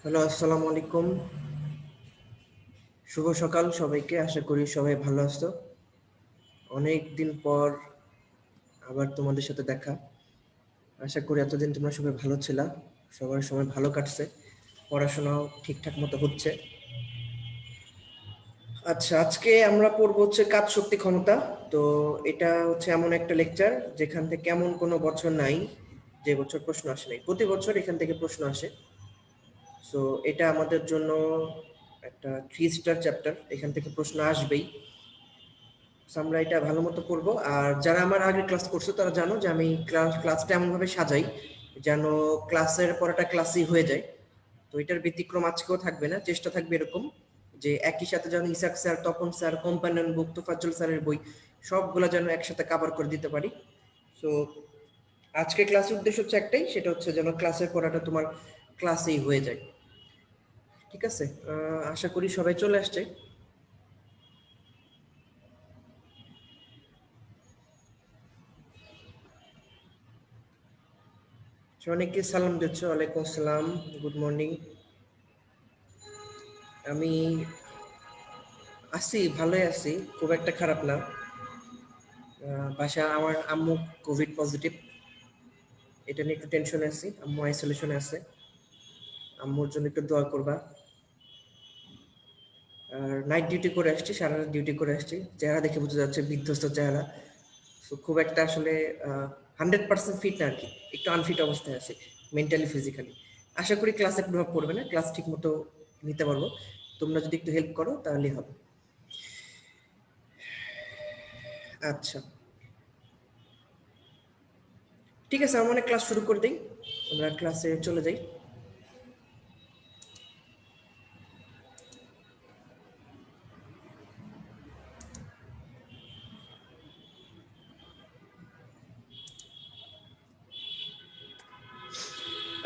Hello, আসসালামু আলাইকুম। শুভ সকাল সবাইকে। আশা করি সবাই ভালো আছো। অনেক দিন পর আবার তোমাদের সাথে দেখা। আশা করি এতদিন তোমরা সবাই ভালো ছিলা, সবার সময় ভালো কাটছে, পড়াশোনাও ঠিকঠাক মতো হচ্ছে। আচ্ছা, আজকে আমরা পড়বো হচ্ছে কাজ শক্তি ক্ষমতা। তো এটা হচ্ছে এমন একটা লেকচার যেখান থেকে এমন কোনো বছর নাই যে বছর প্রশ্ন আসে নাই। প্রতি বছর এখান থেকে প্রশ্ন আসে। সো এটা আমাদের জন্য একটা 3 স্টার চ্যাপ্টার, এখান থেকে প্রশ্ন আসবেই। আমরা এটা ভালো মতো করবো। আর যারা আমার আগে ক্লাস করছো তারা জানো যে আমি ক্লাসটা এমনভাবে সাজাই যেন ক্লাসের পড়াটা ক্লাসই হয়ে যায়। তো এটার ব্যতিক্রম আজকেও থাকবে না, চেষ্টা থাকবে এরকম যে একই সাথে যেন Ishaq sir, Tapan sir, companion book, Tofazzal স্যারের বই সবগুলো যেন একসাথে কভার করে দিতে পারি। সো আজকে ক্লাসের উদ্দেশ্য হচ্ছে একটাই, সেটা হচ্ছে যেন ক্লাসের পড়াটা তোমার ক্লাসেই হয়ে যায়। ঠিক আছে, আশা করি সবাই চলে আসছে। অনেকে সালাম দিচ্ছ, ওয়ালাইকুম আসসালাম, গুড মর্নিং। আমি আছি, ভালোই আছি, খুব একটা খারাপ না। বাসা আমার আম্মু কোভিড পজিটিভ, এটা নিয়ে একটু টেনশনে আছি। আম্মু আইসোলেশনে আছে, আম্মুর জন্য একটু দোয়া করবা। আর নাইট ডিউটি করে আসছি, সারা রাত ডিউটি করে আসছি, চেহারা দেখে বোঝা যাচ্ছে বিধ্বস্ত চেহারা। সো খুব একটা আসলে 100% ফিট না আর কি, একটু আনফিট অবস্থায় আছে মেন্টালি ফিজিক্যালি। আশা করি ক্লাসে প্রভাব পড়বে না, ক্লাস ঠিক মতো নিতে পারবো। তোমরা যদি একটু হেল্প করো তাহলেই হবে। আচ্ছা, ঠিক আছে, আমরা ক্লাস শুরু করে দিই, আমরা ক্লাসে চলে যাই।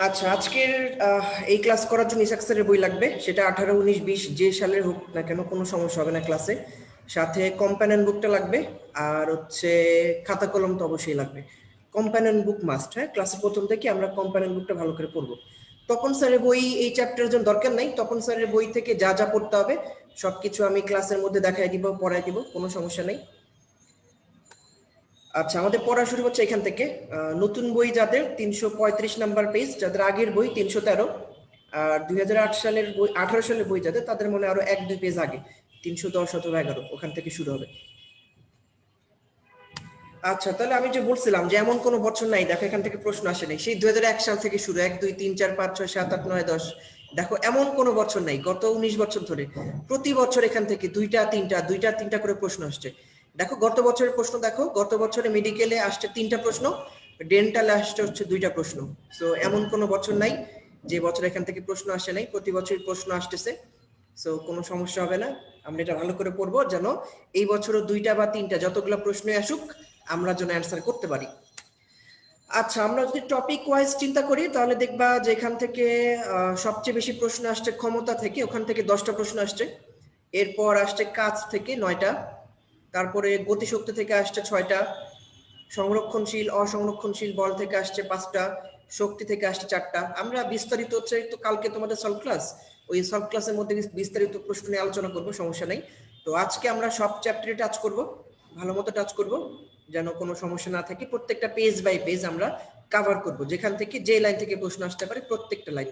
আচ্ছা, আজকের এই ক্লাস করার জন্য ইসাক স্যারের বই লাগবে, সেটা 18, 19, 20 যে সালের হোক না কেন কোনো সমস্যা হবে না ক্লাসে। সাথে কম্প্যানিয়ন বুকটা লাগবে, আর হচ্ছে খাতা কলম তো অবশ্যই লাগবে। কম্প্যানিয়ন বুক মাস্ট। হ্যাঁ, ক্লাসের প্রথম থেকে আমরা কম্প্যানিয়ন বুকটা ভালো করে পড়বো। তপন স্যারের বই এই চ্যাপ্টারের জন্য দরকার নাই, তপন স্যারের বই থেকে যা যা পড়তে হবে সবকিছু আমি ক্লাসের মধ্যে দেখাই দিব, পড়াই দিব, কোনো সমস্যা নেই। আচ্ছা, আমাদের পড়া শুরু হচ্ছে এখান থেকে। নতুন বই যাদের 335 নাম্বার পেজ, যাদের আগের বই 313, আর 2008 সালের বই, 18 সালের বই যাদের, তাদের মনে আরো 1-2 পেজ আগে 310 অথবা 11, ওখান থেকে শুরু হবে। আচ্ছা, তাহলে আমি যে বলছিলাম যে এমন কোনো বছর নাই, দেখো এখান থেকে প্রশ্ন আসে নাই, সেই 2001 সাল থেকে শুরু, 1, 2, 3, 4, 5, 6, 7, 8, 9, 10। দেখো এমন কোনো বছর নাই গত 19 বছর ধরে প্রতি বছর এখান থেকে দুইটা তিনটা করে প্রশ্ন আসছে। দেখো গত বছরের প্রশ্ন, দেখো গত বছরে মেডিকেলে আসছে 3টা প্রশ্ন, ডেন্টালে আসছে হচ্ছে 2টা প্রশ্ন। সো এমন কোনো বছর নাই যে বছর এখান থেকে প্রশ্ন আসে নাই, প্রতি বছরই প্রশ্ন আসতেছে। সো কোনো সমস্যা হবে না, আমরা এটা ভালো করে পড়বো যেন এই বছরও 2টা বা 3টা যতগুলো প্রশ্ন আসুক আমরা যেন অ্যান্সার করতে পারি। আচ্ছা, আমরা যদি টপিক ওয়াইজ চিন্তা করি তাহলে দেখবা যে এখান থেকে সবচেয়ে বেশি প্রশ্ন আসছে ক্ষমতা থেকে, ওখান থেকে 10টা প্রশ্ন আসছে। এরপর আসছে কাজ থেকে 9টা, তারপরে গতিশক্তি থেকে আসছে 6টা, সংরক্ষণশীল অসংরক্ষণশীল বল থেকে আসছে 5টা, শক্তি থেকে আসছে 4টা। আমরা বিস্তারিত হচ্ছে তো কালকে তোমাদের সলভ ক্লাস, ওই সলভ ক্লাসের মধ্যে বিস্তারিত প্রশ্ন নিয়ে আলোচনা করবো, সমস্যা নেই। তো আজকে আমরা সব চ্যাপ্টারে টাচ করব, ভালো মতো টাচ করব যেন কোনো সমস্যা না থাকে। প্রত্যেকটা পেজ বাই পেজ আমরা কভার করব, যেখান থেকে যে লাইন থেকে প্রশ্ন আসতে পারে প্রত্যেকটা লাইন।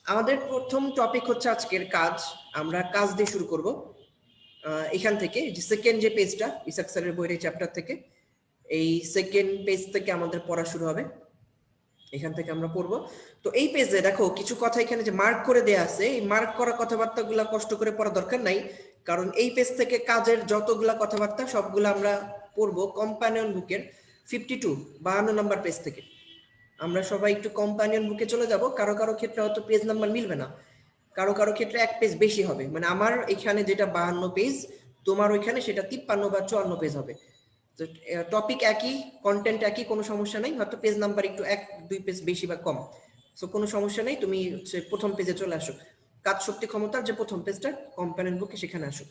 আমাদের প্রথম টপিক হচ্ছে আজকের কাজ, আমরা কাজ দিয়ে শুরু করব। এখান থেকে যে সেকেন্ড যে পেজটা ইসাক স্যারের বইয়ের এই চ্যাপ্টার থেকে, এই সেকেন্ড পেজ থেকে আমাদের পড়া শুরু হবে, এখান থেকে আমরা পড়বো। তো এই পেজে দেখো কিছু কথা এখানে যে মার্ক করে দেয়া আছে, এই মার্ক করা কথাবার্তাগুলো কষ্ট করে পড়া দরকার নাই, কারণ এই পেজ থেকে কাজের যতগুলা কথাবার্তা সবগুলো আমরা পড়বো কম্পানিয়ন বুকের 52 নাম্বার পেজ থেকে। আমরা সবাই একটু কম্পানিয়ন বুকে চলে যাব, কারো কারো ক্ষেত্রে হয়তো পেজ নাম্বার মিলবে না, কারো কারো ক্ষেত্রে 1 পেজ বেশি হবে, মানে আমার এখানে যেটা 52 পেজ, তোমার ওইখানে সেটা 53 বা 54 পেজ হবে। তো টপিক একই, কন্টেন্ট একই, কোনো সমস্যা নেই, হয়তো পেজ নাম্বার একটু 1-2 পেজ বেশি বা কম। সো কোনো সমস্যা নেই, তুমি হচ্ছে প্রথম পেজে চলে আসো, কাজ শক্তি ক্ষমতার যে প্রথম পেজটা কম্পানিয়ন বুকে, সেখানে আসো।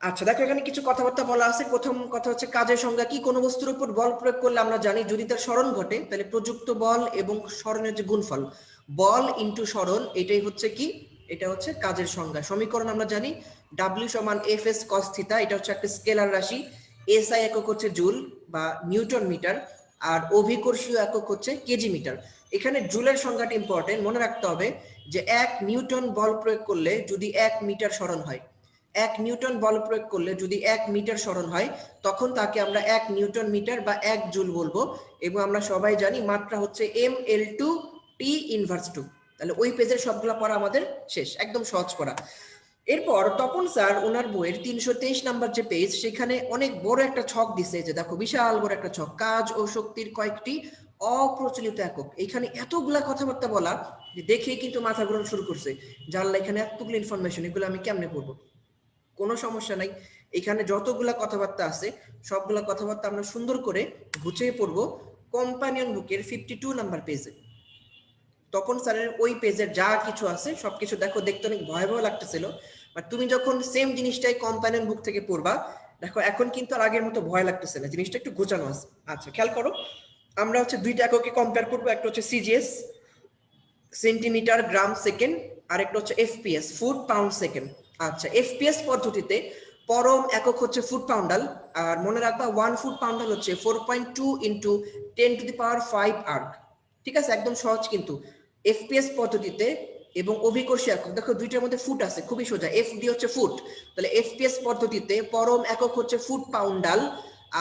আচ্ছা, দেখো এখানে কিছু কথাবার্তা বলা আছে। প্রথম কথা হচ্ছে কাজের সংজ্ঞা কি। কোনো বস্তুর উপর বল প্রয়োগ করলে আমরা জানি যদি তার স্মরণ ঘটে তাহলে প্রযুক্ত বল এবং স্মরণের যে গুণফল বল ইনটু সরণ, এটাই হচ্ছে কি, এটা হচ্ছে কাজের সংজ্ঞা। সমীকরণ আমরা জানি W সমান Fs cos থিটা, এটা হচ্ছে একটা স্কেলার রাশি। SI একক হচ্ছে জুল বা নিউটন মিটার, আর অভিকর্ষীয় একক হচ্ছে কেজি মিটার। এখানে জুলের সংজ্ঞাটা ইম্পর্টেন্ট, মনে রাখতে হবে যে 1 নিউটন বল প্রয়োগ করলে যদি 1 মিটার সরণ হয়, 1 নিউটন বল প্রয়োগ করলে যদি 1 মিটার সরণ হয়, তখন তাকে আমরা 1 নিউটন মিটার বা 1 জুল বলবো। এবং আমরা সবাই জানি মাত্রা হচ্ছে mL2 T ইনভার্স 2। তাহলে ওই পেজের সবগুলা পড়া আমাদের শেষ, একদম সহজ করা। এরপর তপন স্যার ওনার বইয়ের 323 নাম্বার যে পেজ, সেখানে অনেক বড় একটা ছক দিছে, যে দেখো বিশাল বড় একটা ছক, কাজ ও শক্তির কয়েকটি অপ্রচলিত একক। এখানে এতগুলা কথাবার্তা বলা যে দেখেই কিন্তু মাথা ঘোরানো শুরু করছে, জানলা এখানে এতগুলো ইনফরমেশন, এগুলো আমি কেমনে পড়বো। কোনো সমস্যা নাই, এখানে যতগুলা কথাবার্তা আছে সবগুলা কথাবার্তা আমরা সুন্দর করে গুছিয়ে পড়বো কম্পানিয়ন বুকের 52 নাম্বার পেজে। তপন স্যারের ওই পেজের যা কিছু আছে সবকিছু দেখো, দেখতে অনেক ভয়াবহ লাগতেছিল, বাট তুমি যখন সেম জিনিসটাই কম্পানিয়ন বুক থেকে পড়বা, দেখো এখন কিন্তু আর আগের মতো ভয় লাগতেছে না, জিনিসটা একটু গোছানো আছে। আচ্ছা খেয়াল করো, আমরা হচ্ছে দুইটা এককে কম্পেয়ার করবো, একটা হচ্ছে সিজিএস সেন্টিমিটার গ্রাম সেকেন্ড, আর একটা হচ্ছে এফপিএস ফুট পাউন্ড সেকেন্ড। আচ্ছা এফপিএস পদ্ধতিতে পরম একক হচ্ছে ফুট পাউন্ডাল, আর মনে রাখবা 1 ফুট পাউন্ডাল হচ্ছে 4.2 ইন্টু 10⁵ আর্ক। ঠিক আছে, একদম সহজ কিন্তু। এফপিএস পদ্ধতিতে এবং অভিকর্ষী একক, দেখো দুইটার মধ্যে ফুট আছে, খুবই সোজা, এফ ডি হচ্ছে ফুট, তাহলে এফপিএস পদ্ধতিতে পরম একক হচ্ছে ফুট পাউন্ডাল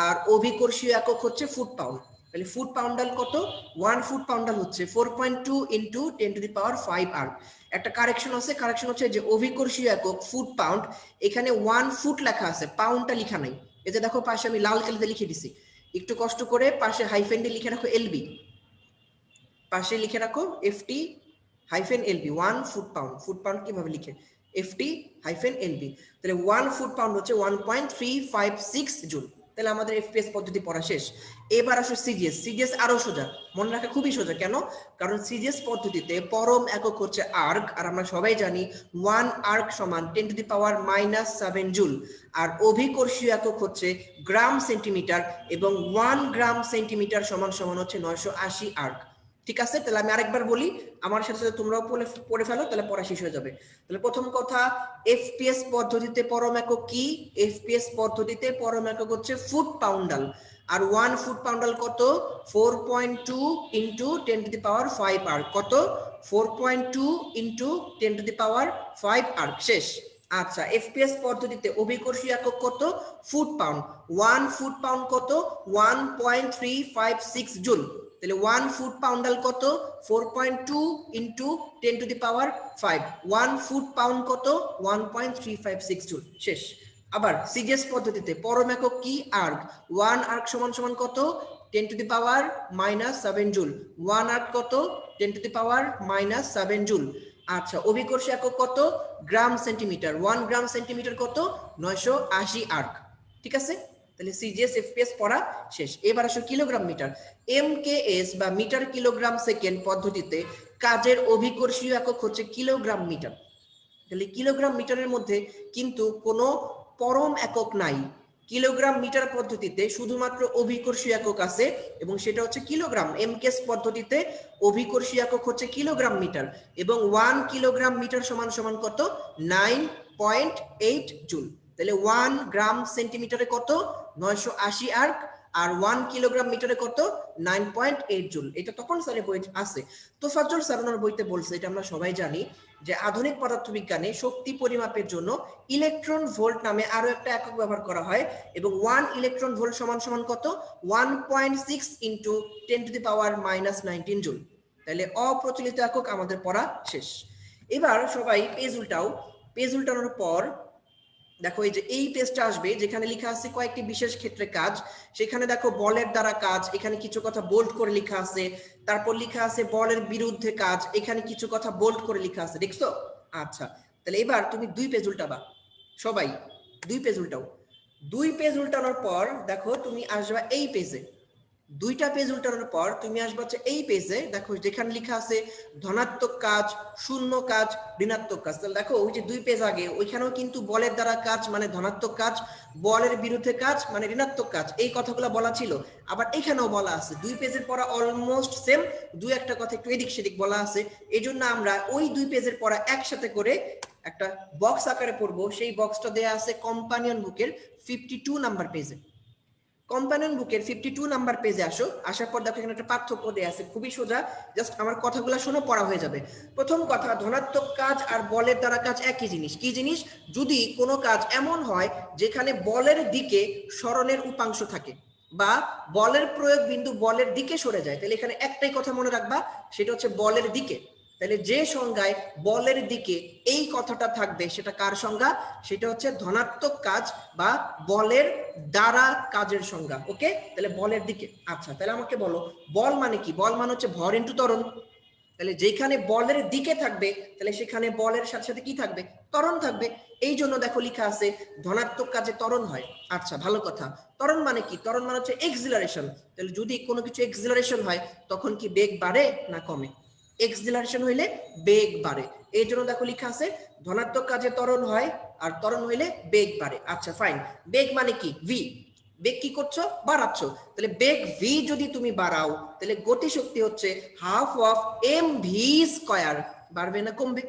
আর অভিকর্ষীয় একক হচ্ছে ফুট পাউন্ড। তাহলে ফুট পাউন্ডাল কত, 1 ফুট পাউন্ডাল হচ্ছে 4.2 ইন্টু 10⁵ আর্ক। একটা কারেকশন আছে, কারেকশন হচ্ছে যে অভিকর্ষীয় একক ফুট পাউন্ড, এখানে 1 ফুট লেখা আছে, পাউন্ডটা লেখা নাই। এই যে দেখো পাশে আমি লাল কালিতে লিখে দিছি, একটু কষ্ট করে পাশে হাইফেন দিয়ে লিখে রাখো এলবি, পাশে লিখে রাখো FT hyphen LB, 1 foot pound. Foot pound কিভাবে লিখে, এফটি হাইফেন এলবি। তাহলে 1 ফুট পাউন্ড হচ্ছে 1.356 জুল। তাহলে আমাদের এফপিএস পদ্ধতি পড়া শেষ। এবার আসো সিজিএস। সিজিএস আরো সোজা, মনে রাখা খুবই সোজা। কেন? কারণ সিজিএস পদ্ধতিতে পরম একক হচ্ছে আর্ক, আর আমরা সবাই জানি 1 আর্ক সমান 10⁻⁻7 জুল। আর অভিকর্ষীয় একক হচ্ছে গ্রাম সেন্টিমিটার, এবং 1 গ্রাম সেন্টিমিটার সমান সমান হচ্ছে 980 আর্ক। ঠিক আছে, তাহলে আমি আরেকবার বলি, আমার সাথে সাথে তোমরাও পড়ে ফেলো, তাহলে পড়া শেষ হয়ে যাবে। তাহলে প্রথম কথা, এফপিএস পদ্ধতিতে পরম একক কি? এফপিএস পদ্ধতিতে পরম একক হচ্ছে ফুট পাউন্ডাল, আর 1 ফুট পাউন্ডাল কত? 4.2 ইন্টু 10⁵ আর্ক। কত? 4.2 ইন্টু 10⁵ আর্ক। শেষ। আচ্ছা এফপিএস পদ্ধতিতে অভিকর্ষী একক কত? Foot pound. 1 ফুট পাউন্ড কত? 1.356 জুল। তাহলে 1 ফুট পাউন্ডাল কত? 4.2 ইন্টু 10⁵। 1 ফুট পাউন্ড কত? 1.356 জুল। শেষ। আবার সিজিএস পদ্ধতিতে পরম একক কি? আর্ক। 1 আর্ক সমান সমান কত? 10⁻⁻7 জুল। 1 আর্ক কত? 10⁻⁻7 জুল। আচ্ছা অভিকর্ষী একক কত? গ্রাম সেন্টিমিটার। 1 গ্রাম সেন্টিমিটার কত? 980 আর্ক। ঠিক আছে, তাহলে সিজিএস এফপিএস পড়া শেষ। এবার আসো কিলোগ্রাম মিটার। এমকেএস বা মিটার কিলোগ্রাম সেকেন্ড পদ্ধতিতে কাজের অভিকর্ষীয় একক হচ্ছে কিলোগ্রাম মিটার। তাহলে কিলোগ্রাম মিটারের মধ্যে কিন্তু কোনো পরম একক নাই। কিলোগ্রাম মিটার পদ্ধতিতে শুধুমাত্র অভিকর্ষীয় একক আছে, এবং সেটা হচ্ছে কিলোগ্রাম। এমকেএস পদ্ধতিতে অভিকর্ষীয় একক হচ্ছে কিলোগ্রাম মিটার, এবং 1 কিলোগ্রাম মিটার সমান সমান কত? 9.8 জুল। তাহলে 1 গ্রাম সেন্টিমিটারে কত? 980 আর্ক, আর 1 কিলোগ্রাম মিটারে কত? 9.8 জুল। এটা তখন স্যারের বই আছে। তোফাজ্জল স্যার ওনার বইতে বলছে, এটা আমরা সবাই জানি, যে আধুনিক পদার্থবিজ্ঞানে শক্তি পরিমাপের জন্য ইলেকট্রন ভোল্ট নামে আরো একটা একক ব্যবহার করা হয়, এবং 1 ইলেকট্রন ভোল্ট সমান সমান কত? 1.6 ইন্টু 10⁻⁻19 জুল। তাহলে অপ্রচলিত একক আমাদের পড়া শেষ। এবার সবাই পেজ উল্টাও। পেজ উল্টানোর পর দেখো এই যে এই পেজটা আসবে, যেখানে লেখা আছে কয়েকটি বিশেষ ক্ষেত্রে কাজ। সেখানে দেখো বলের দ্বারা কাজ, এখানে কিছু কথা বোল্ড করে লেখা আছে। তারপর লেখা আছে বলের বিরুদ্ধে কাজ, এখানে কিছু কথা বোল্ড করে লেখা আছে, দেখছো? আচ্ছা তাহলে এবার তুমি 2 পেজ উল্টাবা, সবাই 2 পেজ উল্টাও। 2 পেজ উল্টানোর পর দেখো তুমি আসবা এই পেজে। দুইটা পেজ উল্টানোর পর তুমি আসবে হচ্ছে এই পেজে, দেখো যেখানে লেখা আছে ধনাত্মক কাজ, শূন্য কাজ, ঋণাত্মক কাজ। তাহলে দেখো ওই যে দুই পেজ আগে ওইখানেও কিন্তু বলের দ্বারা কাজ মানে ধনাত্মক কাজ, বলের বিরুদ্ধে কাজ মানে ঋণাত্মক কাজ, এই কথাগুলো বলা ছিল। আবার এখানেও বলা আছে, দুই পেজের পড়া অলমোস্ট সেম, দুই একটা কথা একটু এদিক সেদিক বলা আছে। এই জন্য আমরা ওই দুই পেজের পড়া একসাথে করে একটা বক্স আকারে পড়বো। সেই বক্সটা দেয়া আছে কম্পানিয়ন বুকের 52 নাম্বার পেজে। কম্পানিয়ন বুকের 52 নাম্বার পেজে আসো, আসার পর দেখো এখানে একটা পার্থক্য দেয়া আছে, খুবই সোজা, জাস্ট আমার কথাগুলো শোনো, পড়া হয়ে যাবে। প্রথম কথা, ধনাত্মক কাজ আর বলের দ্বারা কাজ একই জিনিস। কি জিনিস? যদি কোনো কাজ এমন হয় যেখানে বলের দিকে সরণের উপাংশ থাকে বা বলের প্রয়োগ বিন্দু বলের দিকে সরে যায়, তাহলে এখানে একটাই কথা মনে রাখবা, সেটা হচ্ছে বলের দিকে। তাহলে যে সংজ্ঞায় বলের দিকে এই কথাটা থাকবে সেটা কার সংজ্ঞা? সেটা হচ্ছে ধনাত্মক কাজ বা বলের দ্বারা কাজের সংজ্ঞা। ওকে, তাহলে বলের দিকে। আচ্ছা, তাহলে আমাকে বলো বল মানে কি? বল মানে হচ্ছে ভর ইনটু ত্বরণ। তাহলে যেখানে বলের দিকে থাকবে তাহলে সেখানে বলের সাথে সাথে কি থাকবে? ত্বরণ থাকবে। এই জন্য দেখো লেখা আছে ধনাত্মক কাজে ত্বরণ হয়। আচ্ছা, ভালো কথা। ত্বরণ মানে কি? ত্বরণ মানে হচ্ছে এক্সিলারেশন। তাহলে যদি কোনো কিছু এক্সিলারেশন হয় তখন কি বেগ বাড়ে না কমে? এক্সিলারেশন হইলে বেগ বাড়ে। এই জন্য দেখো লেখা আছে ধনাত্মক কাজে ত্বরণ হয় আর ত্বরণ হইলে বেগ বাড়ে। আচ্ছা ফাইন, বেগ মানে কি? ভি। বেগ কি করছো? বাড়াচ্ছ। তাহলে বেগ ভি যদি তুমি বাড়াও তাহলে গতিশক্তি হচ্ছে half of M V square. বাড়বে না কমবে?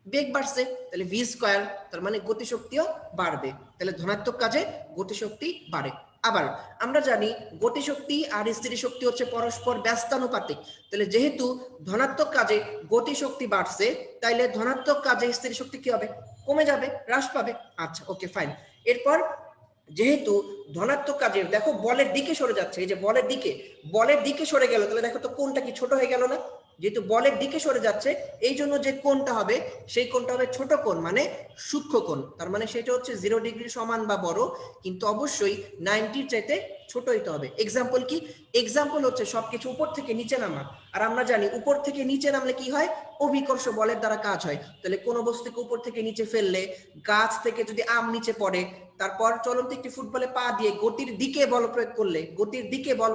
বেগ বাড়ছে তাহলে ভি স্কয়ার, তার মানে গতিশক্তিও বাড়বে। তাহলে ধনাত্মক কাজে গতিশক্তি বাড়ে। আবার আমরা জানি গতিশক্তি আর স্থির শক্তি হচ্ছে পরস্পর ব্যস্তানুপাতিক। তাহলে যেহেতু ধনাত্মক কাজে গতিশক্তি বাড়ছে, তাইলে ধনাত্মক কাজে স্থির শক্তি কি হবে? কমে যাবে, হ্রাস পাবে। আচ্ছা ওকে ফাইন। এরপর যেহেতু ধনাত্মক কাজে দেখো বলের দিকে সরে যাচ্ছে, এই যে বলের দিকে সরে গেল, তাহলে দেখো তো কোনটা কি ছোট হয়ে গেল না? যেহেতু বলের দিকে সরে যাচ্ছে এই জন্য যে কোণটা হবে সেই কোণটা হবে ছোট কোণ মানে সূক্ষ্ম কোণ। তার মানে সেটা হচ্ছে 0 ডিগ্রি সমান বা বড়, কিন্তু অবশ্যই 90 চাইতে ছোট হইতে হবে। এক্সাম্পল কি? এক্সাম্পল হচ্ছে সবকিছু উপর থেকে নিচে নামা। আর আমরা জানি উপর থেকে নিচে নামলে কি হয়? অভিকর্ষ বলের দ্বারা কাজ হয়। তাহলে কোন বস্তুকে উপর থেকে নিচে ফেললে, গাছ থেকে যদি আম নিচে পড়ে, তারপর চলন্ত একটি ফুটবলে পা দিয়ে গতির দিকে বল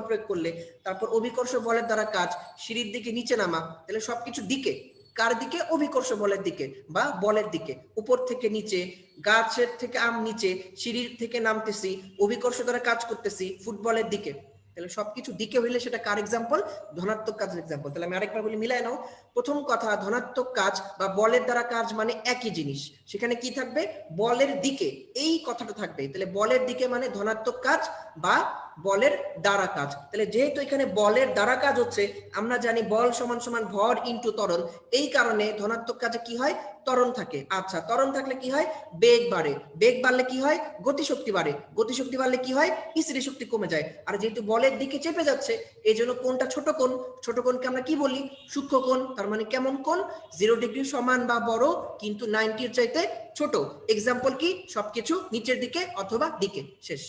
প্রয়োগ করলে তারপর অভিকর্ষ বলের দ্বারা কাজ, সিঁড়ির দিকে নিচে নামা, তাহলে সবকিছু দিকে। কার দিকে? অভিকর্ষ বলের দিকে বা বলের দিকে। উপর থেকে নিচে, গাছের থেকে আম নিচে, সিঁড়ির থেকে নামতেছি, অভিকর্ষ দ্বারা কাজ করতেছি, ফুটবলের দিকে। তাহলে সবকিছু দিকে হইলে সেটা কার এক্সাম্পল? ধনাত্মক কাজের এক্সাম্পল। তাহলে আমি আরেকবার বলি, মিলাই নাও। প্রথম কথা, ধনাত্মক কাজ বা বলের দ্বারা কাজ মানে একই জিনিস। সেখানে কি থাকবে? বলের দিকে, এই কথাটা থাকবে। তাহলে বলের দিকে মানে ধনাত্মক কাজ বা বলের দ্বারা কাজ। তাহলে যেহেতু এখানে বলের দ্বারা কাজ হচ্ছে, আমরা জানি বল সমান সমান ভর ইনটু ত্বরণ। এই কারণে ধনাত্মক কাজে কি হয়? ত্বরণ থাকে। আচ্ছা, ত্বরণ থাকলে কি হয়? বেগ বাড়ে। বেগ বাড়লে কি হয়? গতিশক্তি বাড়ে। গতিশক্তি বাড়লে কি হয়? স্থির শক্তি কমে যায়। আর যেহেতু বলের দিকে চেপে যাচ্ছে এই জন্য কোণটা ছোট কোণ। ছোট কোণকে আমরা কি বলি? সূক্ষ্ম কোণ। তার মানে কেমন কোণ? 0 ডিগ্রি সমান বা বড় কিন্তু 90 এর চাইতে ছোট। এক্সাম্পল কি? সবকিছু নিচের দিকে অথবা দিকে। শেষ।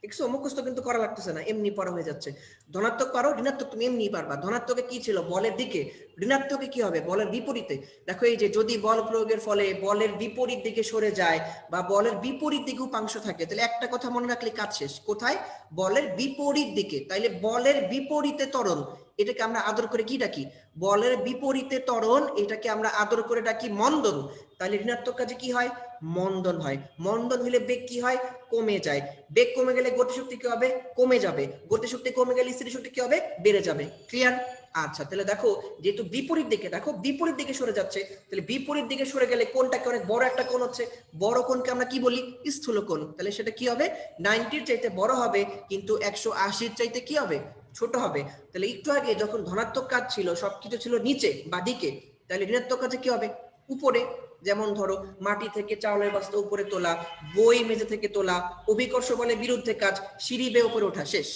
দেখছো, মুখস্থ কিন্তু করা লাগতেছে না, এমনি পড়া হয়ে যাচ্ছে। ধনাত্মক পারো, ঋণাত্মক তুমি এমনি পারবা। ধনাত্মকে কি ছিল? বলের দিকে। ঋণাত্মকে কি হবে? বলের বিপরীতে। দেখো এই যে যদি বল প্রয়োগের ফলে বলের বিপরীত দিকে সরে যায় বা বলের বিপরীত দিকে উপাংশ থাকে, তাহলে একটা কথা মনে রাখলে কাজ শেষ। কোথায়? বলের বিপরীত দিকে। তাইলে বলের বিপরীতে ত্বরণ, এটাকে আমরা আদর করে কি ডাকি? বলের বিপরীতে ত্বরণ, এটাকে আমরা আদর করে ডাকি মন্দন। তাহলে ঋণাত্মক কাজে কি হয়? মন্দন হয়। মন্দন হলে বেগ কি হয়? কমে যায়। বেগ কমে গেলে গতিশক্তি কি হবে? কমে যাবে। গতিশক্তি কমে গেলে স্থির শক্তি কি হবে? বেড়ে যাবে। ক্লিয়ার? আচ্ছা, তাহলে দেখো যেহেতু বিপরীত দিকে, দেখো বিপরীত দিকে সরে যাচ্ছে, তাহলে বিপরীত দিকে সরে গেলে কোনটাকে অনেক বড় একটা কোণ হচ্ছে, বড় কোণকে আমরা কি বলি? স্থূল কোণ। তাহলে সেটা কি হবে? 90 চাইতে বড় হবে কিন্তু 180 চাইতে কি হবে? ছোট হবে। তাহলে একটু আগে যখন ধনাত্মক কাজ ছিল সবকিছু ছিল নিচে বা দিকে, তাহলে ঋণাত্মক কাজে কি হবে? উপরে। যেমন ধরো মাটি থেকে চাউলের বস্তা উপরে তোলা, বই মেঝে থেকে তোলা, অভিকর্ষ বলে বিরুদ্ধে কাজ, সিঁড়ি বেয়ে উপরে ওঠা। শেষ।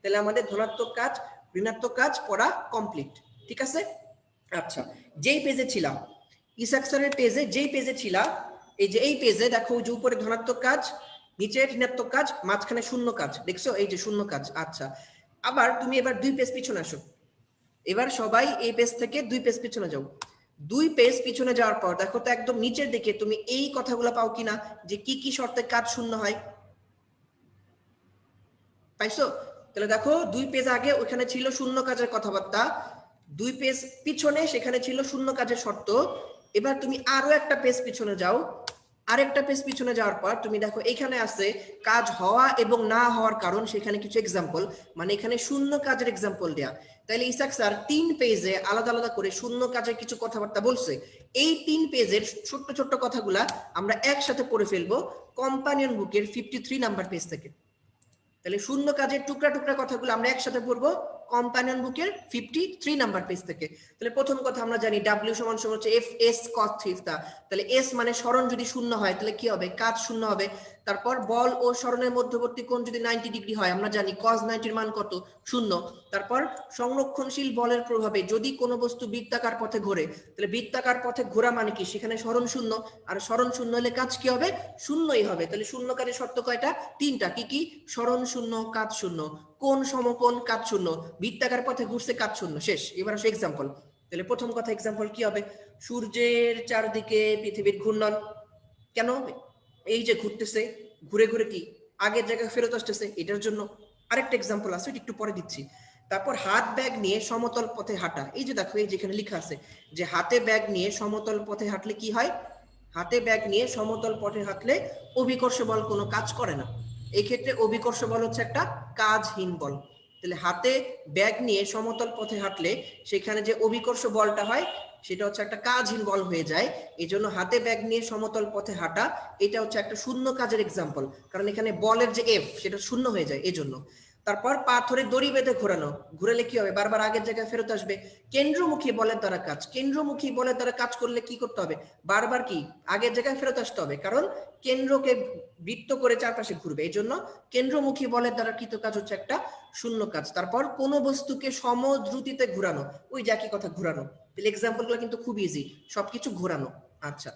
তাহলে আমাদের ধনাত্মক কাজ ঋণাত্মক কাজ পড়া কমপ্লিট। ঠিক আছে? আচ্ছা, যেই পেজে ছিলাম, ইসাক স্যারের পেজে, যেই পেজে ছিলাম, এই যে এই পেজে দেখো যে উপরে ধনাত্মক কাজ, নিচে ঋণাত্মক কাজ, মাঝখানে শূন্য কাজ। দেখছো এই যে শূন্য কাজ। আচ্ছা, আবার তুমি এবার 2 পেজ পিছনে আসো। এবার সবাই এই পেজ থেকে 2 পেজ পিছনে যাও। 2 পেজ পিছনে যাওয়ার পর দেখো তো একদম নিচের দিকে তুমি এই কথাগুলো পাও কিনা, যে কি কি শর্তে কাজ শূন্য হয়। পাইছো? তাহলে দেখো 2 পেজ আগে ওখানে ছিল শূন্য কাজের কথাবার্তা, 2 পেজ পিছনে সেখানে ছিল শূন্য কাজের শর্ত। এবার তুমি আরো একটা পেজ পিছনে যাও, আরেকটা পেজ পিছনে যাওয়ার পর তুমি দেখো এখানে আছে কাজ হওয়া এবং না হওয়ার কারণ, সেখানে কিছু এক্সাম্পল, মানে এখানে শূন্য কাজের এক্সাম্পল দেয়া। তাহলে ইসাক স্যার 3 পেজে আলাদা আলাদা করে শূন্য কাজের কিছু কথাবার্তা বলছে। এই 3 পেজের ছোট্ট ছোট্ট কথাগুলা আমরা একসাথে পড়ে ফেলবো কম্পানিয়ন বুকের 53 নাম্বার পেজ থেকে। তাহলে শূন্য কাজের টুকরা টুকরা কথাগুলো আমরা একসাথে পড়বো কম্পানিয়ন বুকের 53 নাম্বার পেজ থেকে। তাহলে প্রথম কথা আমরা জানি ডাব্লিউ সমান সমান হচ্ছে এফ এস কস থিটা। তাহলে এস মানে সরণ যদি শূন্য হয় তাহলে কি হবে, কাজ শূন্য হবে। তারপর বল ও সরণের মধ্যবর্তী কোণ যদি 90 ডিগ্রি হয়, আমরা জানি cos 90 এর মান কত, শূন্য। তারপর সংরক্ষণশীল বলের প্রভাবে যদি কোনো বস্তু বৃত্তাকার পথে ঘোরে, তাহলে বৃত্তাকার পথে ঘোরা মানে কি, সেখানে সরণ শূন্য, আর সরণ শূন্য হলে কাজ কি হবে, শূন্যই হবে। তাহলে শূন্য কাজের শর্ত কয়টা, 3টা। কি কি, সরণ শূন্য, কাজ শূন্য, কোণ সমকোণ, কাজ শূন্য, বৃত্তাকার পথে ঘুরছে, কাজ শূন্য, শেষ। এবার আসে এক্সাম্পল। তাহলে প্রথম কথা এক্সাম্পল কি হবে, সূর্যের চারদিকে পৃথিবীর ঘূর্ণন কেন, এই যে ঘুরতেছে, ঘুরে ঘুরে কি আগের জায়গায় ফেরত আসতেছে, এটার জন্য। আরেকটা এক্সাম্পল আছে, এটা একটু পরে দিচ্ছি। তারপর হাত ব্যাগ নিয়ে সমতল পথে হাঁটা, এই যে দেখো এই যেখানে লেখা আছে যে হাতে ব্যাগ নিয়ে সমতল পথে হাঁটলে কি হয়, হাতে ব্যাগ নিয়ে সমতল পথে হাঁটলে অভিকর্ষ বল কোনো কাজ করে না। এই ক্ষেত্রে অভিকর্ষ বল হচ্ছে একটা কাজহীন বল। তাহলে হাতে ব্যাগ নিয়ে সমতল পথে হাঁটলে সেখানে যে অভিকর্ষ বলটা হয় সেটা হচ্ছে একটা কাজহীন বল হয়ে যায়। এই জন্য হাতে ব্যাগ নিয়ে সমতল পথে হাঁটা এটা হচ্ছে একটা শূন্য কাজের এক্সাম্পল, কারণ এখানে বলের যে এফ সেটা শূন্য হয়ে যায় এই জন্য। তারপর পাথরে দড়ি বেঁধে ঘোরানো, ঘুরালে কি হবে, বারবার আগের জায়গায় ফেরত আসবে। কেন্দ্রমুখী বলের দ্বারা কাজ, কেন্দ্রমুখী বলের দ্বারা কাজ করলে কি করতে হবে, বারবার কি আগের জায়গায় ফেরত আসতে হবে, কারণ কেন্দ্রকে বৃত্ত করে চারপাশে ঘুরবে, এই জন্য কেন্দ্রমুখী বলের দ্বারা কৃত কাজ হচ্ছে একটা শূন্য কাজ। তারপর কোনো বস্তুকে সমদ্রুতিতে ঘোরানো, ওই যে একই কথা ঘোরানো। তাহলে এক্সাম্পল গুলো কিন্তু খুব ইজি, সবকিছু ঘোরানো। আচ্ছা,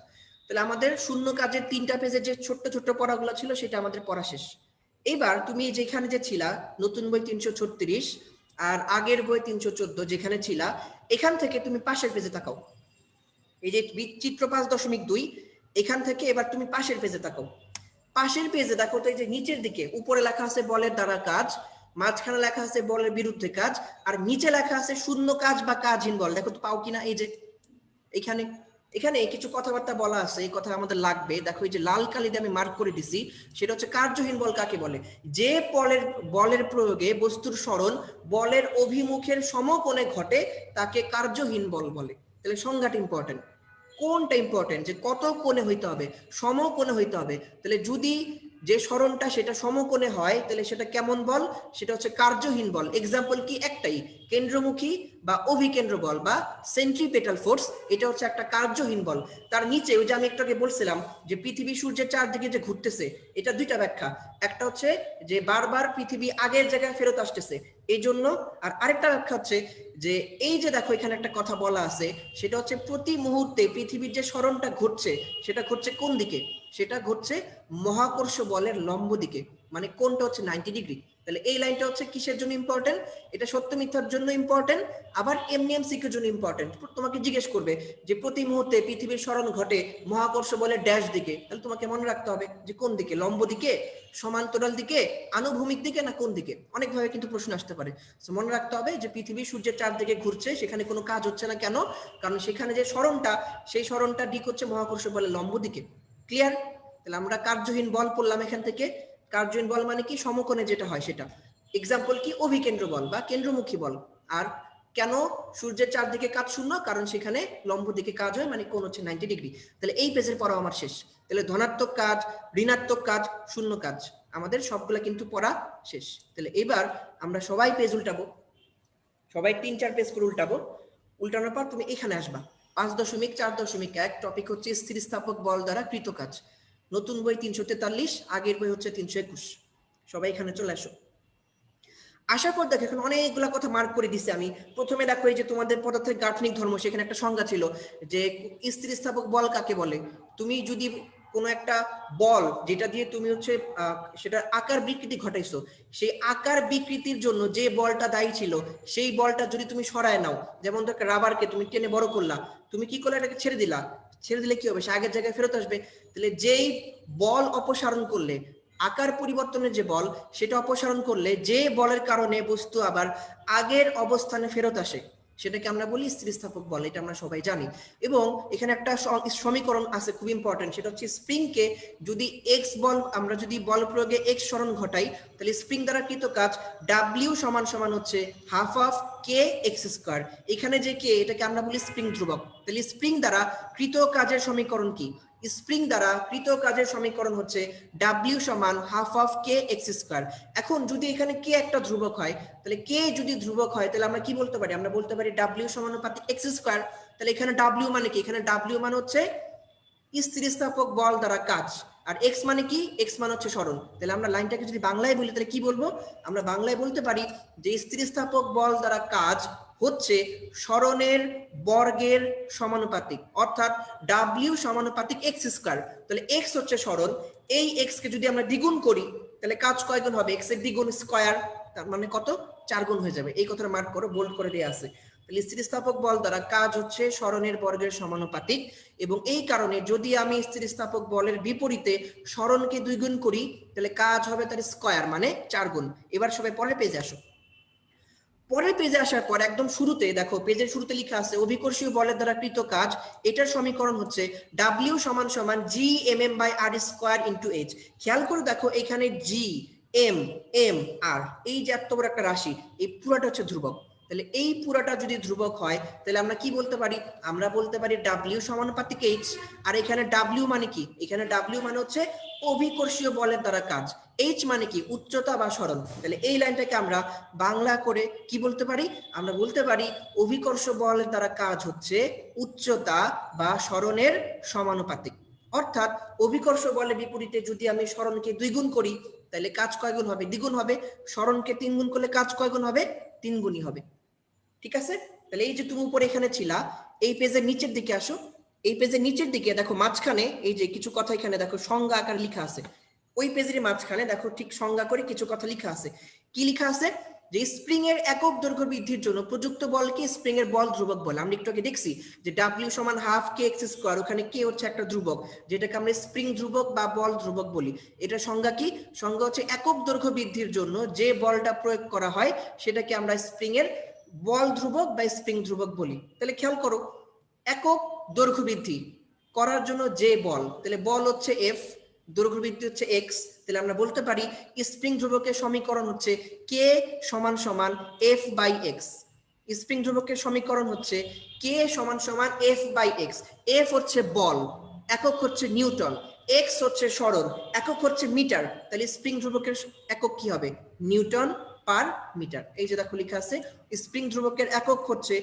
তাহলে আমাদের শূন্য কাজের 3টা পেজে যে ছোট্ট ছোট্ট পড়াগুলো ছিল সেটা আমাদের পড়া শেষ। এবার তুমি যেখানে যে ছিলা নতুন বই 336 আর আগের বই 314 যেখানে ছিলা, এখান থেকে তুমি পাশের পেজে তাকাও। এই যে চিত্র 5.2 এখান থেকে এবার তুমি পাশের পেজে তাকাও। পাশের পেজে দেখো তো এই যে নিচের দিকে উপরে লেখা আছে বলের দ্বারা কাজ, মাঝখানে লেখা আছে বলের বিরুদ্ধে কাজ, আর নিচে লেখা আছে শূন্য কাজ বা কাজহীন বল। দেখো তো পাও কিনা, এই যে এখানে এখানে কিছু কথাবার্তা বলা আছে, এই কথা আমাদের লাগবে। দেখো এই যে লাল কালি দিয়ে আমি মার্ক করে দিছি, সেটা হচ্ছে কার্যহীন বল কাকে বলে, যে বলের প্রয়োগে বস্তুর সরণ বলের অভিমুখের সমকোণে ঘটে তাকে কার্যহীন বল বলে। তাহলে সংজ্ঞাটা ইম্পর্টেন্ট, কোনটা ইম্পর্টেন্ট, যে কত কোণে হইতে হবে, সমকোণে হইতে হবে। তাহলে যদি যে সরণটা সেটা সমকোণে হয় তাহলে সেটা কেমন বল, সেটা হচ্ছে কার্যহীন বল। এক্সাম্পল কি, একটাই, কেন্দ্রমুখী বা অভিকেন্দ্র বল বা সেন্ট্রিপেটাল ফোর্স, এটা হচ্ছে একটা কার্যহীন বল। তার নিচে ওই যে আমি একটু আগে বলছিলাম যে পৃথিবী সূর্যের চারদিকে যে ঘুরতেছে, এটা 2টা ব্যাখ্যা, একটা হচ্ছে যে বারবার পৃথিবী আগের জায়গায় ফেরত আসতেছে এই জন্য, আর আরেকটা ব্যাখ্যা হচ্ছে যে এই যে দেখো এখানে একটা কথা বলা আছে, সেটা হচ্ছে প্রতি মুহূর্তে পৃথিবীর যে সরণটা ঘটছে সেটা ঘটছে কোন দিকে, সেটা ঘটছে মহাকর্ষ বলের লম্ব দিকে, মানে কোনটা হচ্ছে 90 ডিগ্রি। তাহলে এই লাইনটা হচ্ছে কিসের জন্য ইম্পর্টেন্ট, এটা সত্য মিথ্যার জন্য ইম্পর্টেন্ট, আবার এমনিএমসিকিউর জন্য ইম্পর্টেন্ট। তোমাকে জিজ্ঞেস করবে যে প্রতি মুহূর্তে পৃথিবীর সরণ ঘটে মহাকর্ষ বলের ড্যাশ দিকে, তাহলে তোমাকে মনে রাখতে হবে যে কোন দিকে, লম্ব দিকে, সমান্তরাল দিকে, আনুভূমিক দিকে, না কোন দিকে। অনেকভাবে কিন্তু প্রশ্ন আসতে পারে। তো মনে রাখতে হবে যে পৃথিবী সূর্যের চারদিকে ঘুরছে, সেখানে কোনো কাজ হচ্ছে না, কেন, কারণ সেখানে যে সরণটা সেই সরণটা দিক হচ্ছে মহাকর্ষ বলের লম্ব দিকে। ক্লিয়ার? তাহলে আমরা কার্যহীন বল পড়লাম এখান থেকে। কার্যহীন বল মানে কি, সমকোণে যেটা হয় সেটা। এক্সাম্পল কি, অভিকেন্দ্র বল বা কেন্দ্রমুখী বল। আর কেন সূর্যের চারদিকে কাজ শূন্য, কারণ সেখানে লম্ব দিকে কাজ হয়, মানে কোণ হচ্ছে 90 ডিগ্রি। তাহলে এই পেজের পড়া আমার শেষ। তাহলে ধনাত্মক কাজ, ঋণাত্মক কাজ, শূন্য কাজ, আমাদের সবগুলা কিন্তু পড়া শেষ। তাহলে এবার আমরা সবাই পেজ উল্টাবো, সবাই 3-4 পেজ করে উল্টাবো। উল্টানোর পর তুমি এখানে আসবা 5.4.1, টপিক হচ্ছে স্থিতিস্থাপক বল দ্বারা কৃত কাজ। নতুন বই 343, আগের বই হচ্ছে 321। সবাই এখানে চলে আসো। আসার পর দেখো এখন অনেকগুলা কথা মার্ক করে দিছি আমি। প্রথমে দেখো এই যে তোমাদের পদার্থের গাঠনিক ধর্ম, সেখানে একটা সংজ্ঞা ছিল যে স্থিতিস্থাপক বল কাকে বলে। তুমি যদি কোনো একটা বল যেটা দিয়ে তুমি হচ্ছে সেটা আকার বিকৃতি ঘটাইছো, সেই আকার বিকৃতির জন্য যে বলটা দায়ী ছিল সেই বলটা যদি তুমি সরায় নাও, যেমন ধরো রাবারকে তুমি টেনে বড় করলা, তুমি কি করলে, এটাকে ছেড়ে দিলা, ছেড়ে দিলে কি হবে, সে আগের জায়গায় ফেরত আসবে। তাহলে যেই বল অপসারণ করলে আকার পরিবর্তনের যে বল সেটা অপসারণ করলে যে বলের কারণে বস্তু আবার আগের অবস্থানে ফেরত আসে সেটাকে আমরা বলি স্থিতিস্থাপক বল, এটা আমরা সবাই জানি। এবং এখানে একটা সমীকরণ আছে খুব ইম্পর্টেন্ট, সেটা হচ্ছে স্প্রিংকে যদি এক্স বল, আমরা যদি বল প্রয়োগে এক্স সরণ ঘটাই, তাহলে স্প্রিং দ্বারা কৃত কাজ ডাব্লিউ সমান সমান হচ্ছে half of K x square. এখানে যে কে, এটাকে আমরা বলি স্প্রিং ধ্রুবক। তাহলে স্প্রিং দ্বারা কৃত কাজের সমীকরণ কি? স্প্রিং দ্বারা কৃত কাজের সমীকরণ হচ্ছে ডাব্লিউ সমান half of K x square. এখন যদি এখানে কে একটা ধ্রুবক হয়, তাহলে কে যদি ধ্রুবক হয় তাহলে আমরা কি বলতে পারি? আমরা বলতে পারি ডাব্লিউ সমানুপাতিক এক্স স্কোয়ার। তাহলে এখানে ডাব্লিউ মানে কি? এখানে ডাব্লিউ মানে হচ্ছে স্থিতিস্থাপক বল দ্বারা কাজ, আর এক্স মানে কি? এক্স মানে হচ্ছে সরণ। তাহলে আমরা লাইনটাকে যদি বাংলায় বলি তাহলে কি বলবো? আমরা বাংলায় বলতে পারি যে স্থিতিস্থাপক বল দ্বারা কাজ হচ্ছে সরণের বর্গের সমানুপাতিক, অর্থাৎ ডাব্লিউ সমানুপাতিক এক্স স্কোয়ার। তাহলে এক্স হচ্ছে সরণ, এই এক্স কে যদি আমরা দ্বিগুণ করি তাহলে কাজ কয় গুণ হবে? এক্স এর দ্বিগুণ স্কোয়ার, তার মানে কত? 4 গুণ হয়ে যাবে। এই কথাটা মার্ক করো, বোল্ড করে দেওয়া আছে। তাহলে স্থিতিস্থাপক বল দ্বারা কাজ হচ্ছে সরণের বর্গের সমানুপাতিক, এবং এই কারণে যদি আমি স্থিতিস্থাপক বলের বিপরীতে সরণকে 2 গুণ করি তাহলে কাজ হবে তার স্কয়ার, মানে 4 গুণ। এবার সবাই পরের পেজে আসো। পরের পেজে আসার পর একদম শুরুতে দেখো, পেজের শুরুতে লেখা আছে অভিকর্ষীয় বলের দ্বারা কৃত কাজ, এটার সমীকরণ হচ্ছে ডাব্লিউ সমান সমান G M M by R square into H. খেয়াল করে দেখো এখানে জি এম এম আর, এই যে এত বড় একটা রাশি, এই পুরোটা হচ্ছে ধ্রুবক। তাহলে এই পুরোটা যদি ধ্রুবক হয় তাহলে আমরা কি বলতে পারি? আমরা বলতে পারি ডাব্লিউ সমানুপাতিক এইচ। আর এখানে ডাব্লিউ মানে কি? এখানে ডাব্লিউ মানে হচ্ছে অভিকর্ষীয় বলের দ্বারা কাজ, এইচ মানে কি? উচ্চতা বা সরণ। তাহলে এই লাইনটাকে আমরা বাংলা করে কি বলতে পারি? আমরা বলতে পারি অভিকর্ষ বলের দ্বারা কাজ হচ্ছে উচ্চতা বা সরণের সমানুপাতিক। অর্থাৎ অভিকর্ষ বলের বিপরীতে যদি আমি সরণকে 2 গুণ করি তাহলে কাজ কয় গুণ হবে? দ্বিগুণ হবে। সরণকে 3 গুণ করলে কাজ কয় গুণ হবে? 3 গুণই হবে। ঠিক আছে? তাহলে এই যে তুমি উপরে এখানে ছিলা, এই পেজের নিচের দিকে আসো। এই পেজের নিচের দিকে দেখো মাঝখানে এই যে কিছু কথা এখানে দেখো সংজ্ঞা আকারে লেখা আছে। ওই পেজের মাঝখানে দেখো ঠিক সংজ্ঞা করে কিছু কথা লেখা আছে। কি লেখা আছে? যে স্প্রিং এর একক দৈর্ঘ্য বৃদ্ধির জন্য প্রযুক্ত বলকে স্প্রিং এর বল ধ্রুবক বলে। আমরা একটু আগে দেখছি যে ডাব্লিউ সমান হাফ কে এক্স স্কোয়ার, ওখানে কে হচ্ছে একটা ধ্রুবক, যেটাকে আমরা স্প্রিং ধ্রুবক বা বল ধ্রুবক বলি। এটা সংজ্ঞা কি? সংজ্ঞা হচ্ছে একক দৈর্ঘ্য বৃদ্ধির জন্য যে বলটা প্রয়োগ করা হয় সেটাকে আমরা স্প্রিং এর বল ধ্রুবক বা স্প্রিং ধ্রুবক বলি। তাহলে খেয়াল করো, একক দৈর্ঘ্য বৃদ্ধি করার জন্য যে বল, তাহলে বল হচ্ছে এফ, দৈর্ঘ্য বৃদ্ধি হচ্ছে এক্স। তাহলে আমরা বলতে পারি স্প্রিং ধ্রুবকের সমীকরণ হচ্ছে কে সমান সমান এফ বাই এক্স। স্প্রিং ধ্রুবকের সমীকরণ হচ্ছে কে সমান সমান এফ বাই এক্স। এফ হচ্ছে বল, একক হচ্ছে নিউটন, এক্স হচ্ছে সরণ, একক হচ্ছে মিটার। তাহলে স্প্রিং ধ্রুবকের একক কি হবে? Newton per metre. এই যে দেখো লেখা আছে স্প্রিং ধ্রুবকের একক হচ্ছে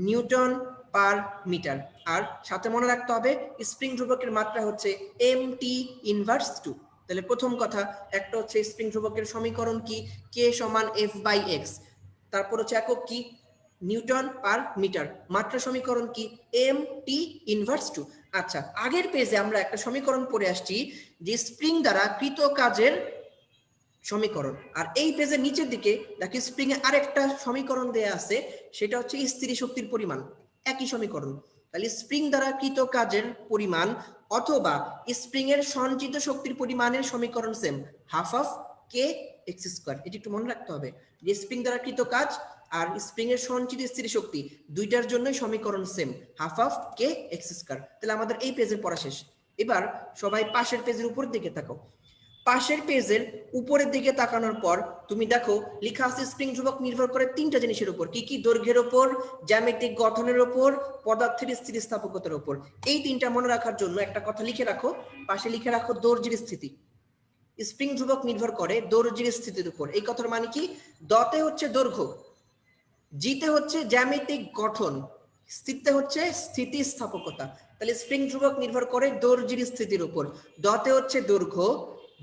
নিউটন পার মিটার। আর সাথে মনে রাখতে হবে স্প্রিং ধ্রুবকের মাত্রা হচ্ছে mt ইনভার্স 2। তাহলে প্রথম কথা একটা হচ্ছে স্প্রিং ধ্রুবকের সমীকরণ কি? কে সমান এফ বাই এক্স। তারপর হচ্ছে একক কি? Newton per metre. মাত্রা সমীকরণ কি? mt inverse 2। আচ্ছা, আগের পেজে আমরা একটা সমীকরণ পড়ে আসছি যে স্প্রিং দ্বারা কৃত কাজের সমীকরণ, আর এই পেজের নিচের দিকে দেখি স্প্রিং এ আরেকটা সমীকরণ দেয়া আছে, সেটা হচ্ছে স্থির শক্তির পরিমাণ। একই সমীকরণ। তাহলে স্প্রিং দ্বারা কৃত কাজের পরিমাণ অথবা স্প্রিং এর সঞ্চিত শক্তির পরিমাণের সমীকরণ same, half of K x square. এটি একটু মনে রাখতে হবে যে স্প্রিং দ্বারা কৃত কাজ আর স্প্রিং এর সঞ্চিত স্থির শক্তি দুইটার জন্যই সমীকরণ same, half of K x square. তাহলে আমাদের এই পেজের পড়া শেষ। এবার সবাই পাশের পেজের উপরের দিকে তাকাও। পাশের পেজের উপরের দিকে তাকানোর পর তুমি দেখো লেখা আছে স্প্রিং ধ্রুবক নির্ভর করে 3টা জিনিসের উপর। কি কি? দৈর্ঘ্যের উপর, জ্যামিতিক গঠনের উপর, পদার্থের স্থিতিস্থাপকতার উপর। এই 3টা মনে রাখার জন্য একটা কথা লিখে রাখো, পাশে লিখে রাখো দৈর্ঘ্যের স্থিতি। স্প্রিং ধ্রুবক নির্ভর করে দৈর্ঘ্যের স্থিতির উপর। এই কথার মানে কি? দতে হচ্ছে দৈর্ঘ্য, জিতে হচ্ছে জ্যামিতিক গঠন, স্থিতিতে হচ্ছে স্থিতিস্থাপকতা। তাহলে স্প্রিং ধ্রুবক নির্ভর করে দৈর্ঘ্যের স্থিতির উপর। দতে হচ্ছে দৈর্ঘ্য,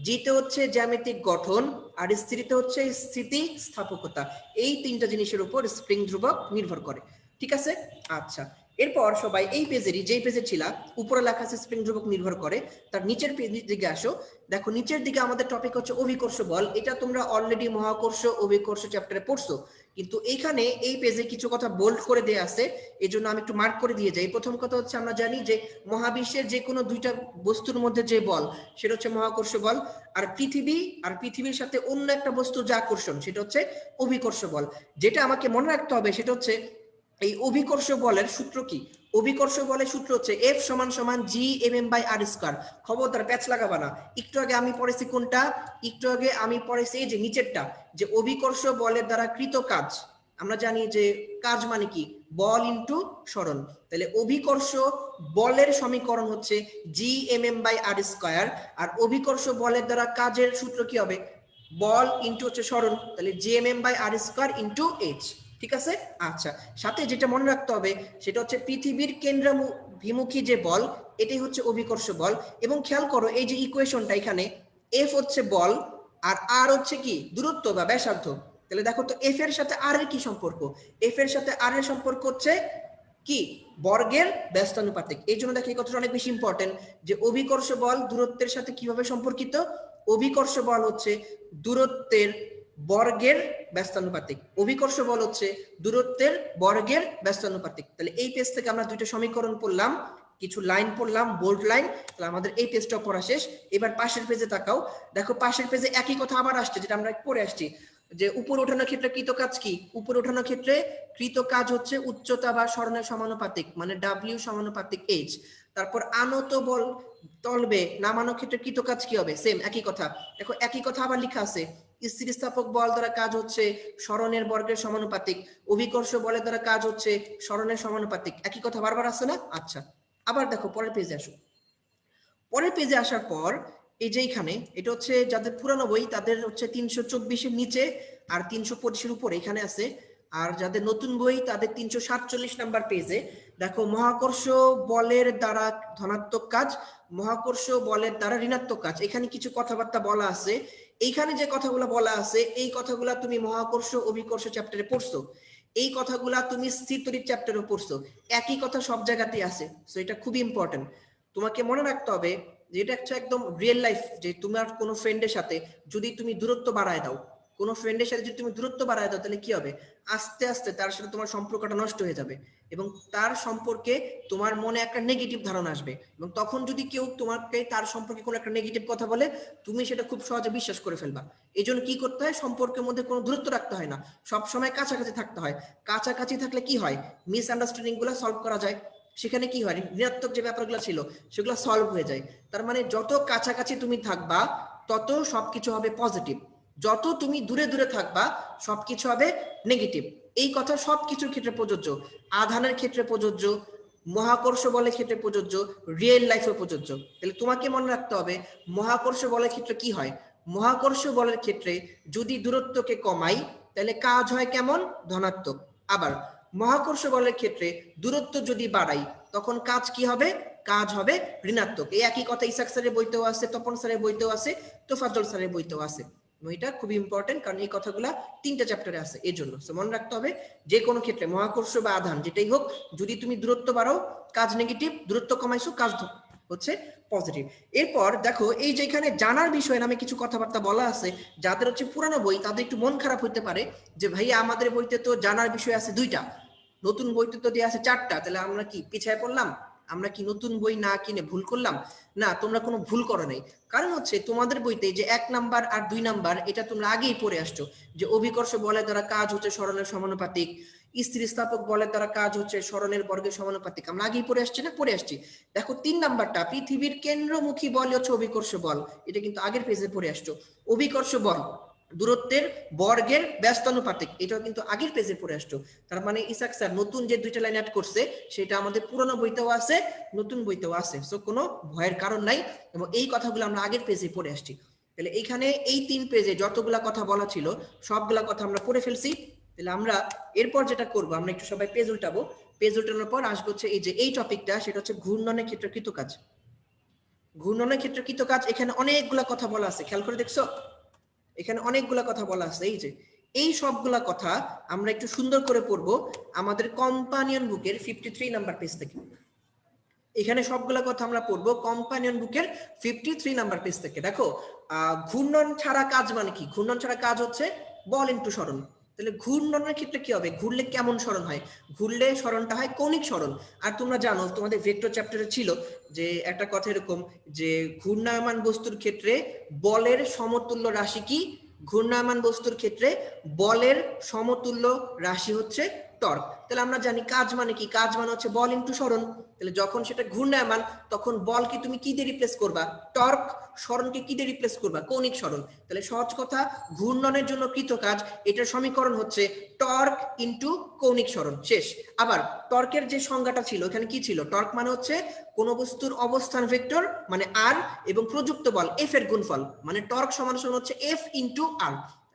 জিতে হচ্ছে জ্যামিতিক গঠন, আর স্থিতিতে হচ্ছে স্থিতিস্থাপকতা। এই 3টা জিনিসের উপর স্প্রিং ধ্রুবক নির্ভর করে। ঠিক আছে? আচ্ছা, এরপর সবাই এই পেজেরই যেই পেজে ছিলা উপরে লেখা আছে স্প্রিং ধ্রুবক নির্ভর করে, তার নিচের দিকে আসো। দেখো নিচের দিকে আমাদের টপিক হচ্ছে অভিকর্ষ বল। এটা তোমরা অলরেডি মহাকর্ষ অভিকর্ষ চ্যাপ্টারে পড়ছো, কিন্তু এইখানে এই পেজে কিছু কথা বোল্ড করে দেয়া আছে, এই জন্য আমি একটু মার্ক করে দিয়ে যাই। প্রথম কথা হচ্ছে আমরা জানি যে মহাবিশ্বের যে কোনো দুইটা বস্তুর মধ্যে যে বল সেটা হচ্ছে মহাকর্ষ বল, আর পৃথিবীর সাথে অন্য একটা বস্তুর যে আকর্ষণ সেটা হচ্ছে অভিকর্ষ বল। যেটা আমাকে মনে রাখতে হবে সেটা হচ্ছে এই অভিকর্ষ বলের সূত্র কি? অভিকর্ষ বলের সূত্র হচ্ছে F = G/m/r²। খবরদার প্যাচ লাগাবা না। একটু আগে আমি পড়েছি কোনটা? একটু আগে আমি পড়েছি এই যে নিচেরটা, যে অভিকর্ষ বলের দ্বারা কৃত কাজ। আমরা জানি যে কাজ মানে কি? বল ইনটু সরণ। তাহলে অভিকর্ষ বলের সমীকরণ হচ্ছে G/m/r², আর অভিকর্ষ বলের দ্বারা কাজের সূত্র কি হবে? বল ইনটু হচ্ছে সরণ, তাহলে G/m/r² ইনটু h। ঠিক আছে? আচ্ছা, সাথে যেটা মনে রাখতে হবে সেটা হচ্ছে পৃথিবীর কেন্দ্রাভিমুখী যে বল এটাই হচ্ছে অভিকর্ষ বল। এবং খেয়াল করো এই যে ইকুয়েশনটা, এখানে F হচ্ছে বল আর R হচ্ছে কি? দূরত্ব বা ব্যাসার্ধ। তাহলে দেখো তো F এর সাথে R এর কি সম্পর্ক? F এর সাথে R এর সম্পর্ক হচ্ছে কি? বর্গের ব্যস্তানুপাতিক। এই জন্য দেখো এই কথাটা অনেক বেশি ইম্পর্টেন্ট, যে অভিকর্ষ বল দূরত্বের সাথে কিভাবে সম্পর্কিত? অভিকর্ষ বল হচ্ছে দূরত্বের বর্গের ব্যস্তানুপাতিক। অভিকর্ষ বল হচ্ছে দূরত্বের বর্গের ব্যস্তানুপাতিক। তাহলে এই পেজ থেকে আমরা দুইটা সমীকরণ পড়লাম, কিছু লাইন পড়লাম, বোল্ড লাইন। তাহলে আমাদের এই পেজটা পড়া শেষ। এবার পাশের পেজে তাকাও। দেখো পাশের পেজে একই কথা আবার আসছে, যেটা আমরা পড়ে আসছি, যে উপর ওঠানোর ক্ষেত্রে কৃত কাজ কি? উপর ওঠানোর ক্ষেত্রে কৃত কাজ হচ্ছে উচ্চতা বা সরণের সমানুপাতিক, মানে W=H। তারপর আনত বল তলবে নামানোর ক্ষেত্রে কৃত কাজ কি হবে? সেম একই কথা। দেখো একই কথা আবার লেখা আছে, স্থিতিস্থাপক বল দ্বারা কাজ হচ্ছে সরণের বর্গের সমানুপাতিক, অভিকর্ষ বলের দ্বারা কাজ হচ্ছে সরণের সমানুপাতিক। একই কথা বারবার আসছে না? আচ্ছা, আবার দেখো পরের পেজে আসো। পরের পেজে আসার পর এই যে এখানে এটা হচ্ছে যাদের পুরানো বই তাদের হচ্ছে 324-এর নিচে আর 325-এর উপরে এখানে আছে, আর যাদের নতুন বই তাদের 347 নাম্বার পেজে। দেখো মহাকর্ষ বলের দ্বারা ধনাত্মক কাজ, মহাকর্ষ বলের দ্বারা ঋণাত্মক কাজ, এখানে কিছু কথাবার্তা বলা আছে। এইখানে যে কথাগুলো বলা আছে এই কথাগুলা তুমি মহাকর্ষ অভিকর্ষ চ্যাপ্টারে পড়ছো, এই কথাগুলা তুমি স্থিরতড়িৎ চ্যাপ্টারে পড়ছো, একই কথা সব জায়গাতেই আছে। সো এটা খুবই ইম্পর্টেন্ট, তোমাকে মনে রাখতে হবে যে এটা হচ্ছে একদম রিয়েল লাইফ। যে তোমার কোনো ফ্রেন্ডের সাথে যদি তুমি দূরত্ব বাড়ায় দাও, কোনো ফ্রেন্ডের সাথে যদি তুমি দূরত্ব বাড়ায় দাও, তাহলে কি হবে? আস্তে আস্তে তার সাথে তোমার সম্পর্কটা নষ্ট হয়ে যাবে এবং তার সম্পর্কে তোমার মনে একটা নেগেটিভ ধারণা আসবে। এবং তখন যদি কেউ তোমাকে তার সম্পর্কে কোনো একটা নেগেটিভ কথা বলে, তুমি সেটা খুব সহজে বিশ্বাস করে ফেলবা। এই জন্য কি করতে হয়? সম্পর্কের মধ্যে কোনো দূরত্ব রাখতে হয় না, সবসময় কাছাকাছি থাকতে হয়। কাছাকাছি থাকলে কি হয়? মিসআন্ডারস্ট্যান্ডিং গুলো সলভ করা যায়। সেখানে কি হয়? ঋণাত্মক যে ব্যাপারগুলো ছিল সেগুলো সলভ হয়ে যায়। তার মানে যত কাছাকাছি তুমি থাকবা তত সবকিছু হবে পজিটিভ, যত তুমি দূরে দূরে থাকবা সবকিছু হবে নেগেটিভ। এই কথা সবকিছুর ক্ষেত্রে প্রযোজ্য, আধানের ক্ষেত্রে প্রযোজ্য, মহাকর্ষ বলের ক্ষেত্রে প্রযোজ্য, রিয়েল লাইফে প্রযোজ্য। তাহলে তোমাকে মনে রাখতে হবে মহাকর্ষ বলের ক্ষেত্রে কি হয়? মহাকর্ষ বলের ক্ষেত্রে যদি দূরত্বকে কমাই তাহলে কাজ হয় কেমন? ধনাত্মক। আবার মহাকর্ষ বলের ক্ষেত্রে দূরত্ব যদি বাড়াই তখন কাজ কি হবে? কাজ হবে ঋণাত্মক। এই একই কথা ইসাক স্যারের বইতেও আছে, তপন স্যারের বইতেও আছে, তোফাজ্জল স্যারের বইতেও আছে। এটা খুবই ইম্পর্টেন্ট, কারণ এই কথাগুলা 3টা চ্যাপ্টারে আছে। এই জন্য মনে রাখতে হবে যে কোনো ক্ষেত্রে মহাকর্ষ বা আধান যেটাই হোক, যদি তুমি দূরত্ব বাড়াও কাজ নেগেটিভ, দূরত্ব কমাইছো কাজ হচ্ছে পজিটিভ। এরপর দেখো এই যে এখানে জানার বিষয় নামে কিছু কথাবার্তা বলা আছে। যাদের হচ্ছে পুরানো বই তাদের একটু মন খারাপ হতে পারে যে ভাই আমাদের বইতে তো জানার বিষয় আছে 2টা, নতুন বইতে তো দেওয়া আছে 4টা, তাহলে আমরা কি পিছায় পড়লাম? আমরা কি নতুন বই না কিনে ভুল করলাম? না, তোমরা কোনো ভুল করো নাই। কারণ হচ্ছে তোমাদের বইতে যে 1 নাম্বার আর 2 নাম্বার এটা তোমরা আগেই পড়ে আসছো, যে অভিকর্ষ বলের দ্বারা কাজ হচ্ছে সরণের সমানুপাতিক, স্থিতিস্থাপক বলের দ্বারা কাজ হচ্ছে সরণের বর্গের সমানুপাতিক, আমরা আগেই পড়ে আসছি না? পড়ে আসছি। দেখো 3 নাম্বারটা পৃথিবীর কেন্দ্রমুখী বল হচ্ছে অভিকর্ষ বল, এটা কিন্তু আগের পেজে পড়ে আসছো। অভিকর্ষ বল দূরত্বের বর্গের ব্যস্তানুপাতিক, এটাও কিন্তু আগের পেজে পড়ে আসছো। তার মানে ইসাক স্যার নতুন যে 2টা লাইন অ্যাড করছে সেটা আমাদের পুরনো বইতেও আছে, নতুন বইতেও আছে। সো কোনো ভয়ের কারণ নাই, এবং এই কথাগুলো আমরা আগের পেজে পড়ে আসছি। তাহলে এইখানে এই 3 পেজে যতগুলা কথা বলা ছিল সবগুলা কথা আমরা পড়ে ফেলছি। তাহলে আমরা এরপর যেটা করব, আমরা একটু সবাই পেজ উল্টাবো। পেজ উল্টানোর পর আসবো হচ্ছে এই যে এই টপিকটা, সেটা হচ্ছে ঘূর্ণনের ক্ষেত্রে কৃত কাজ। ঘূর্ণনের ক্ষেত্রে কৃত কাজ, এখানে অনেকগুলা কথা বলা আছে, খেয়াল করে দেখছো? এখানে অনেকগুলা কথা বলা আছে। এই যে এই সবগুলা কথা আমরা একটু সুন্দর করে পড়বো আমাদের কম্পানিয়ন বুকের 53 নাম্বার পেজ থেকে। এখানে সবগুলা কথা আমরা পড়বো কম্পানিয়ন বুকের 53 নাম্বার পেজ থেকে। দেখো ঘূর্ণন ছাড়া কাজ মানে কি? ঘূর্ণন ছাড়া কাজ হচ্ছে বল ইনটু সরণ। তাহলে ঘূর্ণনের ক্ষেত্রে কি হবে? ঘুরলে কেমন সরণ হয়? ঘুরলে সরণটা হয় কৌণিক সরণ। আর তোমরা জানো তোমাদের ভেক্টর চ্যাপ্টারে ছিল যে একটা কথা এরকম যে ঘূর্ণায়মান বস্তুর ক্ষেত্রে বলের সমতুল্য রাশি কি? ঘূর্ণায়মান বস্তুর ক্ষেত্রে বলের সমতুল্য রাশি হচ্ছে টর্ক। তাহলে আমরা জানি কাজ মানে কি? কাজ মানে হচ্ছে বল ইনটু সরণ। তাহলে যখন সেটা ঘূর্ণায়মান তখন বলকে তুমি কি দিয়ে রিপ্লেস করবা? টর্ক। সরণকে কি দিয়ে রিপ্লেস করবা? কৌণিক সরণ। তাহলে সহজ কথা, ঘূর্ণনের জন্য কৃত কাজ এটার সমীকরণ হচ্ছে টর্ক ইনটু কৌণিক সরণ। শেষ। আবার টর্কের যে সংজ্ঞাটা ছিল এখানে কি ছিল? টর্ক মানে হচ্ছে কোন বস্তুর অবস্থান ভেক্টর মানে আর এবং প্রযুক্ত বল এফ এর গুণফল, মানে টর্ক সমান সমান হচ্ছে এফ ইনটু আর।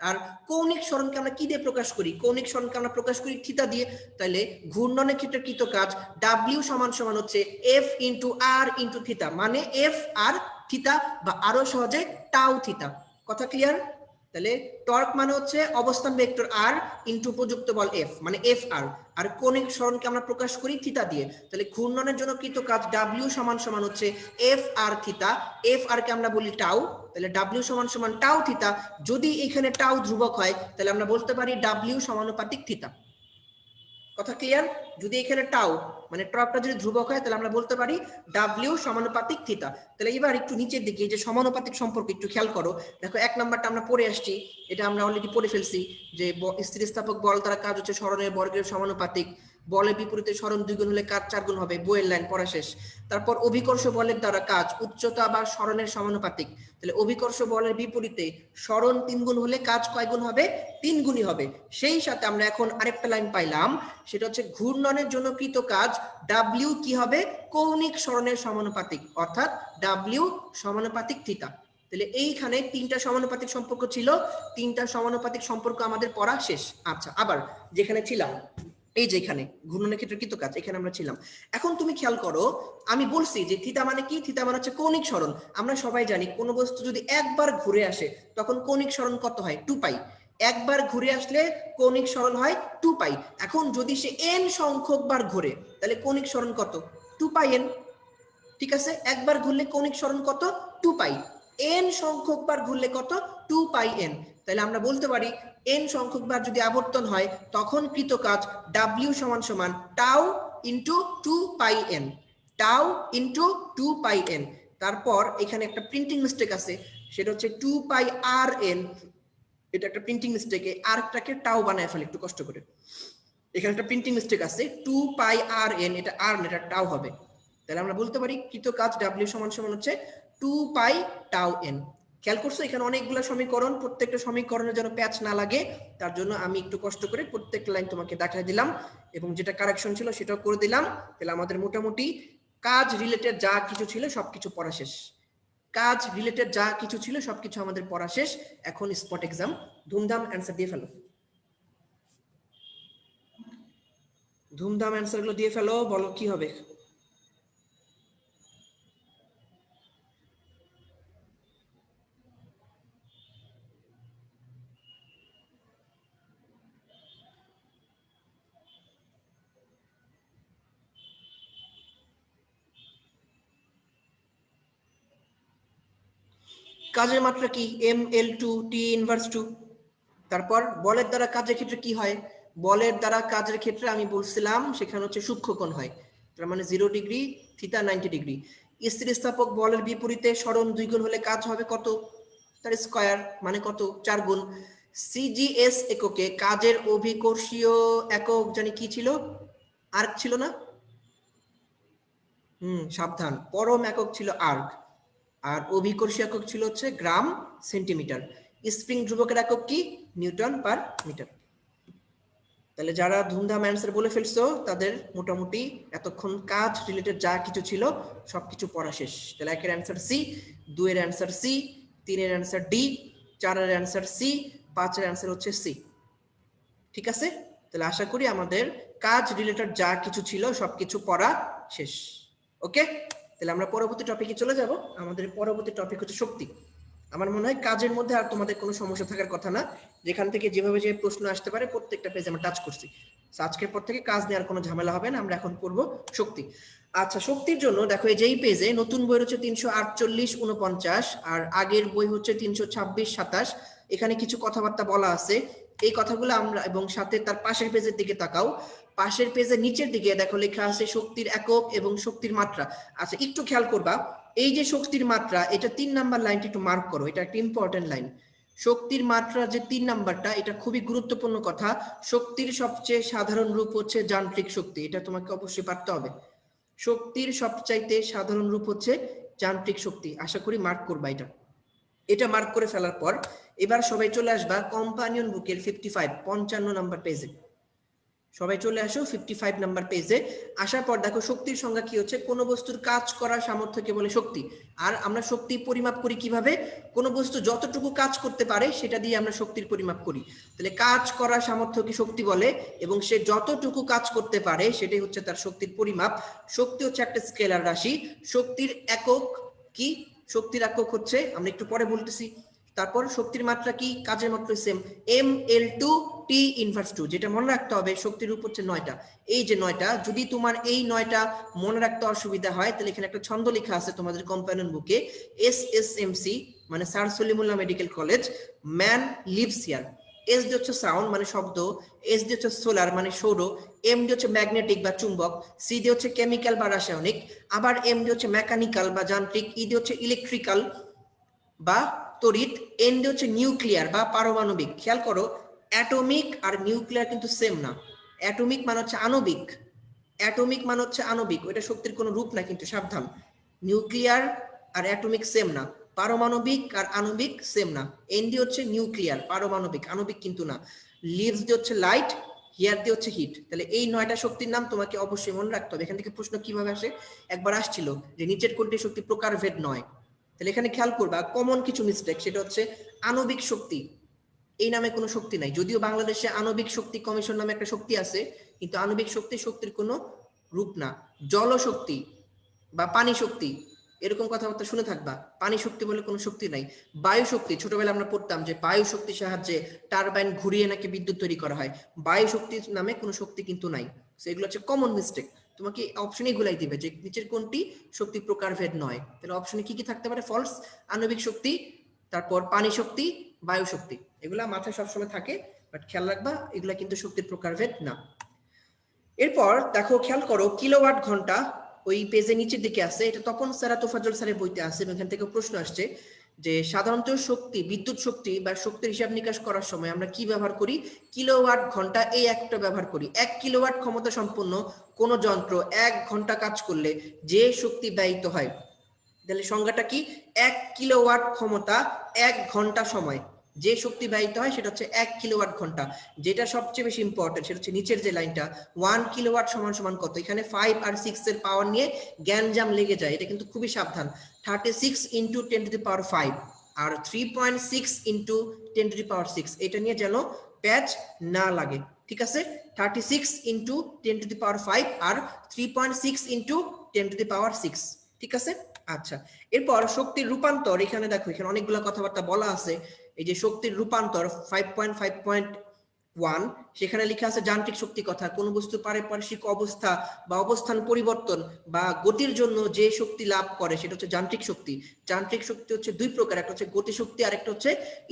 আর কৌণিক সরণকে আমরা কি দিয়ে প্রকাশ করি? কৌণিক সরণকে আমরা প্রকাশ করি থিতা দিয়ে। তাহলে ঘূর্ণনের ক্ষেত্রে কৃত কাজ ডাব্লিউ সমান সমান হচ্ছে এফ ইনটু আর ইনটু থিতা, মানে এফ আর থিতা বা আরো সহজে টাউ থিতা। কথা ক্লিয়ার? তাহলে টর্ক মানে হচ্ছে অবস্থান ভেক্টর আর ইনটু প্রযুক্ত বল এফ, মানে এফ আর। আর কৌণিক সরণকে আমরা প্রকাশ করি থিতা দিয়ে। তাহলে ঘূর্ণনের জন্য কৃত কাজ ডাব্লিউ সমান সমান হচ্ছে এফ আর থিতা। এফ আর কে আমরা বলি টাউ। তাহলে ডাব্লিউ সমান সমান টাউ থিতা। যদি এখানে টাউ ধ্রুবক হয় তাহলে আমরা বলতে পারি ডাব্লিউ সমানুপাতিক থিতা। কথা ক্লিয়ার? যদি এখানে টাউ মানে টর্কটা যদি ধ্রুবক হয় তাহলে আমরা বলতে পারি ডাব্লিউ সমানুপাতিক থিতা। তাহলে এবার একটু নিচের দিকে যে সমানুপাতিক সম্পর্ক একটু খেয়াল করো। দেখো এক নাম্বারটা আমরা পড়ে আসছি, এটা আমরা অলরেডি পড়ে ফেলছি যে স্থিতিস্থাপক বল দ্বারা কাজ হচ্ছে সরণের বর্গের সমানুপাতিক। বলের বিপরীতে সরণ 2 গুণ হলে কাজ 4 গুণ হবে। বইয়ের লাইন পড়া শেষ। তারপর অভিকর্ষ বলের দ্বারা কাজ উচ্চতা বা সরণের সমানুপাতিক। তাহলে অভিকর্ষ বলের বিপরীতে সরণ 3 গুণ হলে কাজ কয় গুণ হবে? 3 গুণই হবে। সেই সাথে আমরা এখন আরেকটা লাইন পাইলাম, সেটা হচ্ছে ঘূর্ণনের জন্য কৃত কাজ ডাব্লিউ কি হবে? কৌণিক সরণের সমানুপাতিক, অর্থাৎ ডাব্লিউ সমানুপাতিক থিতা। তাহলে এইখানে 3টা সমানুপাতিক সম্পর্ক ছিল, 3টা সমানুপাতিক সম্পর্ক আমাদের পড়া শেষ। আচ্ছা, আবার যেখানে ছিলাম এই যে এখানে ঘূর্ণনের ক্ষেত্রে কৃত কাজ, এখানে আমরা ছিলাম। এখন তুমি খেয়াল করো, আমি বলছি যে থিতা মানে কি? থিতা মানে হচ্ছে কৌণিক সরণ। আমরা সবাই জানি কোন বস্তু যদি একবার ঘুরে আসে তখন কৌণিক সরণ কত হয়? 2 পাই। একবার ঘুরে আসলে কৌণিক সরণ হয় 2 পাই। এখন যদি সে n সংখ্যক বার ঘুরে তাহলে কৌণিক সরণ কত? 2 পাই n। ঠিক আছে, একবার ঘুরলে কৌণিক সরণ কত? 2 পাই। n সংখ্যক বার ঘুরলে কত? 2 পাই n। তাহলে আমরা বলতে পারি n সংখ্যক বার যদি আবর্তন হয় তখন কৃত কাজ w সমান সমান টাউ ইনটু 2 পাই n। টাউ ইনটু 2 পাই n। তারপর এখানে একটা প্রিন্টিং মিস্টেক আছে, সেটা হচ্ছে 2 পাই আর n। এটা একটা প্রিন্টিং মিস্টেক, এই আরটাকে টাউ বানায় ফেলে একটু কষ্ট করে। এখানে একটা প্রিন্টিং মিস্টেক আছে, 2 পাই আর n, এটা আর না, এটা টাউ হবে। তাহলে আমরা বলতে পারি কৃত কাজ w সমান সমান হচ্ছে 2 পাই টাউ n। খেয়াল করছো এখানে অনেকগুলো সমীকরণ, প্রত্যেকটা সমীকরণের যেন প্যাচ না লাগে তার জন্য আমি একটু কষ্ট করে প্রত্যেকটা লাইন তোমাকে দেখাই দিলাম এবং যেটা কারেকশন ছিল সেটাও করে দিলাম। তাহলে আমাদের মোটামুটি কাজ রিলেটেড যা কিছু ছিল সবকিছু পড়া শেষ। কাজ রিলেটেড যা কিছু ছিল সবকিছু আমাদের পড়া শেষ। এখন স্পট এক্সাম, ধুমধাম অ্যান্সার দিয়ে ফেলো। ধুমধাম অ্যান্সার গুলো দিয়ে ফেলো, বলো কি হবে। কাজের মাত্রা কি? ml2 t inverse 2। তারপর বলের দ্বারা কাজের ক্ষেত্রে কি হয়? বলের দ্বারা কাজের ক্ষেত্রে আমি বলছিলাম সেখানে হচ্ছে সূক্ষ্মকোণ হয়, তার মানে 0 ডিগ্রি থিটা 90 ডিগ্রি। স্থিতিস্থাপক বলের বিপরীতে সরণ 2 গুণ হলে কাজ হবে কত? তার স্কয়ার, মানে কত? 4 গুণ। সিজিএস এককে কাজের অভিকর্ষীয় একক জানি কি ছিল? আর্ক ছিল না? সাবধান, পরম একক ছিল আর্ক আর অভিকর্ষী একক ছিল হচ্ছে গ্রাম সেন্টিমিটার। স্প্রিং ধ্রুবকের একক কি? Newton per metre. তাহলে যারা ধুমধাম অ্যান্সার বলে ফেলছো তাদের মোটামুটি এতক্ষণ কাজ রিলেটেড যা কিছু ছিল সবকিছু পড়া শেষ। তাহলে 1 এর অ্যান্সার সি, 2 এর অ্যান্সার সি, 3 এর অ্যান্সার ডি, 4 এর অ্যান্সার সি, 5 এর অ্যান্সার হচ্ছে সি। ঠিক আছে, তাহলে আশা করি আমাদের কাজ রিলেটেড যা কিছু ছিল সবকিছু পড়া শেষ। ওকে, তাহলে আমরা পরবর্তী টপিকে চলে যাব। আমাদের পরবর্তী টপিক হচ্ছে শক্তি। আমার মনে হয় কাজের মধ্যে আর তোমাদের কোনো সমস্যা থাকার কথা না, যেখান থেকে যেভাবে যে প্রশ্ন আসতে পারে প্রত্যেকটা পেজ আমরা টাচ করছি। আজকের পর থেকে কাজ নেওয়ার কোনো ঝামেলা হবে না। আমরা এখন পড়বো শক্তি। আচ্ছা, শক্তির জন্য দেখো এই যেই পেজে নতুন বই হচ্ছে 348, 49, আর আগের বই হচ্ছে 326, 27। এখানে কিছু কথাবার্তা বলা আছে, এই কথাগুলো আমরা, এবং সাথে তার পাশের পেজের দিকে তাকাও। পাশের পেজের নিচের দিকে দেখো লেখা আছে শক্তির একক এবং শক্তির মাত্রা। আচ্ছা, একটু খেয়াল করবা, এই যে শক্তির মাত্রা, এটা 3 নাম্বার লাইনটা একটু মার্ক করো, এটা একটা ইম্পর্টেন্ট লাইন। শক্তির মাত্রা যে 3 নাম্বারটা, এটা খুবই গুরুত্বপূর্ণ কথা। শক্তির সবচেয়ে সাধারণ রূপ হচ্ছে যান্ত্রিক শক্তি, এটা তোমাকে অবশ্যই পারতে হবে। শক্তির সবচাইতে সাধারণ রূপ হচ্ছে যান্ত্রিক শক্তি। আশা করি মার্ক করবা এটা। এটা মার্ক করে ফেলার পর এবার সবাই চলে আসবা কম্পানিয়ন বুকের 55 নাম্বার পেজে। সবাই চলে আসো 55 নাম্বার পেজে। আসার পর দেখো শক্তির সংজ্ঞা কি হচ্ছে, কোন বস্তুর কাজ করার সামর্থ্যকে বলে শক্তি। আর আমরা শক্তি পরিমাপ করি কিভাবে, কোন বস্তু যতটুকু কাজ করতে পারে সেটা দিয়ে আমরা শক্তির পরিমাপ করি। তাহলে কাজ করার সামর্থ্যকে শক্তি বলে, এবং সে যতটুকু কাজ করতে পারে সেটাই হচ্ছে তার শক্তির পরিমাপ। শক্তি হচ্ছে একটা স্কেলার রাশি। শক্তির একক কি, শক্তির একক হচ্ছে, আমরা একটু পরে বলতেছি। তারপর শক্তির মাত্রা কি, কাজের মাত্রা সেম, ml2 t ইনভার্স 2। যেটা মনে রাখতে হবে, শক্তির রূপ হচ্ছে 9টা। এই যে 9টা, যদি তোমার এই 9টা মনে রাখতে অসুবিধা হয় তাহলে এখানে একটা ছন্দ লেখা আছে তোমাদের কম্পানিয়ন বুকে, SSMC মানে sir Salimullah medical college, man leaves here. S D হচ্ছে সাউন্ড মানে শব্দ, এস ডি হচ্ছে সোলার মানে সৌর, এম ডি হচ্ছে ম্যাগনেটিক বা চুম্বক, সি ডি হচ্ছে কেমিক্যাল বা রাসায়নিক, আবার এম ডি হচ্ছে মেকানিক্যাল বা যান্ত্রিক, ই ডি হচ্ছে ইলেকট্রিক্যাল বা তড়িৎ, এন ডি হচ্ছে নিউক্লিয়ার বা পারমাণবিক। খেয়াল করো, অ্যাটমিক আর নিউক্লিয়ার কিন্তু সেম না। অ্যাটমিক মানে হচ্ছে আণবিক, অ্যাটমিক মানে হচ্ছে আণবিক, ওইটা শক্তির কোনো রূপ না কিন্তু, সাবধান। নিউক্লিয়ার আর অ্যাটমিক সেম না, পারমাণবিক আর আণবিক সেম না। এন ডি হচ্ছে নিউক্লিয়ার, পারমাণবিক, আণবিক কিন্তু না। লিভস ডি হচ্ছে লাইট, হিয়ার ডি হচ্ছে হিট। তাহলে এই 9টা শক্তির নাম তোমাকে অবশ্যই মনে রাখতে হবে। এখান থেকে প্রশ্ন কিভাবে আসে, একবার আসছিল যে নিচের কোনটি শক্তি প্রকারভেদ নয়। তাহলে এখানে খেয়াল করবা কমন কিছু মিস্টেক, সেটা হচ্ছে আণবিক শক্তি, এই নামে কোনো শক্তি নাই। যদিও বাংলাদেশে আণবিক শক্তি কমিশন নামে একটা শক্তি আছে, কিন্তু আণবিক শক্তি শক্তির কোনো রূপ না। জলশক্তি বা পানি শক্তি, এরকম কথাবার্তা শুনে থাকবা, পানি শক্তি বলে কোনো শক্তি নাই। বায়ু শক্তি, ছোটবেলায় আমরা পড়তাম যে বায়ু শক্তির সাহায্যে টারবাইন ঘুরিয়ে নাকি বিদ্যুৎ তৈরি করা হয়, বায়ু শক্তির নামে কোনো শক্তি কিন্তু নাই। সেগুলো হচ্ছে কমন মিস্টেক। তোমাকে অপশনই গুলাই দিবে যে নিচের কোনটি শক্তি প্রকারভেদ নয়। তাহলে অপশনে কি কি থাকতে পারে, ফলস, আণবিক শক্তি, তারপর পানি শক্তি, বায়ু শক্তি, এগুলা মাথায় সবসময় থাকে, বাট খেয়াল রাখবা এগুলা কিন্তু শক্তির প্রকারভেদ না। এরপর দেখো খেয়াল করো কিলোওয়াট ঘন্টা, ওই পেজের নিচের দিকে আছে, এটা তপন স্যার তোফাজ্জল স্যারের বইতে আছে। এখান থেকে প্রশ্ন আসছে যে সাধারণত শক্তি, বিদ্যুৎ শক্তি বা শক্তির হিসাব নিকাশ করার সময় আমরা কি ব্যবহার করি, কিলোওয়াট ঘন্টা, এই একটা ব্যবহার করি। 1 কিলোওয়াট ক্ষমতা সম্পন্ন কোন যন্ত্র 1 ঘন্টা কাজ করলে যে শক্তি ব্যয়িত হয়, তাহলে সংজ্ঞাটা কি, 1 কিলোওয়াট ক্ষমতা 1 ঘন্টা সময় যে শক্তি ব্যয়িত হয় সেটা হচ্ছে 1 কিলোওয়াট ঘন্টা। যেটা সবচেয়ে বেশি ইম্পর্টেন্ট সেটা হচ্ছে নিচের যে লাইনটা, 1 কিলোওয়াট সমান সমান কত। এখানে 5 আর 6 এর পাওয়ার নিয়ে জ্ঞানজাম লেগে যায়, এটা কিন্তু খুবই সাবধান। 36 ইন্টু 10 টু দি পাওয়ার 5 আর 3.6 ইন্টু 10 টু দি পাওয়ার 6, এটা নিয়ে যেন প্যাচ না লাগে, ঠিক আছে। 36 ইন্টু 10 টু দি পাওয়ার 5 আর 3.6 ইন্টু 10 টু দি পাওয়ার 6, ঠিক আছে। আচ্ছা, এরপর শক্তির রূপান্তর, এখানে দেখো এখানে অনেকগুলো কথাবার্তা বলা আছে। এই যে শক্তির রূপান্তর 5.5.1, সেখানে লেখা আছে যান্ত্রিক শক্তি কথা, কোন বস্তু পারিপার্শ্বিক অবস্থা বা অবস্থান পরিবর্তন বা গতির জন্য যে শক্তি লাভ করে সেটা হচ্ছে যান্ত্রিক শক্তি। যান্ত্রিক শক্তি হচ্ছে দুই প্রকার, একটা হচ্ছে গতি শক্তি আর একটা হচ্ছে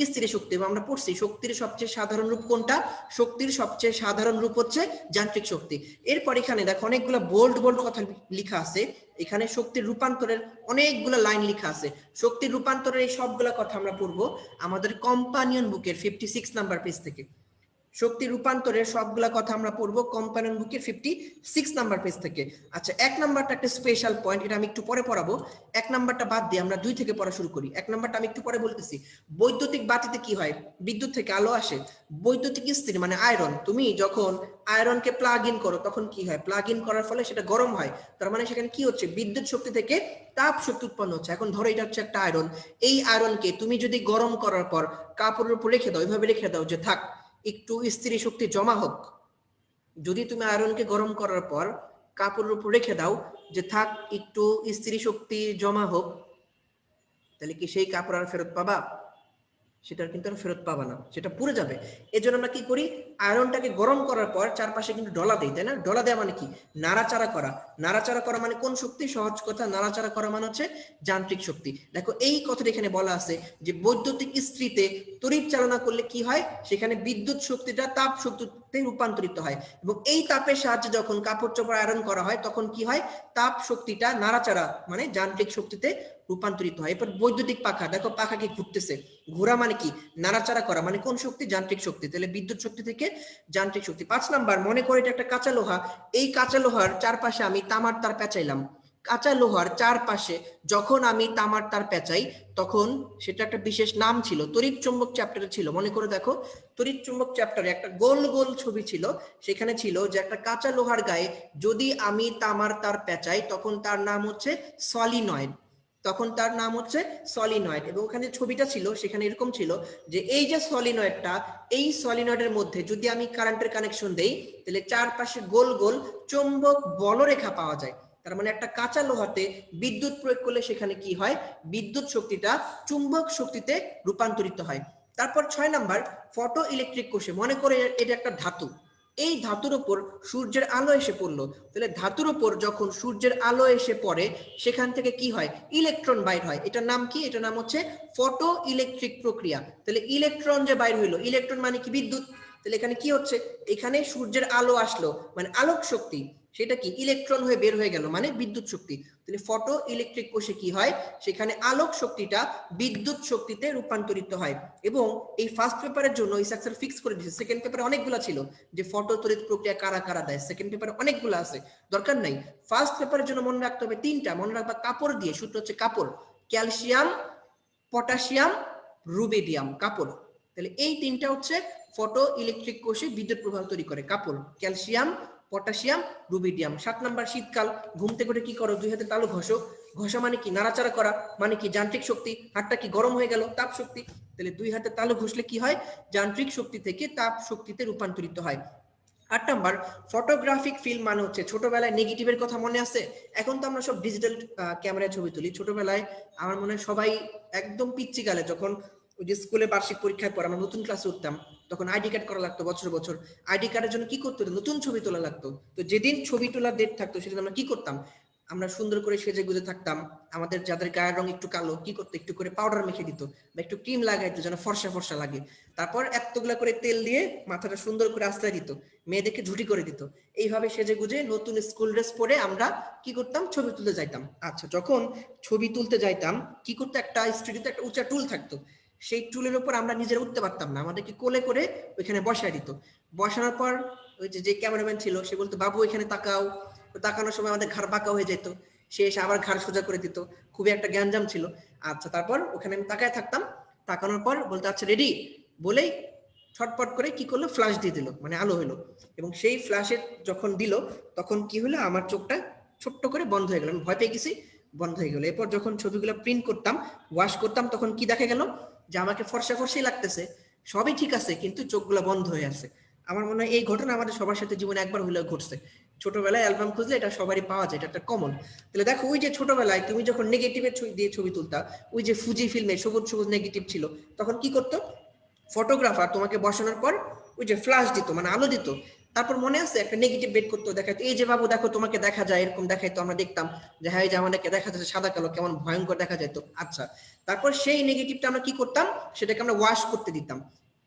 স্থির শক্তি। এবং আমরা পড়ছি শক্তির সবচেয়ে সাধারণ রূপ কোনটা, শক্তির সবচেয়ে সাধারণ রূপ হচ্ছে যান্ত্রিক শক্তি। এরপর এখানে দেখো অনেকগুলো বোল্ড বোল্ড কথা লেখা আছে, এখানে শক্তির রূপান্তরের অনেকগুলো লাইন লেখা আছে। শক্তির রূপান্তরের এই সবগুলা কথা আমরা পড়বো আমাদের কম্পানিয়ন বুকের 56 নাম্বার পেজ থেকে। শক্তি রূপান্তরের সবগুলা কথা আমরা পড়বো কম্পানিয়ন বুকের 56 নাম্বার পেজ থেকে। আচ্ছা, 1 নাম্বারটা একটা স্পেশাল পয়েন্ট, এটা আমি একটু পরে পড়াবো। 1 নাম্বারটা বাদ দিয়ে আমরা 2 থেকে পড়া শুরু করি। 1 নাম্বারটা আমি একটু পরে বলতেছি। বৈদ্যুতিক বাতিতে কি হয়, বিদ্যুৎ থেকে আলো আসে। বৈদ্যুতিক ইস্ত্রি মানে আয়রন, তুমি যখন আয়রনকে প্লাগ ইন করো তখন কি হয়, প্লাগ ইন করার ফলে সেটা গরম হয়, তার মানে সেখানে কি হচ্ছে, বিদ্যুৎ শক্তি থেকে তাপ শক্তি উৎপন্ন হচ্ছে। এখন ধরো এটা হচ্ছে একটা আয়রন, এই আয়রনকে তুমি যদি গরম করার পর কাপড়ের উপর রেখে দাও, এইভাবে রেখে দাও যে থাক একটু স্থির শক্তি জমা হোক, যদি তুমি আয়রনকে গরম করার পর কাপড়ের উপর রেখে দাও যে থাক একটু স্থির শক্তি জমা হোক, তাহলে কি সেই কাপড় আর ফেরত পাবা? সেটা কিন্তু আর ফেরত পাবা না, সেটা পুড়ে যাবে। এই জন্য আমরা কি করি, আয়রনটাকে গরম করার পর চারপাশে কিন্তু ডলা দিই, তাই না? ডলা দেওয়া মানে কি, নাড়াচাড়া করা। নাড়াচাড়া করা মানে কোন শক্তি? সহজ কথা, নাড়াচাড়া করা মানে হচ্ছে যান্ত্রিক শক্তি। দেখো এই কথাটা এখানে বলা আছে যে বৈদ্যুতিক ইস্ত্রিতে তড়িৎ চালনা করলে কি হয়, সেখানে বিদ্যুৎ শক্তিটা তাপ শক্তিতে রূপান্তরিত হয়, এবং এই তাপের সাহায্যে যখন কাপড় চোপড় আয়রন করা হয় তখন কি হয়, তাপ শক্তিটা নাড়াচাড়া মানে যান্ত্রিক শক্তিতে রূপান্তরিত হয়। এরপর বৈদ্যুতিক পাখা, দেখো পাখা কি ঘুরতেছে, ঘোরা মানে কি, নাড়াচাড়া করা মানে কোন শক্তি? যান্ত্রিক শক্তি। তাহলে বিদ্যুৎ শক্তি থেকে যান্ত্রিক শক্তি। 5 নাম্বার, মনে করে এটা একটা কাঁচা লোহা, এই কাঁচা লোহার চারপাশে আমি তামার তার পেঁচাইলাম। কাঁচা লোহার চারপাশে যখন আমি তামার তার পেঁচাই তখন সেটা একটা বিশেষ নাম ছিল, তড়িৎ চুম্বক চ্যাপ্টারে ছিল। মনে করে দেখো, তড়িৎ চুম্বক চ্যাপ্টারে একটা গোল গোল ছবি ছিল, সেখানে ছিল যে একটা কাঁচা লোহার গায়ে যদি আমি তামার তার পেঁচাই তখন তার নাম হচ্ছে সলিনয়েড, তখন তার নাম হচ্ছে সলিনয়েড। এবং ওখানে ছবিটা ছিল, সেখানে এরকম ছিল যে এই যে সলিনয়েডটা, এই সলিনয়েডের মধ্যে যদি আমি কারেন্টের কানেকশন দেই তাহলে চারপাশে গোল গোল চৌম্বক বলরেখা পাওয়া যায়। তার মানে একটা কাঁচা লোহাতে বিদ্যুৎ প্রয়োগ করলে সেখানে কি হয়, বিদ্যুৎ শক্তিটা চুম্বক শক্তিতে রূপান্তরিত হয়। তারপর 6 নাম্বার, ফটো ইলেকট্রিক কোষে, মনে করে এটা একটা ধাতু, এই ধাতুর উপর সূর্যের আলো এসে পড়লো, তাহলে ধাতুর উপর যখন সূর্যের আলো এসে পড়ে সেখান থেকে কি হয়, ইলেকট্রন বাইর হয়। এটার নাম কি? এটার নাম হচ্ছে ফটো ইলেকট্রিক প্রক্রিয়া। তাহলে ইলেকট্রন যে বাইর হইলো, ইলেকট্রন মানে কি, বিদ্যুৎ। তাহলে এখানে কি হচ্ছে, এখানে সূর্যের আলো আসলো মানে আলোক শক্তি, সেটা কি ইলেকট্রন হয়ে বের হয়ে গেল মানে বিদ্যুৎ শক্তি। তাহলে ফটো ইলেকট্রিক কোষে কি হয়, সেখানে আলোক শক্তিটা বিদ্যুৎ শক্তিতে রূপান্তরিত হয়। এবং এই ফার্স্ট পেপারের জন্য এই স্ট্রাকচার ফিক্স করে দিয়েছে, সেকেন্ড পেপারে অনেকগুলো ছিল যে ফটো তড়িৎ প্রক্রিয়া কারা কারা দেয়, সেকেন্ড পেপারে অনেকগুলো আছে, দরকার নাই। ফার্স্ট পেপারের জন্য মনে রাখতে হবে তিনটা, মনে রাখবা কাপড় দিয়ে, সূত্র হচ্ছে কাপড়, ক্যালসিয়াম, পটাশিয়াম, রুবিডিয়াম, কাপড়। তাহলে এই তিনটা হচ্ছে ফটো ইলেকট্রিক কোষে বিদ্যুৎ প্রবাহ তৈরি করে, কাপড়, ক্যালসিয়াম, পটাশিয়াম, রুবিডিয়াম। 7 নাম্বার, শীতকাল, ঘুম থেকে উঠে কি করো, 2 হাতে তালু ঘষো। ঘষা মানে কি, নাড়াচাড়া করা মানে কি, যান্ত্রিক শক্তি। হাতটা কি গরম হয়ে গেল, তাপ শক্তি। তাহলে 2 হাতে তালু ঘষলে কি হয়, যান্ত্রিক শক্তি থেকে তাপ শক্তিতে রূপান্তরিত হয়। 8 নাম্বার, ফটোগ্রাফিক ফিল্ম মানে হচ্ছে, ছোটবেলায় নেগেটিভের কথা মনে আছে? এখন তো আমরা সব ডিজিটাল ক্যামেরায় ছবি তুলি, ছোটবেলায় আমার মনে হয় সবাই একদম পিচ্চি কালে যখন ওই যে স্কুলে বার্ষিক পরীক্ষার পর আমরা নতুন ক্লাসে উঠতাম, তখন আইডি কার্ড করা লাগতো বছর বছর। আইডি কার্ডের জন্য কি করতে হতো, নতুন ছবি তোলা লাগতো। তো যেদিন ছবি তোলার ডেট থাকতো সেদিন আমরা কি করতাম, আমরা সুন্দর করে সেজে গুজে থাকতাম। আমাদের যাদের গায়ের রং একটু কালো, কি করতো, একটু করে পাউডার মেখে দিত বা একটু ক্রিম লাগাইতো যেন ফর্সা ফর্সা লাগে। তারপর এতগুলা করে তেল দিয়ে মাথাটা সুন্দর করে আশ্রয় দিত, মেয়েদেরকে ঝুটি করে দিত। এইভাবে সেজে গুজে নতুন স্কুল ড্রেস পরে আমরা কি করতাম, ছবি তুলতে যাইতাম। আচ্ছা, যখন ছবি তুলতে যাইতাম কি করতো, একটা স্টুডিওতে একটা উঁচা টুল থাকতো, সেই টুলের উপর আমরা নিজেরা উঠতে পারতাম না, আমাদেরকে কোলে করে ওইখানে বসায় দিত। বসানোর পর ওই যে ক্যামেরাম্যান ছিল সে বলতো, বাবু এখানে তাকাও। তো তাকানোর সময় আমাদের ঘাড় বাঁকা হয়ে যেত, সে এসে আবার ঘাড় সোজা করে দিত। খুবই একটা গ্যাঞ্জাম ছিল। আচ্ছা, তারপর ওখানে আমি তাকায় থাকতাম, তাকানোর পর বলতে, আচ্ছা রেডি বলেই ছটপট করে কি করলো, ফ্ল্যাশ দিয়ে দিল, মানে আলো হলো। এবং সেই ফ্ল্যাশে যখন দিল তখন কি হলো, আমার চোখটা ছোট্ট করে বন্ধ হয়ে গেল, আমি ভয় পেয়ে গেছি, বন্ধ হয়ে গেল। এরপর যখন ছবিগুলো প্রিন্ট করতাম, ওয়াশ করতাম, তখন কি দেখা গেল যে আমাকে ফর্সা ফর্সাই লাগতেছে, সবই ঠিক আছে, কিন্তু চোখগুলো বন্ধ হয়ে আছে। আমার মনে হয় এই ঘটনা আমাদের সবার সাথে জীবনে একবার হলেও ঘটছে। ছোটবেলায় অ্যালবাম খুঁজলে এটা সবারই পাওয়া যায়, এটা একটা কমন। তাহলে দেখো, ওই যে ছোটবেলায় তুমি যখন নেগেটিভের দিয়ে ছবি তুলতা, ওই যে ফুজি ফিল্মে সবুজ সবুজ নেগেটিভ ছিল, তখন কি করতো ফটোগ্রাফার, তোমাকে বসানোর পর ওই যে ফ্ল্যাশ দিত, মানে আলো দিত। তারপর মনে আছে একটা নেগেটিভ বের করতো, দেখাতো, এই যে বাবু দেখো তোমাকে দেখা যায়, এরকম দেখাইতো, আমরা দেখতাম যে হ্যাঁ এই যে আমাদেরকে দেখা যাচ্ছে সাদা কালো, কেমন ভয়ঙ্কর দেখা যেত। আচ্ছা, তারপর সেই নেগেটিভটা আমরা কি করতাম, সেটাকে আমরা ওয়াশ করতে দিতাম।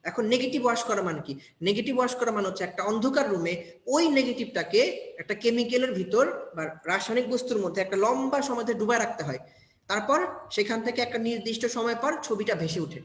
এখন নেগেটিভ ওয়াশ করা মানে কি, নেগেটিভ ওয়াশ করা মানে হচ্ছে একটা অন্ধকার রুমে ওই নেগেটিভটাকে একটা কেমিক্যালের ভিতর বা রাসায়নিক বস্তুর মধ্যে একটা লম্বা সময় ধরে ডুবায় রাখতে হয়। তারপর সেখান থেকে একটা নির্দিষ্ট সময় পর ছবিটা ভেসে ওঠে।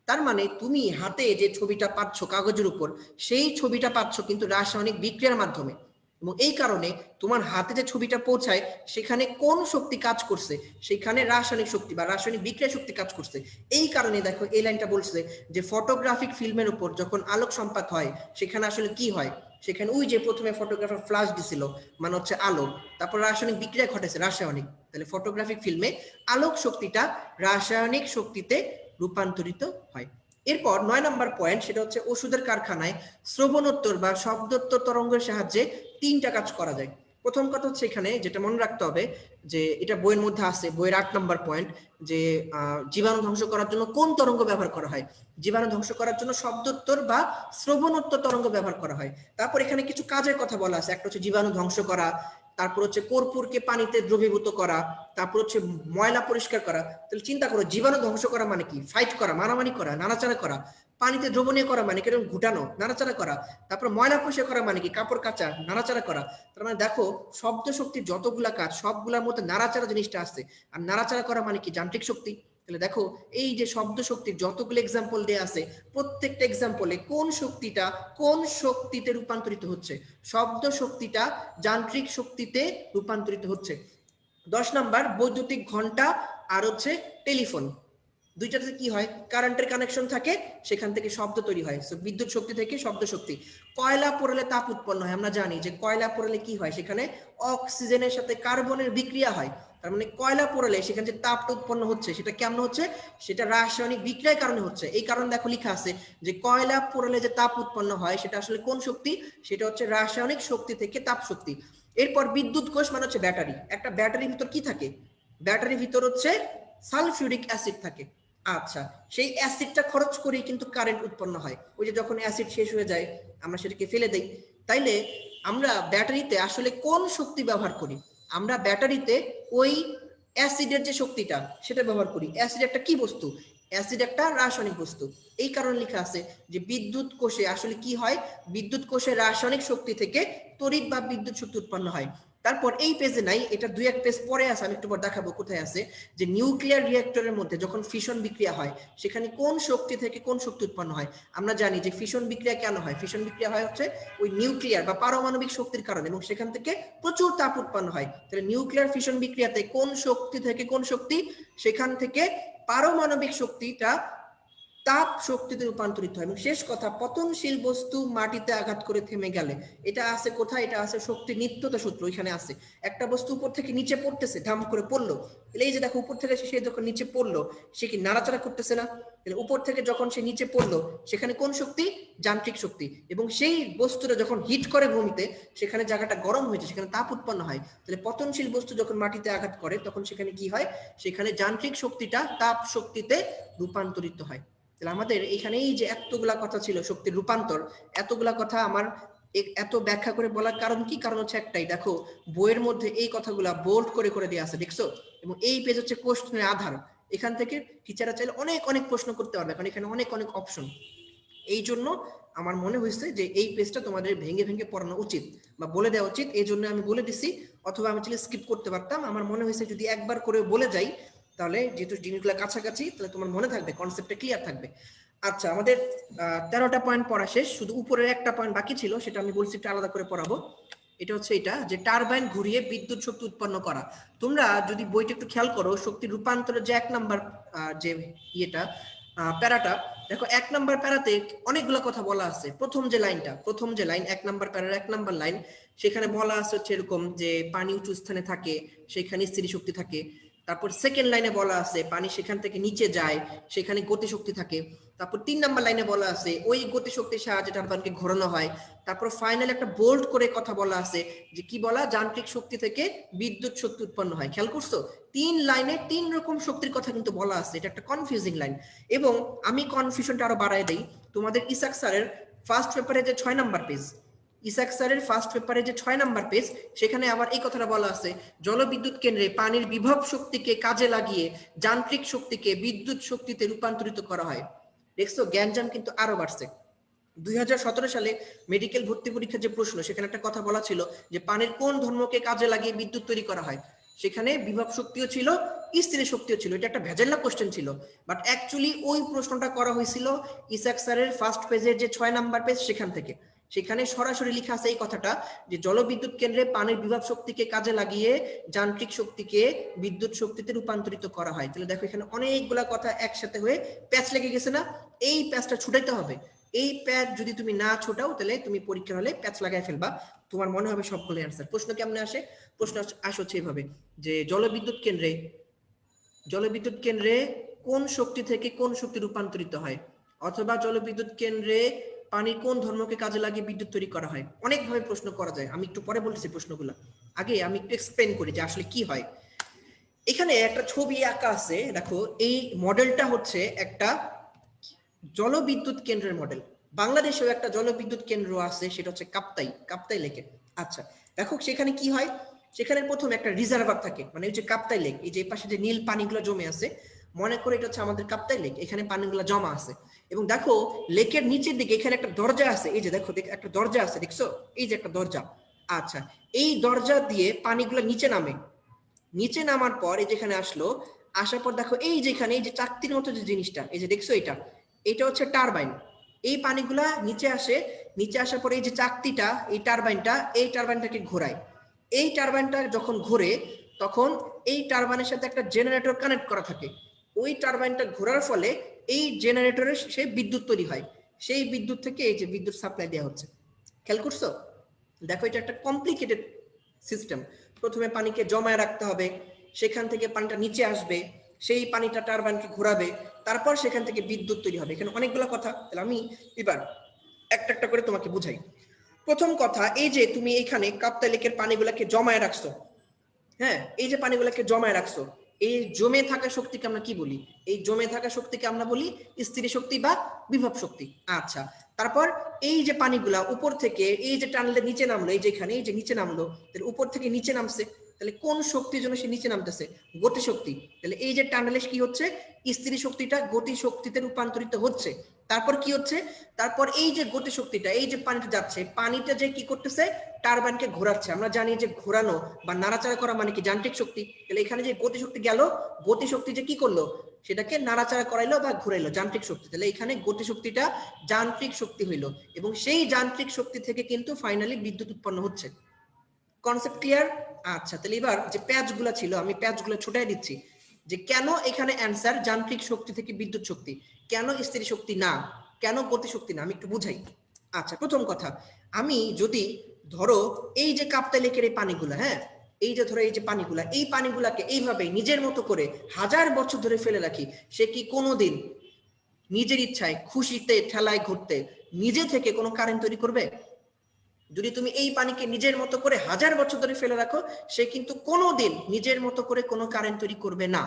তার মানে তুমি হাতে যে ছবিটা পাচ্ছ কাগজের উপর, সেই ছবিটা পাচ্ছ কিন্তু রাসায়নিক বিক্রিয়ার মাধ্যমে। এবং এই কারণে তোমার হাতে যে ছবিটা পৌঁছায় সেখানে কোন শক্তি কাজ করছে, সেখানে রাসায়নিক শক্তি বা রাসায়নিক বিক্রিয়া শক্তি কাজ করছে। এই কারণে দেখো এই লাইনটা বলছে যে ফটোগ্রাফিক ফিল্মের উপর যখন আলোক সম্পাত হয় সেখানে আসলে কি হয়, সেখানে ওই যে প্রথমে ফটোগ্রাফার ফ্ল্যাশ দিছিল মানে হচ্ছে আলো, তারপর রাসায়নিক বিক্রিয়া ঘটেছে রাসায়নিক। তাহলে ফটোগ্রাফিক ফিল্মে আলোক শক্তিটা রাসায়নিক শক্তিতে রূপান্তরিত হয়। এরপর 9 নম্বর পয়েন্ট, সেটা হচ্ছে ওষুধের কারখানায় শ্রবণোত্তর বা শব্দোত্তর তরঙ্গের সাহায্যে 3টা কাজ করা যায়। প্রথম কথা হচ্ছে এখানে যেটা মনে রাখতে হবে যে এটা বইয়ের মধ্যে আছে, বইয়ের 8 নম্বর পয়েন্ট, যে জীবাণু ধ্বংস করার জন্য কোন তরঙ্গ ব্যবহার করা হয়। জীবাণু ধ্বংস করার জন্য শব্দোত্তর বা শ্রবণোত্তর তরঙ্গ ব্যবহার করা হয়। তারপর এখানে কিছু কাজের কথা বলা আছে, একটা হচ্ছে জীবাণু ধ্বংস করা, তারপর হচ্ছে কর্পূরকে পানিতে দ্রবীভূত করা, তারপর হচ্ছে ময়লা পরিষ্কার করা। তাহলে চিন্তা করো, জীবাণু ধ্বংস করা মানে কি? ফাইট করা, মারামারি করা, নাড়াচাড়া করা। পানিতে দ্রবণীয় করা মানে কি? এরকম ঘুটানো, নাড়াচাড়া করা। তারপর ময়লা পরিষ্কার করা মানে কি? কাপড় কাচা, নাড়াচাড়া করা। তার মানে দেখো, শব্দ শক্তির যতগুলা কাজ সবগুলোর মধ্যে নাড়াচাড়া জিনিসটা আসছে। আর নাড়াচাড়া করা মানে কি? যান্ত্রিক শক্তি। তাহলে দেখো, এই যে শব্দ শক্তির যতগুলো এক্সাম্পল দেয়া আছে, প্রত্যেকটা এক্সাম্পলে কোন শক্তিটা কোন শক্তিতে রূপান্তরিত হচ্ছে? শব্দ শক্তিটা যান্ত্রিক শক্তিতে রূপান্তরিত হচ্ছে। 10 নাম্বার, বৈদ্যুতিক ঘন্টা আর হচ্ছে টেলিফোন, দুইটাতে কি হয়? কারেন্টের কানেকশন থাকে, সেখান থেকে শব্দ তৈরি হয়। সো বিদ্যুৎ শক্তি থেকে শব্দ শক্তি। কয়লা পোড়ালে তাপ উৎপন্ন হয়, আমরা জানি যে কয়লা পোড়ালে কি হয়, সেখানে অক্সিজেনের সাথে কার্বনের বিক্রিয়া হয়। তার মানে কয়লা পোড়ালে সেখানে যে তাপটা উৎপন্ন হচ্ছে সেটা কেমন হচ্ছে? সেটা রাসায়নিক বিক্রিয়ার কারণে হচ্ছে। এই কারণে দেখো লেখা আছে যে কয়লা পোড়ালে যে তাপ উৎপন্ন হয় সেটা আসলে কোন শক্তি? সেটা হচ্ছে রাসায়নিক শক্তি থেকে তাপ শক্তি। এরপর বিদ্যুৎ কোষ মানে হচ্ছে ব্যাটারি। একটা ব্যাটারির ভিতর কি থাকে? ব্যাটারির ভিতর হচ্ছে সালফিউরিক অ্যাসিড থাকে। আচ্ছা, সেই অ্যাসিডটা খরচ করেই কিন্তু কারেন্ট উৎপন্ন হয়। ওই যে যখন অ্যাসিড শেষ হয়ে যায় আমরা সেটাকে ফেলে দেই। তাইলে আমরা ব্যাটারিতে আসলে কোন শক্তি ব্যবহার করি? আমরা ব্যাটারিতে ওই অ্যাসিডের যে শক্তিটা সেটা ব্যবহার করি। অ্যাসিড একটা কি বস্তু? অ্যাসিড একটা রাসায়নিক বস্তু। এই কারণে লেখা আছে যে বিদ্যুৎ কোষে আসলে কি হয়? বিদ্যুৎ কোষে রাসায়নিক শক্তি থেকে তড়িৎ বা বিদ্যুৎ শক্তি উৎপন্ন হয়। তারপর এই পেজে নাই, এটা দুই এক পেজ পরে আছে, আমি একটু পর দেখাবো কোথায় আছে, যে নিউক্লিয়ার রিঅ্যাক্টরের মধ্যে যখন ফিশন বিক্রিয়া হয় সেখানে কোন শক্তি থেকে কোন শক্তি উৎপন্ন হয়। আমরা জানি যে ফিশন বিক্রিয়া কেন হয়? ফিশন বিক্রিয়া হয় হচ্ছে ওই নিউক্লিয়ার বা পারমাণবিক শক্তির কারণে, এবং সেখান থেকে প্রচুর তাপ উৎপন্ন হয়। তাহলে নিউক্লিয়ার ফিশন বিক্রিয়াতে কোন শক্তি থেকে কোন শক্তি? সেখান থেকে পারমাণবিক শক্তিটা তাপ শক্তিতে রূপান্তরিত হয়। এবং শেষ কথা, পতনশীল বস্তু মাটিতে আঘাত করে থেমে গেলে, এটা আছে কোথায়? এটা আছে শক্তির নিত্যতা সূত্র, ওইখানে আছে। একটা বস্তু উপর থেকে নিচে পড়তেছে, ধাম করে পড়লো, এই যে দেখো উপর থেকে সে যখন নিচে পড়লো, সে কি নাড়াচাড়া করতেছে না? উপর থেকে যখন সে নিচে পড়লো, সেখানে কোন শক্তি? যান্ত্রিক শক্তি। এবং সেই বস্তুটা যখন হিট করে ভূমিতে, সেখানে জায়গাটা গরম হয়েছে, সেখানে তাপ উৎপন্ন হয়। তাহলে পতনশীল বস্তু যখন মাটিতে আঘাত করে তখন সেখানে কি হয়? সেখানে যান্ত্রিক শক্তিটা তাপ শক্তিতে রূপান্তরিত হয়। তাহলে আমাদের এখানে এই যে এতগুলা কথা ছিল শক্তির রূপান্তর, এতগুলা কথা আমার এত ব্যাখ্যা করে বলার কারণ কি? কারণ হচ্ছে একটাই, দেখো বইয়ের মধ্যে এই কথাগুলা বোল্ড করে করে দেওয়া আছে, দেখছো? এবং এই পেজ হচ্ছে কোশ্চেনের আধার। এখান থেকে টিচাররা চাইলে অনেক অনেক প্রশ্ন করতে পারবে, কারণ এখানে অনেক অনেক অপশন। এই জন্য আমার মনে হয়েছে যে এই পেজটা তোমাদের ভেঙে ভেঙে পড়ানো উচিত বা বলে দেওয়া উচিত, এই জন্য আমি বলে দিছি। অথবা আমি চাইলে স্কিপ করতে পারতাম। আমার মনে হয়েছে যদি একবার করে বলে যাই, তাহলে যেহেতু জিনিসগুলো কাছাকাছি, তাহলে তোমার মনে থাকবে, কনসেপ্টটা ক্লিয়ার থাকবে। আচ্ছা, আমাদের 13টা পয়েন্ট পড়া শেষ, শুধু উপরের একটা পয়েন্ট বাকি ছিল, সেটা আমি বলছি একটু আলাদা করে পড়াবো। এটা হচ্ছে এটা যে টারবাইন ঘুরিয়ে বিদ্যুৎ শক্তি উৎপন্ন করা। তোমরা যদি বইটা একটু খেয়াল করো, শক্তি রূপান্তরের যে 1 নাম্বার যে ইয়েটা প্যারাটা, দেখো 1 নাম্বার প্যারাতে অনেকগুলো কথা বলা আছে। প্রথম যে লাইনটা, প্রথম যে লাইন 1 নাম্বার প্যারার 1 নাম্বার লাইন, সেখানে বলা আছে হচ্ছে এরকম যে পানি উঁচু স্থানে থাকে, সেখানে স্থির শক্তি থাকে। তারপর সেকেন্ড লাইনে বলা আছে পানি সেখান থেকে নিচে যায়, সেখানে গতি শক্তি থাকে। তারপর 3 নাম্বার লাইনে বলা আছে ওই গতি শক্তির সাহায্যে টারবাইনকে ঘোরানো হয়। তারপর ফাইনাল একটা বোল্ড করে কথা বলা আছে যে কি বলা? যান্ত্রিক শক্তি থেকে বিদ্যুৎ শক্তি উৎপন্ন হয়। খেয়াল করছো? 3 লাইনে 3 রকম শক্তির কথা কিন্তু বলা আছে। এটা একটা কনফিউজিং লাইন। এবং আমি কনফিউশনটা আরো বাড়ায় দেই, তোমাদের ইসাক স্যারের ফার্স্ট পেপারে যে 6 নাম্বার পেজ, ইসাক স্যারের ফার্স্ট পেপারে যে 6 নাম্বার পেজ, সেখানে আবার এই কথাটা বলা আছে, জলবিদ্যুৎ কেন্দ্রে পানির বিভব শক্তিকে কাজে লাগিয়ে যান্ত্রিক শক্তিকে বিদ্যুৎ শক্তিতে রূপান্তরিত করা হয়। দেখছো, জ্ঞানজাম কিন্তু আরো বাড়ছে। 2017 সালে মেডিকেল ভর্তি পরীক্ষার যে প্রশ্ন, সেখানে একটা কথা বলা ছিল যে পানির কোন ধর্মকে কাজে লাগিয়ে বিদ্যুৎ তৈরি করা হয়। সেখানে বিভব শক্তিও ছিল, স্থির শক্তিও ছিল। এটা একটা ভেজাল্লা কোশ্চেন ছিল, বাট অ্যাকচুয়ালি ওই প্রশ্নটা করা হয়েছিল ইসাক স্যারের ফার্স্ট পেজের যে 6 নাম্বার পেজ, সেখান থেকে। সেখানে সরাসরি লেখা আছে এই কথাটা যে জলবিদ্যুৎ কেন্দ্রে পানির বিভব শক্তিকে কাজে লাগিয়ে যান্ত্রিক শক্তিকে বিদ্যুৎ শক্তিতে রূপান্তরিত করা হয়। তাহলে দেখো এখানে অনেকগুলা কথা একসাথে হয়ে প্যাচ লেগে গেছে না? এই প্যাচটা ছুটাইতে হবে। এই প্যাচ যদি তুমি না ছোটাও, তাহলে তুমি পরীক্ষার হলে প্যাচ লাগাই ফেলবা, তোমার মনে হবে সবগুলো অ্যান্সার। প্রশ্ন কেমনে আসে? প্রশ্ন আসছে এইভাবে যে জলবিদ্যুৎ কেন্দ্রে কোন শক্তি থেকে কোন শক্তি রূপান্তরিত হয়, অথবা জলবিদ্যুৎ কেন্দ্রে পানির কোন ধর্মকে কাজে লাগিয়ে বিদ্যুৎ তৈরি করা হয়? অনেকভাবে প্রশ্ন করা যায়, আমি একটু পরে বলতেছি প্রশ্নগুলো। আগে আমি একটু এক্সপ্লেন করি যে আসলে কি হয়। এখানে একটা ছবি আঁকা আছে, দেখো এই মডেলটা হচ্ছে একটা জলবিদ্যুৎ কেন্দ্রের মডেল। বাংলাদেশেও একটা জলবিদ্যুৎ কেন্দ্র আছে, সেটা হচ্ছে কাপ্তাই লেকে। আচ্ছা দেখো সেখানে কি হয়, সেখানে প্রথমে একটা রিজার্ভার থাকে, মানে ওই যে কাপ্তাই লেক, এই যে পাশে যে নীল পানিগুলো জমে আছে, মনে করে এটা হচ্ছে আমাদের কাপ্তাই লেক, এখানে পানিগুলো জমা আছে। এবং দেখো লেকের নিচের দিকে এখানে একটা দরজা আছে, এই যে দেখো একটা দরজা আছে, দেখছো এই যে একটা দরজা। আচ্ছা এই দরজা দিয়ে পানিগুলো নিচে নামে, নিচে নামার পর এই যেখানে আসলো, আসার পর দেখো এই যেখানে এই যে চাকতির মতো যে জিনিসটা, এই যে দেখছো এটা হচ্ছে টারবাইন। এই পানিগুলা নিচে আসে, নিচে আসার পরে এই যে চাকতিটা, এই টারবাইনটাকে ঘোরায়। এই টারবাইনটা যখন ঘোরে তখন এই টারবাইনের সাথে একটা জেনারেটর কানেক্ট করা থাকে। ওই টারবাইনটা ঘোরার ফলে এই জেনারেটরের সে বিদ্যুৎ তৈরি হয়, সেই বিদ্যুৎ থেকে এই যে বিদ্যুৎ সাপ্লাই দেওয়া হচ্ছে। খেয়াল করছো? দেখো এটা একটা কমপ্লিকেটেড সিস্টেম। প্রথমে পানিকে জমায় রাখতে হবে, সেখান থেকে পানিটা নিচে আসবে, সেই পানিটা টারবাইনকে ঘোরাবে, তারপর সেখান থেকে বিদ্যুৎ তৈরি হবে। এখানে অনেকগুলো কথা, তাহলে আমি এবার একটা একটা করে তোমাকে বুঝাই। প্রথম কথা, এই যে তুমি এখানে কাপ্তাই লেকের পানিগুলোকে জমায় রাখছো, হ্যাঁ এই যে পানিগুলোকে জমায় রাখছো, এই জমে থাকা শক্তিকে আমরা কি বলি? এই জমে থাকা শক্তিকে আমরা বলি স্থির শক্তি বা বিভব শক্তি। আচ্ছা তারপর এই যে পানিগুলা উপর থেকে এই যে টানলে নিচে নামলো, এই যে এখানে এই যে নিচে নামলো, তাহলে উপর থেকে নিচে নামছে, তাহলে কোন শক্তির জন্য সে নিচে নামতেছে? গতি শক্তি। তাহলে এই যে টানলে কি হচ্ছে? স্থির শক্তিটা গতি শক্তিতে রূপান্তরিত হচ্ছে। তারপর কি হচ্ছে? তারপর এই যে গতি শক্তিটা, এই যে পানিটা যাচ্ছে, পানিটা যে কি করতেছে? টারবাইনকে ঘোরাচ্ছে। আমরা জানি যে ঘোরানো বা নাড়াচাড়া করা মানে কি? যান্ত্রিক শক্তি। তাহলে এখানে যে গতি শক্তি গেল, গতি শক্তি যে কি করলো? সেটাকে নাড়াচাড়া করাইলো বা ঘুরাইলো, যান্ত্রিক শক্তি। তাহলে এখানে গতি শক্তিটা যান্ত্রিক শক্তি হইলো, এবং সেই যান্ত্রিক শক্তি থেকে কিন্তু ফাইনালি বিদ্যুৎ উৎপন্ন হচ্ছে। Concept clear? আচ্ছা তাহলে এবার যে প্যাচগুলো ছিল, আমি প্যাচগুলো ছোটাই দিচ্ছি যে কেন এখানে অ্যান্সার যান্ত্রিক শক্তি থেকে বিদ্যুৎ শক্তি, কেন স্থির শক্তি না, কেন গতি শক্তি না, আমি একটু বুঝাই। আচ্ছা প্রথম কথা, আমি যদি ধরো এই যে কাপ্তাই লেকের এই পানিগুলা, হ্যাঁ এই যে ধরো এই যে পানিগুলা, এই পানিগুলাকে এইভাবে নিজের মতো করে 1000 বছর ধরে ফেলে রাখি, সে কি কোনোদিন নিজের ইচ্ছায় খুশিতে ঠেলায় ঘুরতে নিজে থেকে কোনো কারেন্ট তৈরি করবে? যদি তুমি এই পানিকে নিজের মতো করে 1000 বছর ধরে ফেলে রাখো, সে কিন্তু কোনোদিন নিজের মতো করে কোনো কারেন্ট তৈরি করবে না।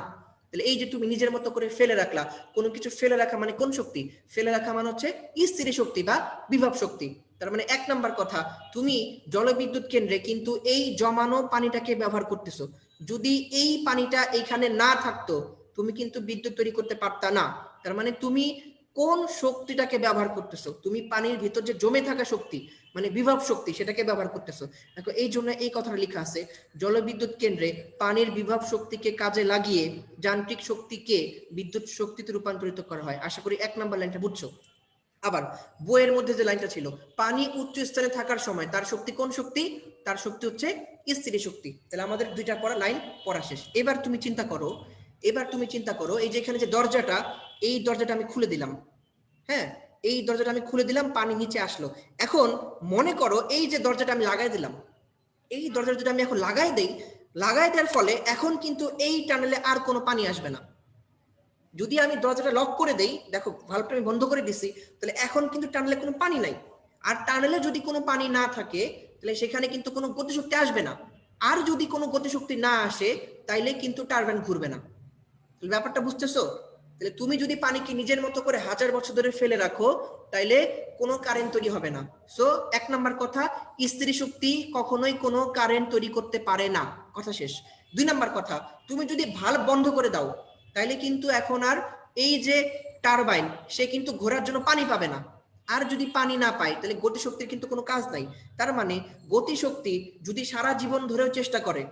তাহলে এই যে তুমি নিজের মতো করে ফেলে রাখলা, কোনো কিছু ফেলে রাখা মানে কোন শক্তি? ফেলে রাখা মানে হচ্ছে স্থির শক্তি বা বিভব শক্তি। তার মানে 1 নাম্বার কথা, তুমি জলবিদ্যুৎ কেন্দ্রে কিন্তু এই জমানো পানিটাকে ব্যবহার করতেছো। যদি এই পানিটা এখানে না থাকতো, তুমি কিন্তু বিদ্যুৎ তৈরি করতে পারতা না। তার মানে তুমি কোন শক্তিটাকে ব্যবহার করতেছো? তুমি পানির ভিতর যে জমে থাকা শক্তি মানে বিভব শক্তি, সেটাকে ব্যবহার করতেছো। দেখো এই জন্য এই কথাটা লেখা আছে, জলবিদ্যুৎ কেন্দ্রে পানির বিভব শক্তিকে কাজে লাগিয়ে যান্ত্রিক শক্তিকে বিদ্যুৎ শক্তিতে রূপান্তরিত করা হয়। আশা করি 1 নাম্বার লাইনটা বুঝছো। আবার বইয়ের মধ্যে যে লাইনটা ছিল, পানি উচ্চ স্থানে থাকার সময় তার শক্তি কোন শক্তি? তার শক্তি হচ্ছে স্থির শক্তি। তাহলে আমাদের দুইটা পড়া লাইন পড়া শেষ। এবার তুমি চিন্তা করো, এই যে এখানে যে দরজাটা, এই দরজাটা আমি খুলে দিলাম, হ্যাঁ এই দরজাটা আমি খুলে দিলাম, পানি নিচে আসলো। এখন মনে করো এই যে দরজাটা আমি লাগাই দিলাম, এই দরজাটা যদি আমি এখন লাগাই দেওয়ার ফলে এখন কিন্তু এই টানেলে আর কোনো পানি আসবে না। যদি আমি দরজাটা লক করে দেই, দেখো ভালভটা আমি বন্ধ করে দিছি, তাহলে এখন কিন্তু টানেলে কোনো পানি নাই। আর টানেলে যদি কোনো পানি না থাকে, তাহলে সেখানে কিন্তু কোনো গতিশক্তি আসবে না। আর যদি কোনো গতিশক্তি না আসে, তাইলে কিন্তু টারবাইন ঘুরবে না। ব্যাপারটা বুঝতেছো? তাহলে তুমি যদি পানিকে নিজের মতো করে 1000 বছর ধরে ফেলে রাখো, তাইলে কোনো কারেন্ট তৈরি হবে না। সো 1 নাম্বার কথা, স্থির শক্তি কখনোই কোনো কারেন্ট তৈরি করতে পারে না, কথা শেষ। 2 নাম্বার কথা, তুমি যদি ভালভ বন্ধ করে দাও, তাইলে কিন্তু এখন আর এই যে টারবাইন, সে কিন্তু ঘোরার জন্য পানি পাবে না। আর যদি পানি না পায়, তাহলে গতিশক্তির কিন্তু কোনো কাজ নাই। তার মানে গতিশক্তি যদি সারা জীবন ধরেও চেষ্টা করে,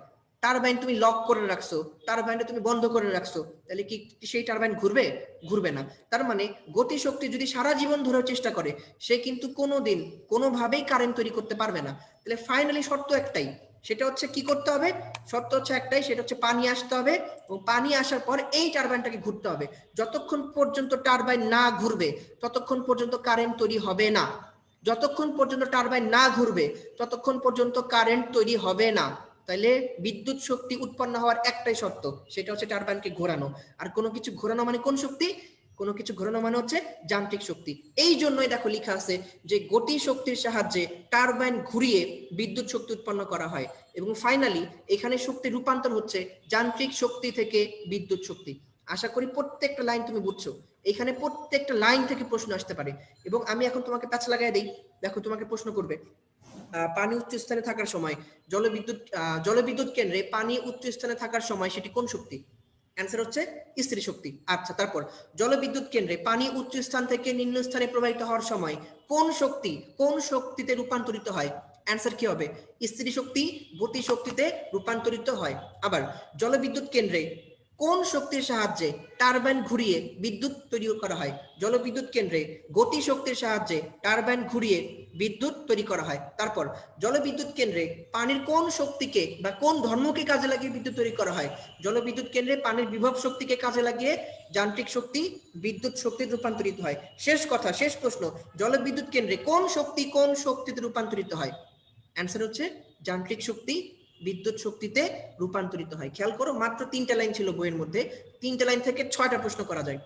টারবাইন তুমি লক করে রাখছো, টারবাইনটা তুমি বন্ধ করে রাখছো, তাহলে কি সেই টারবাইন ঘুরবে? ঘুরবে না। তার মানে গতি শক্তি যদি সারা জীবন ধরেও চেষ্টা করে, সে কিন্তু কোনোদিন কোনোভাবেই কারেন্ট তৈরি করতে পারবে না। তাহলে ফাইনালি শর্ত একটাই, সেটা হচ্ছে কি করতে হবে? শর্ত হচ্ছে একটাই, সেটা হচ্ছে পানি আসতে হবে, এবং পানি আসার পর এই টারবাইনটাকে ঘুরতে হবে। যতক্ষণ পর্যন্ত টারবাইন না ঘুরবে, ততক্ষণ পর্যন্ত কারেন্ট তৈরি হবে না। যতক্ষণ পর্যন্ত টারবাইন না ঘুরবে, ততক্ষণ পর্যন্ত কারেন্ট তৈরি হবে না। তাহলে বিদ্যুৎ শক্তি উৎপন্ন হওয়ার একটাই শর্ত, সেটা হচ্ছে টারবাইনকে ঘোরানো। আর কোনো কিছু ঘোরানো মানে কোন শক্তি? কোনো কিছু ঘোরানো মানে হচ্ছে যান্ত্রিক শক্তি। এই জন্যই দেখো লেখা আছে যে গতি শক্তির সাহায্যে টারবাইন ঘুরিয়ে বিদ্যুৎ শক্তি উৎপন্ন করা হয় এবং ফাইনালি এখানে শক্তি রূপান্তর হচ্ছে যান্ত্রিক শক্তি থেকে বিদ্যুৎ শক্তি। আশা করি প্রত্যেকটা লাইন তুমি বুঝছো। এখানে প্রত্যেকটা লাইন থেকে প্রশ্ন আসতে পারে এবং আমি এখন তোমাকে প্যাচ লাগাই দেই। দেখো তোমাকে প্রশ্ন করবে পানি উচ্চ স্থানে থাকার সময় জলবিদ্যুৎ কেন্দ্রে পানি উচ্চ স্থানে থাকার সময় সেটি কোন শক্তি? অ্যান্সার হচ্ছে স্থির শক্তি। আচ্ছা, তারপর জলবিদ্যুৎ কেন্দ্রে পানি উচ্চ স্থান থেকে নিম্ন স্থানে প্রবাহিত হওয়ার সময় কোন শক্তিতে রূপান্তরিত হয়? অ্যান্সার কি হবে? স্থির শক্তি গতি শক্তিতে রূপান্তরিত হয়। আবার জলবিদ্যুৎ কেন্দ্রে কোন শক্তির সাহায্যে টারবাইন ঘুরিয়ে বিদ্যুৎ তৈরি করা হয়? জলবিদ্যুৎ কেন্দ্রে গতি শক্তির সাহায্যে টারবাইন ঘুরিয়ে বিদ্যুৎ তৈরি করা হয়। তারপর জলবিদ্যুৎ কেন্দ্রে পানির কোন শক্তিকে বা কোন ধর্মকে কাজে লাগিয়ে বিদ্যুৎ তৈরি করা হয়? জলবিদ্যুৎ কেন্দ্রে পানির বিভব শক্তিকে কাজে লাগিয়ে যান্ত্রিক শক্তি বিদ্যুৎ শক্তিতে রূপান্তরিত হয়। শেষ কথা, শেষ প্রশ্ন, জলবিদ্যুৎ কেন্দ্রে কোন শক্তিতে রূপান্তরিত হয়? অ্যান্সার হচ্ছে যান্ত্রিক শক্তি বিদ্যুৎ শক্তিতে রূপান্তরিত হয়। খেয়াল করো, মাত্র 3টা লাইন ছিল বইয়ের মধ্যে, 3টা লাইন থেকে 6টা প্রশ্ন করা যায়।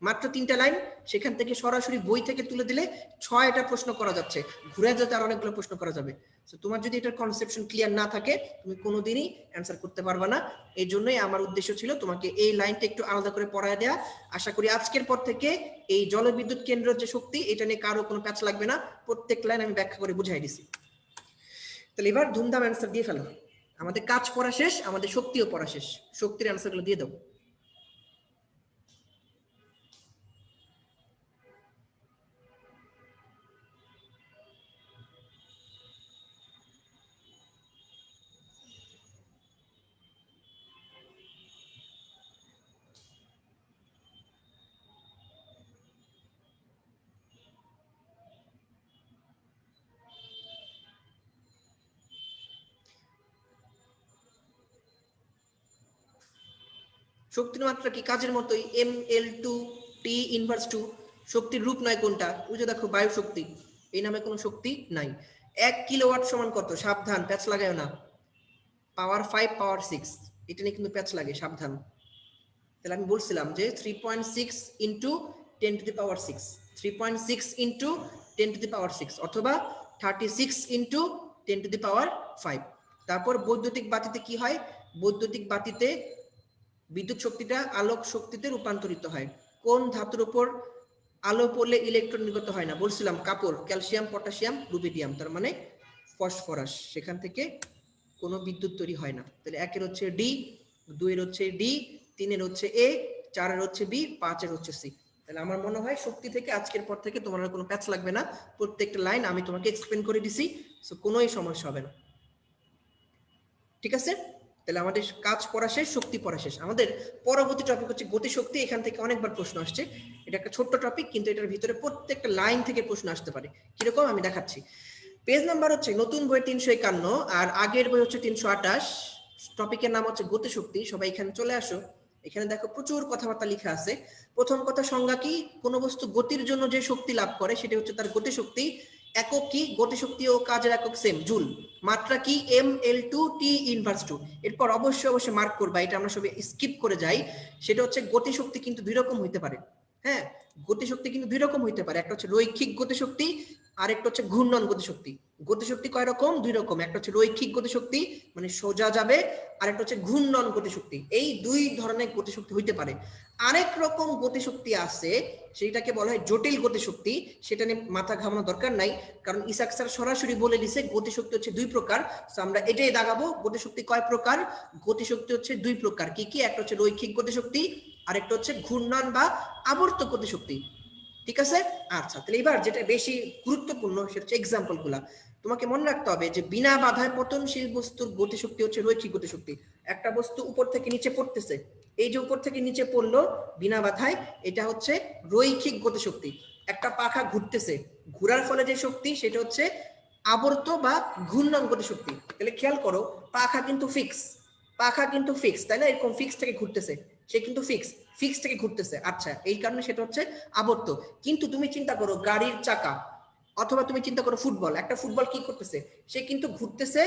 মাত্র 3টা লাইন, সেখান থেকে সরাসরি বই থেকে তুলে দিলে 6টা প্রশ্ন করা যাচ্ছে, ঘুরে যেতে আর অনেকগুলো প্রশ্ন করা যাবে। তো তোমার যদি এটার কনসেপশন ক্লিয়ার না থাকে তুমি কোনোদিনই অ্যান্সার করতে পারবে না। এই জন্যই আমার উদ্দেশ্য ছিল তোমাকে এই লাইনটা একটু আলাদা করে পড়ায় দেওয়া। আশা করি আজকের পর থেকে এই জলবিদ্যুৎ কেন্দ্রের যে শক্তি, এটা নিয়ে কারো কোনো প্যাচ লাগবে না। প্রত্যেক লাইন আমি ব্যাখ্যা করে বুঝাই দিছি। তাহলে এবার ধুমধাম অ্যান্সার দিয়ে ফেলো। আমাদের কাজ পড়া শেষ, আমাদের শক্তিও পড়া শেষ। শক্তির অ্যান্সারগুলো দিয়ে দাও। শক্তির মাত্রা কি কাজের মতোই ml2T⁻²। শক্তির রূপ নয় কোনটা? ওই যে দেখো বায়ু শক্তি, এই নামে কোনো শক্তি নাই। 1 কিলোওয়াট সমান কত? সাবধান, প্যাচ লাগায় না। পাওয়ার 5 পাওয়ার 6, এটা নিয়ে কিন্তু প্যাচ লাগে, সাবধান। তাহলে আমি বলছিলাম যে 3.6 ইন্টু 10⁶, 3.6 ইন্টু 10⁶, অথবা 36 ইন্টু 10⁵। তারপর বৈদ্যুতিক বাতিতে কি হয়? বৈদ্যুতিক বাতিতে বিদ্যুৎ শক্তিটা আলোক শক্তিতে রূপান্তরিত হয়। কোন ধাতুর উপর আলো পড়লে ইলেকট্রন নির্গত হয় না? বলছিলাম কাপড়, ক্যালসিয়াম, পটাশিয়াম, রুবিডিয়াম, তার মানে ফসফরাস। সেখান থেকে কোনো বিদ্যুৎ তৈরি হয় না। তাহলে 1-এর হচ্ছে ডি, 2-এর হচ্ছে ডি, 3-এর হচ্ছে এ, 4-এর হচ্ছে বি, 5-এর হচ্ছে সি। তাহলে আমার মনে হয় শক্তি থেকে আজকের পর থেকে তোমার আর কোনো প্যাচ লাগবে না। প্রত্যেকটা লাইন আমি তোমাকে এক্সপ্লেন করে দিছি, সো কোনোই সমস্যা হবে না। ঠিক আছে? তাহলে আমাদের কাজ পড়া শেষ, শক্তি পড়া শেষ। আমাদের পরবর্তী টপিক হচ্ছে গতিশক্তি। এখান থেকে অনেকবার প্রশ্ন আসছে। এটা একটা ছোট্ট টপিক, কিন্তু এটার ভিতরে প্রত্যেকটা লাইন থেকে প্রশ্ন আসতে পারে। কিরকম আমি দেখাচ্ছি। পেজ নাম্বার হচ্ছে নতুন বই 351 আর আগের বই হচ্ছে 328। টপিকের নাম হচ্ছে গতিশক্তি। সবাই এখানে চলে আসো। এখানে দেখো প্রচুর কথাবার্তা লেখা আছে। প্রথম কথা, সংজ্ঞা কি? কোনো বস্তু গতির জন্য যে শক্তি লাভ করে সেটা হচ্ছে তার গতিশক্তি। একক কি? গতিশক্তি ও কাজের একক সেম, জুল। মাত্রা কি? ml2T⁻²। এরপর অবশ্যই মার্ক করবা, এটা আমরা সবাই স্কিপ করে যাই। সেটা হচ্ছে গতিশক্তি কিন্তু দুই রকম হইতে পারে। হ্যাঁ, গতিশক্তি কিন্তু দুই রকম হইতে পারে। একটা হচ্ছে রৈখিক গতিশক্তি, আর একটা হচ্ছে ঘূর্ণন গতিশক্তি। গতিশক্তি কয় রকম? দুই রকম। একটা হচ্ছে রৈখিক গতিশক্তি, মানে সোজা যাবে, আর একটা হচ্ছে ঘূর্ণন গতিশক্তি। এই দুই ধরনের গতিশক্তি হইতে পারে। আরেক রকম গতিশক্তি আছে, সেইটাকে বলা হয় জটিল গতিশক্তি। সেটা নিয়ে মাথা ঘামানোর দরকার নাই, কারণ ইসাক স্যার সরাসরি বলে দিছে গতিশক্তি হচ্ছে 2 প্রকার। সো আমরা এটাই দাগাবো, গতিশক্তি কয় প্রকার? গতিশক্তি হচ্ছে 2 প্রকার। কি কি? একটা হচ্ছে রৈখিক গতিশক্তি, আর একটা হচ্ছে ঘূর্ণন বা আবর্ত গতিশক্তি। ঠিক আছে? আচ্ছা, তাহলে এবার যেটা বেশি গুরুত্বপূর্ণ সেটা হচ্ছে এক্সাম্পল গুলা। তোমাকে মনে রাখতে হবে যে বিনা বাধায় পতনশীল বস্তুর গতিশক্তি হচ্ছে রৈখিক গতিশক্তি। একটা বস্তু উপর থেকে নিচে পড়তেছে, এই যে উপর থেকে নিচে পড়লো বিনা বাধায়, এটা হচ্ছে রৈখিক গতিশক্তি। একটা পাখা ঘুরতেছে, ঘোরার ফলে যে শক্তি সেটা হচ্ছে আবর্ত বা ঘূর্ণন গতিশক্তি। তাহলে খেয়াল করো, পাখা কিন্তু ফিক্স, তাই না? এরকম ফিক্স থেকে ঘুরতেছে, সে কিন্তু ফিক্স থেকে ঘুরতেছে। আচ্ছা, এই কারণে সেটা হচ্ছে আবর্ত। কিন্তু তুমি চিন্তা করো গাড়ির চাকা, অথবা তুমি চিন্তা করো ফুটবল। একটা ফুটবল কি করতেছে? সে কিন্তু ঘুরতেছে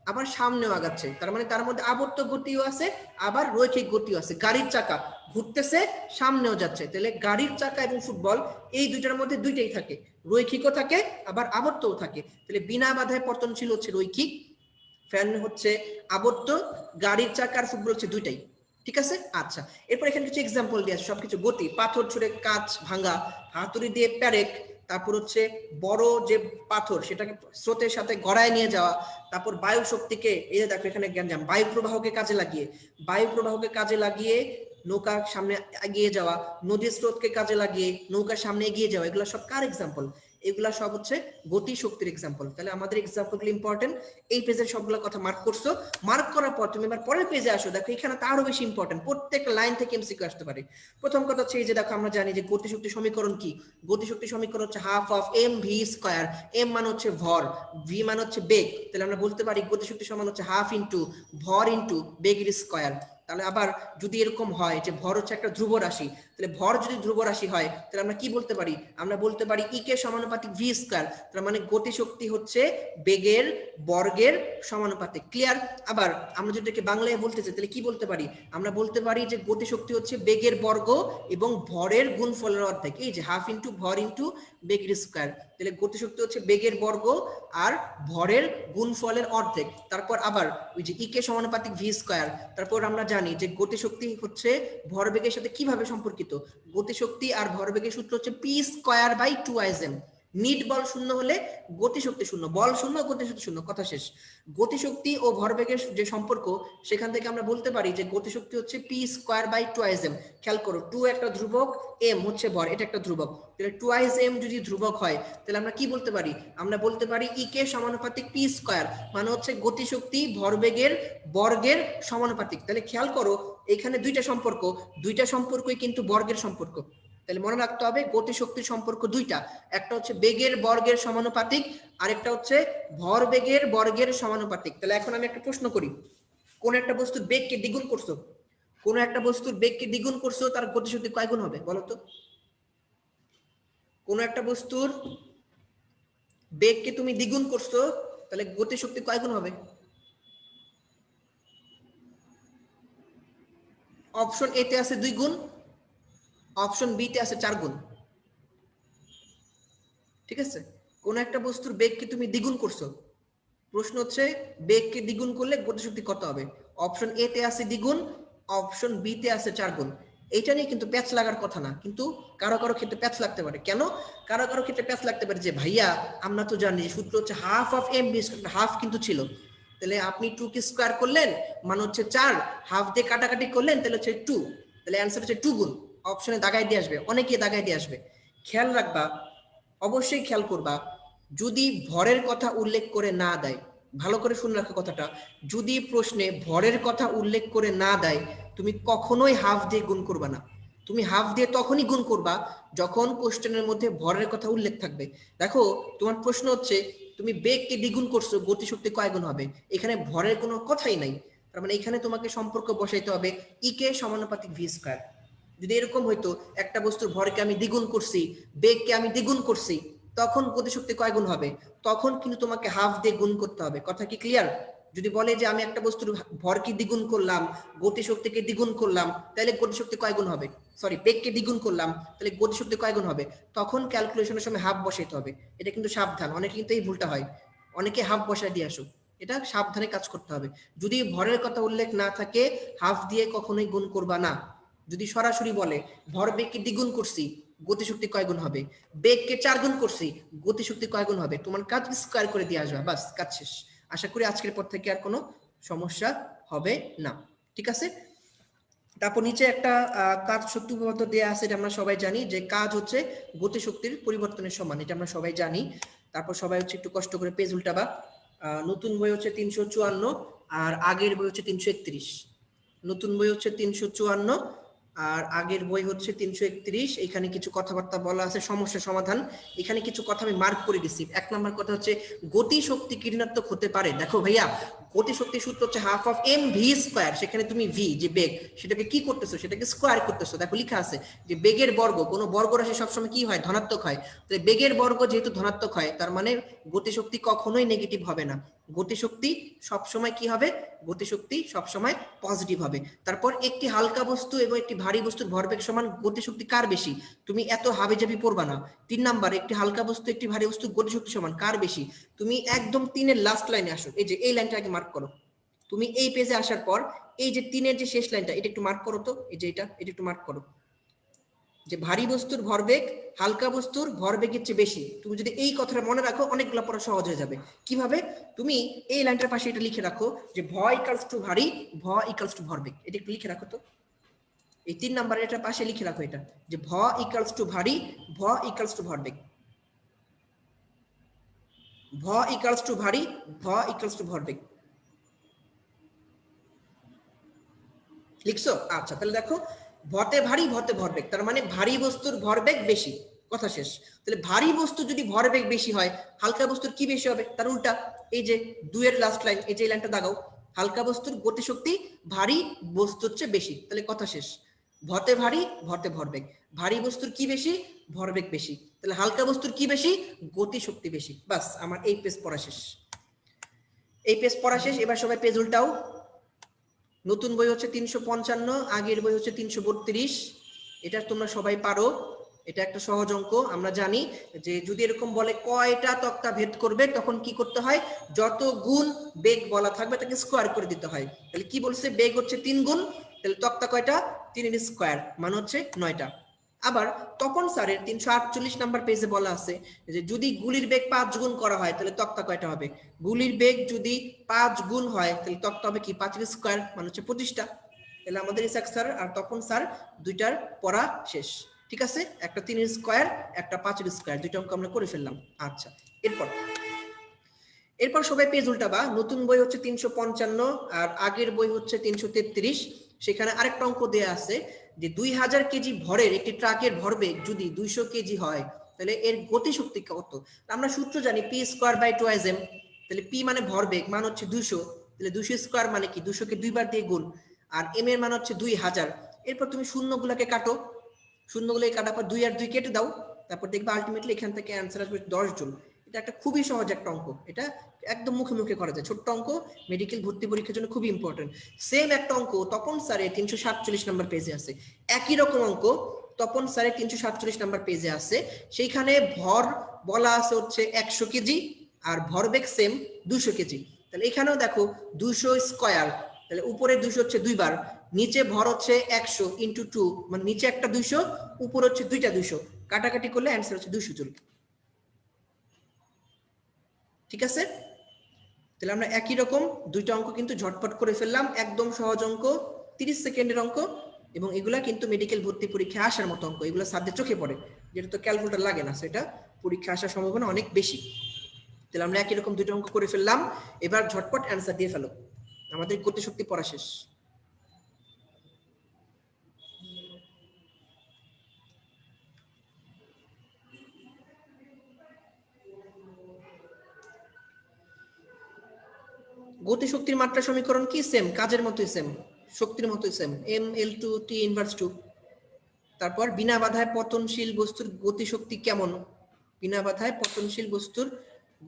আবার সামনেও আগাচ্ছে, তার মানে তার মধ্যে আবর্ত গতিও আছে আবার রৈখিক গতিও আছে। গাড়ির চাকা ঘুরতেছে সামনেও যাচ্ছে, তাহলে গাড়ির চাকা এবং ফুটবল এই দুইটার মধ্যে দুইটাই থাকে, রৈখিকও থাকে আবার আবর্তও থাকে। তাহলে বিনা বাধায় পতনশীল হচ্ছে রৈখিক, ফ্যান হচ্ছে আবর্ত, গাড়ির চাকা আর ফুটবল হচ্ছে দুইটাই। ঠিক আছে, আচ্ছা এরপর এখানে কিছু এক্সাম্পল দিয়ে আছে, সবকিছু গতি, পাথর ছুঁড়ে কাঁচ ভাঙা, হাতুড়ি দিয়ে প্যারেক, তারপর হচ্ছে বড় যে পাথর সেটাকে স্রোতের সাথে গড়ায় নিয়ে যাওয়া, তারপর বায়ু শক্তিকে, এই যে দেখো এখানে গ্যাঞ্জাম, বায়ু প্রবাহকে কাজে লাগিয়ে, বায়ু প্রবাহকে কাজে লাগিয়ে নৌকা সামনে এগিয়ে যাওয়া, নদীর স্রোতকে কাজে লাগিয়ে নৌকার সামনে এগিয়ে যাওয়া, এগুলো সব কার এক্সাম্পল? এগুলা সব হচ্ছে গতি শক্তির এক্সাম্পল। তাহলে আমাদের এক্সাম্পলগুলো ইম্পর্টেন্ট, এই পেজের সবগুলো কথা মার্ক করছো, মার্ক করার পর তুমি এবার পরের পেজে আসো, দেখো এখানে তো আরো বেশি ইম্পর্টেন্ট, প্রত্যেকটা লাইন থেকে এমসিকিউ আসতে পারে। প্রথম কথা হচ্ছে এই যে দেখো আমরা জানি যে গতিশক্তি সমীকরণ কি, গতিশক্তি সমীকরণ হচ্ছে half of M V square, M মানে হচ্ছে ভর, ভি মানে হচ্ছে বেগ, তাহলে আমরা বলতে পারি গতিশক্তি সমান হচ্ছে হাফ ইন্টু ভর ইন্টু বেগের স্কয়ার। তাহলে আবার যদি এরকম হয় যে ভর হচ্ছে একটা ধ্রুব রাশি, তাহলে ভর যদি ধ্রুব রাশি হয় তাহলে আমরা কি বলতে পারি? আমরা বলতে পারি ই কে সমানুপাতিক ভি স্কয়ার, তার মানে গতিশক্তি হচ্ছে বেগের বর্গের সমানুপাতিক। ক্লিয়ার? আবার আমরা যদি এটাকে বাংলায় বলতে চাই তাহলে কি বলতে পারি? আমরা বলতে পারি যে গতিশক্তি হচ্ছে বেগের বর্গ এবং ভরের গুণফলের অর্ধেক, এই যে হাফ ইন্টু ভর ইন্টু বেগের স্কয়ার, তাহলে গতিশক্তি হচ্ছে বেগের বর্গ আর ভরের গুণফলের অর্ধেক। তারপর আবার ওই যে ই কে সমানুপাতিক ভি স্কয়ার, তারপর আমরা জানি যে গতিশক্তি হচ্ছে ভরবেগের সাথে কিভাবে সম্পর্কিত, গতিশক্তি আর ভরবেগের সূত্র হচ্ছে P square by 2m। Net বল শূন্য হলে গতিশক্তি শূন্য, বল শূন্য গতিশক্তি শূন্য, কথা শেষ। গতিশক্তি ও ভরবেগের যে সম্পর্ক সেখান থেকে আমরা বলতে পারি যে গতিশক্তি হচ্ছে পি স্কয়ার বাই 2m। খেয়াল করো 2 একটা ধ্রুবক, m হচ্ছে ভর, এটা একটা ধ্রুবক, তাহলে 2m যদি ধ্রুবক হয় তাহলে আমরা কি বলতে পারি? আমরা বলতে পারি ই কে সমানুপাতিক পি স্কয়ার, মানে হচ্ছে গতিশক্তি ভরবেগের বর্গের সমানুপাতিক। তাহলে খেয়াল করো এখানে দুইটা সম্পর্ক, দুইটা সম্পর্কই কিন্তু বর্গের সম্পর্ক, তাহলে মনে রাখতে হবে গতিশক্তির সম্পর্ক দুইটা, একটা হচ্ছে বেগের বর্গের সমানুপাতিক আর একটা হচ্ছে ভরবেগের বর্গের সমানুপাতিক। তাহলে এখন আমি একটা প্রশ্ন করি, কোন একটা বস্তুর বেগকে দ্বিগুণ করছো, কোন একটা বস্তুর বেগকে দ্বিগুণ করছো, তার গতিশক্তি কয় গুণ হবে বলো তো? কোন একটা বস্তুর বেগকে তুমি দ্বিগুণ করছো তাহলে গতিশক্তি কয় গুণ হবে? অপশন এ তে আছে 2 গুণ, অপশন বি তে আছে 4 গুণ। ঠিক আছে, কোন একটা বস্তুর বেগকে তুমি দ্বিগুণ করছো, প্রশ্ন হচ্ছে বেগকে দ্বিগুণ করলে গতিশক্তি কত হবে? অপশন এ তে আছে দ্বিগুণ, অপশন বি তে আছে 4 গুণ। এইটা নিয়ে কিন্তু প্যাচ লাগার কথা না, কিন্তু কারো কারো ক্ষেত্রে প্যাচ লাগতে পারে। কেন কারো কারো ক্ষেত্রে প্যাচ লাগতে পারে? যে ভাইয়া আমরা তো জানি সূত্র হচ্ছে half of M V, half কিন্তু ছিল, তাহলে আপনি 2 কে স্কয়ার করলেন মানে হচ্ছে 4, হাফ দিয়ে কাটাকাটি করলেন তাহলে হচ্ছে 2, তাহলে অ্যান্সার হচ্ছে 2 গুণ। অপশনে দাগাই দিয়ে আসবে, অনেকে দাগাই দিয়ে আসবে। খেয়াল রাখবা, অবশ্যই খেয়াল করবা, যদি ভরের কথা উল্লেখ করে না দেয়, ভালো করে শুনে রাখো কথাটা, যদি প্রশ্নে ভরের কথা উল্লেখ করে না দেয় তুমি কখনোই হাফ দিয়ে গুণ করবা না। তুমি হাফ দিয়ে তখনই গুণ করবা যখন কোশ্চেনের মধ্যে ভরের কথা উল্লেখ থাকবে। দেখো তোমার প্রশ্ন হচ্ছে তুমি বেগকে দ্বিগুণ করছো, গতিশক্তি কয় গুণ হবে, এখানে ভরের কোনো কথাই নাই, তার মানে এখানে তোমাকে সম্পর্ক বসাইতে হবে ই কে সমানুপাতিক ভি স্কয়ার। যদি এরকম হইতো একটা বস্তুর ভরকে আমি দ্বিগুণ করছি, বেগকে আমি দ্বিগুণ করছি, তখন গতিশক্তি কয় গুণ হবে? তখন কিন্তু তোমাকে হাফ দিয়ে গুণ করতে হবে। কথা কি ক্লিয়ার? যদি বলে যে আমি একটা বস্তুর ভরকে দ্বিগুণ করলাম, গতিশক্তিকে দ্বিগুণ করলাম, তাহলে গতিশক্তি কয় গুণ হবে? সরি, বেগকে দ্বিগুণ করলাম তাহলে গতিশক্তি কয় গুণ হবে? তখন ক্যালকুলেশনের সময় হাফ বসাইতে হবে। এটা কিন্তু সাবধান, অনেকে কিন্তু এই ভুলটা হয়, অনেকে হাফ বসায় দিয়ে আসো, এটা সাবধানে কাজ করতে হবে। যদি ভরের কথা উল্লেখ না থাকে হাফ দিয়ে কখনোই গুণ করবা না। যদি সরাসরি বলে ভর বেগকে দ্বিগুণ করছি, গতিশক্তি কয় গুণ হবে? বেগকে 4 গুণ করছি, গতিশক্তি কয় গুণ হবে? তোমার কাজ স্কয়ার করে দিয়ে আসবা, বাস কাজ শেষ। আশা করি আজকের পর থেকে আর কোনো সমস্যা হবে না। ঠিক আছে, তারপর নিচে একটা কাজ শক্তি উপপাদ্য দেয়া আছে, এটা আমরা সবাই জানি যে কাজ হচ্ছে গতিশক্তির পরিবর্তনের সমান, এটা আমরা সবাই জানি। তারপর সবাই হচ্ছে একটু কষ্ট করে পেজ উল্টাবা। নতুন বই হচ্ছে 354 আর আগের বই হচ্ছে 331। নতুন বই হচ্ছে 354 আর আগের বই হচ্ছে 331। এখানে কিছু কথাবার্তা বলা আছে, সমস্যা সমাধান। এখানে কিছু কথা আমি মার্ক করে দিছি। 1 নম্বর কথা হচ্ছে গতি শক্তি কি ঋণাত্মক হতে পারে? দেখো ভাইয়া, গতি শক্তির সূত্র হচ্ছে half of M V square, সেখানে তুমি ভি যে বেগ সেটাকে কি করতেছো? সেটাকে স্কয়ার করতেছো। দেখো লেখা আছে যে বেগের বর্গ, কোনো বর্গ রাশি সবসময় কি হয়? ধনাত্মক হয়। তো বেগের বর্গ যেহেতু ধনাত্মক হয় তার মানে গতি শক্তি কখনোই নেগেটিভ হবে না। গতিশক্তি সবসময় কি হবে? গতিশক্তি সবসময় পজিটিভ হবে। তারপর একটি হালকা বস্তু এবং একটি ভারী বস্তুর ভরবেগ সমান, গতিশক্তি কার বেশি? তুমি এত হাবিজাবি পড়বা না। 3 নাম্বার, একটি হালকা বস্তু একটি ভারী বস্তুর গতিশক্তি সমান, কার বেশি? তুমি একদম 3-এর লাস্ট লাইনে আসো, এই যে এই লাইনটা আগে মার্ক করো। তুমি এই পেজে আসার পর এই যে 3-এর যে শেষ লাইনটা, এটা একটু মার্ক করো তো, এই যে এটা একটু মার্ক করো, যে ভারী বস্তুর ভরবেগ হালকা বস্তুর ভরবেগের চেয়ে বেশি। তুমি যদি এই কথাটা মনে রাখো, অনেকগুলো পড়া সহজ হয়ে যাবে। কিভাবে? তুমি এই লাইনটার পাশে এটা লিখে রাখো যে ভ ইকুয়ালস টু ভারী, ভ ইকুয়ালস টু ভরবেগ। এটা একটু লিখে রাখো তো, এই 3 নাম্বারের এটা পাশে লিখে রাখো, এটা যে ভ ইকুয়ালস টু ভারী, ভ ইকুয়ালস টু ভরবেগ, ভ ইকুয়ালস টু ভারী, ভ ইকুয়ালস টু ভরবেগ। লিখছো? আচ্ছা, তাহলে দেখো, ভতে ভারী ভতে ভরবেগ, তার মানে ভারী বস্তুর ভরবেগ বেশি, কথা শেষ। তাহলে ভারী বস্তু যদি ভরবেগ বেশি হয়, হালকা বস্তুর কি বেশি হবে? তার উল্টা, এই যে 2-এর লাস্ট লাইন, এই যে লাইনটা দাগাও, হালকা বস্তুর গতিশক্তি ভারী বস্তুর চেয়ে বেশি, তাহলে কথা শেষ। ভতে ভারী ভতে ভরবেগ, ভারী বস্তুর কি বেশি? ভরবেগ বেশি, তাহলে হালকা বস্তুর কি বেশি? গতিশক্তি বেশি। বাস, আমার এই পেজ পড়া শেষ, এই পেজ পড়া শেষ। এবার সবাই পেজ উল্টাও। নতুন বই হচ্ছে 355, আগের বই হচ্ছে 332। এটা তোমরা সবাই পারো, এটা একটা সহজ অঙ্ক। আমরা জানি যে যদি এরকম বলে কয়টা তক্তা ভেদ করবে, তখন কি করতে হয়? যত গুণ বেগ বলা থাকবে তাকে স্কোয়ার করে দিতে হয়। তাহলে কি বলছে? বেগ হচ্ছে 3 গুণ, তাহলে তক্তা কয়টা? 3-এর স্কোয়ার, মানে হচ্ছে 9টা। আবার তপন স্যারের 348 নাম্বার পেজে বলা আছে যে যদি গুলির বেগ 5 গুণ করা হয়, তাহলে তক্তা কয়টা হবে? গুলির বেগ যদি 5 গুণ হয়, তাহলে তক্তা হবে কি? 5-এর স্কোয়ার, মানে হচ্ছে 25টা। তাহলে আমাদের ইসাক স্যার আর তপন স্যার দুইটার পড়া শেষ। ঠিক আছে, একটা 3-এর স্কোয়ার, একটা 5-এর স্কোয়ার, দুইটা অঙ্ক আমরা করে ফেললাম। আচ্ছা, এরপর সবাই পেজ উল্টাবা। নতুন বই হচ্ছে 355 আর আগের বই হচ্ছে 333। সেখানে আরেকটা অঙ্ক দেয়া আছে যে 2000 কেজি ভরের একটি ট্রাকের ভরবেগ যদি 200 কেজি হয়, তাহলে এর গতিশক্তি কত? আমরা সূত্র জানি পি স্কোয়ার বাই 2m। তাহলে পি মানে ভরবেগ, মান হচ্ছে 200, তাহলে 200 স্কোয়ার মানে কি? 200 কে 2 বার দিয়ে গুণ, আর এম এর মান হচ্ছে 2000। এরপর তুমি শূন্যগুলোকে কাটো, শূন্যগুলোকে কাটার পর 2 আর 2 কেটে দাও, তারপর দেখবা আলটিমেটলি এখান থেকে অ্যান্সার আসবে 10 জন। এটা একটা খুবই সহজ একটা অঙ্ক, এটা একদম মুখে মুখে করা যায়, ছোট্ট অঙ্ক, মেডিকেল ভর্তি পরীক্ষার জন্য খুবই ইম্পর্টেন্ট। সেম একটা অঙ্ক তপন স্যারের 347 নাম্বার পেজে আছে, একই রকম অঙ্ক তপন স্যারের 347 নাম্বার পেজে আছে। সেইখানে ভর বলা আছে হচ্ছে 100 কেজি আর ভরবেগ সেম 200 কেজি। তাহলে এখানেও দেখো 200 স্কয়ার, তাহলে উপরে 200 হচ্ছে 2 বার, নিচে ভর হচ্ছে 100 ইন্টু 2, মানে নিচে একটা 200, উপরে হচ্ছে দুইটা 200, কাটাকাটি করলে অ্যান্সার হচ্ছে 200 জন। ঠিক আছে, তাহলে আমরা একই রকম দুইটা অঙ্ক কিন্তু ঝটপট করে ফেললাম, একদম সহজ অঙ্ক, 30 সেকেন্ডের অঙ্ক, এবং এগুলা কিন্তু মেডিকেল ভর্তি পরীক্ষা আসার মতো অঙ্ক, এগুলো সাবজেক্ট চোখে পড়ে, যেটা তো ক্যালকুলেটর লাগে না, সেটা পরীক্ষা আসার সম্ভাবনা অনেক বেশি। তাহলে আমরা একই রকম দুইটা অঙ্ক করে ফেললাম, এবার ঝটপট অ্যান্সার দিয়ে ফেলো, আমাদের গতিশক্তি পড়া শেষ। গতিশক্তির মাত্রা সমীকরণ কি? সেম, কাজের মতোই সেম, শক্তির মতোই সেম, mL2 T ইনভার্স 2। তারপর বিনা বাধায় পতনশীল বস্তুর গতিশক্তি কেমন? বিনা বাধায় পতনশীল বস্তুর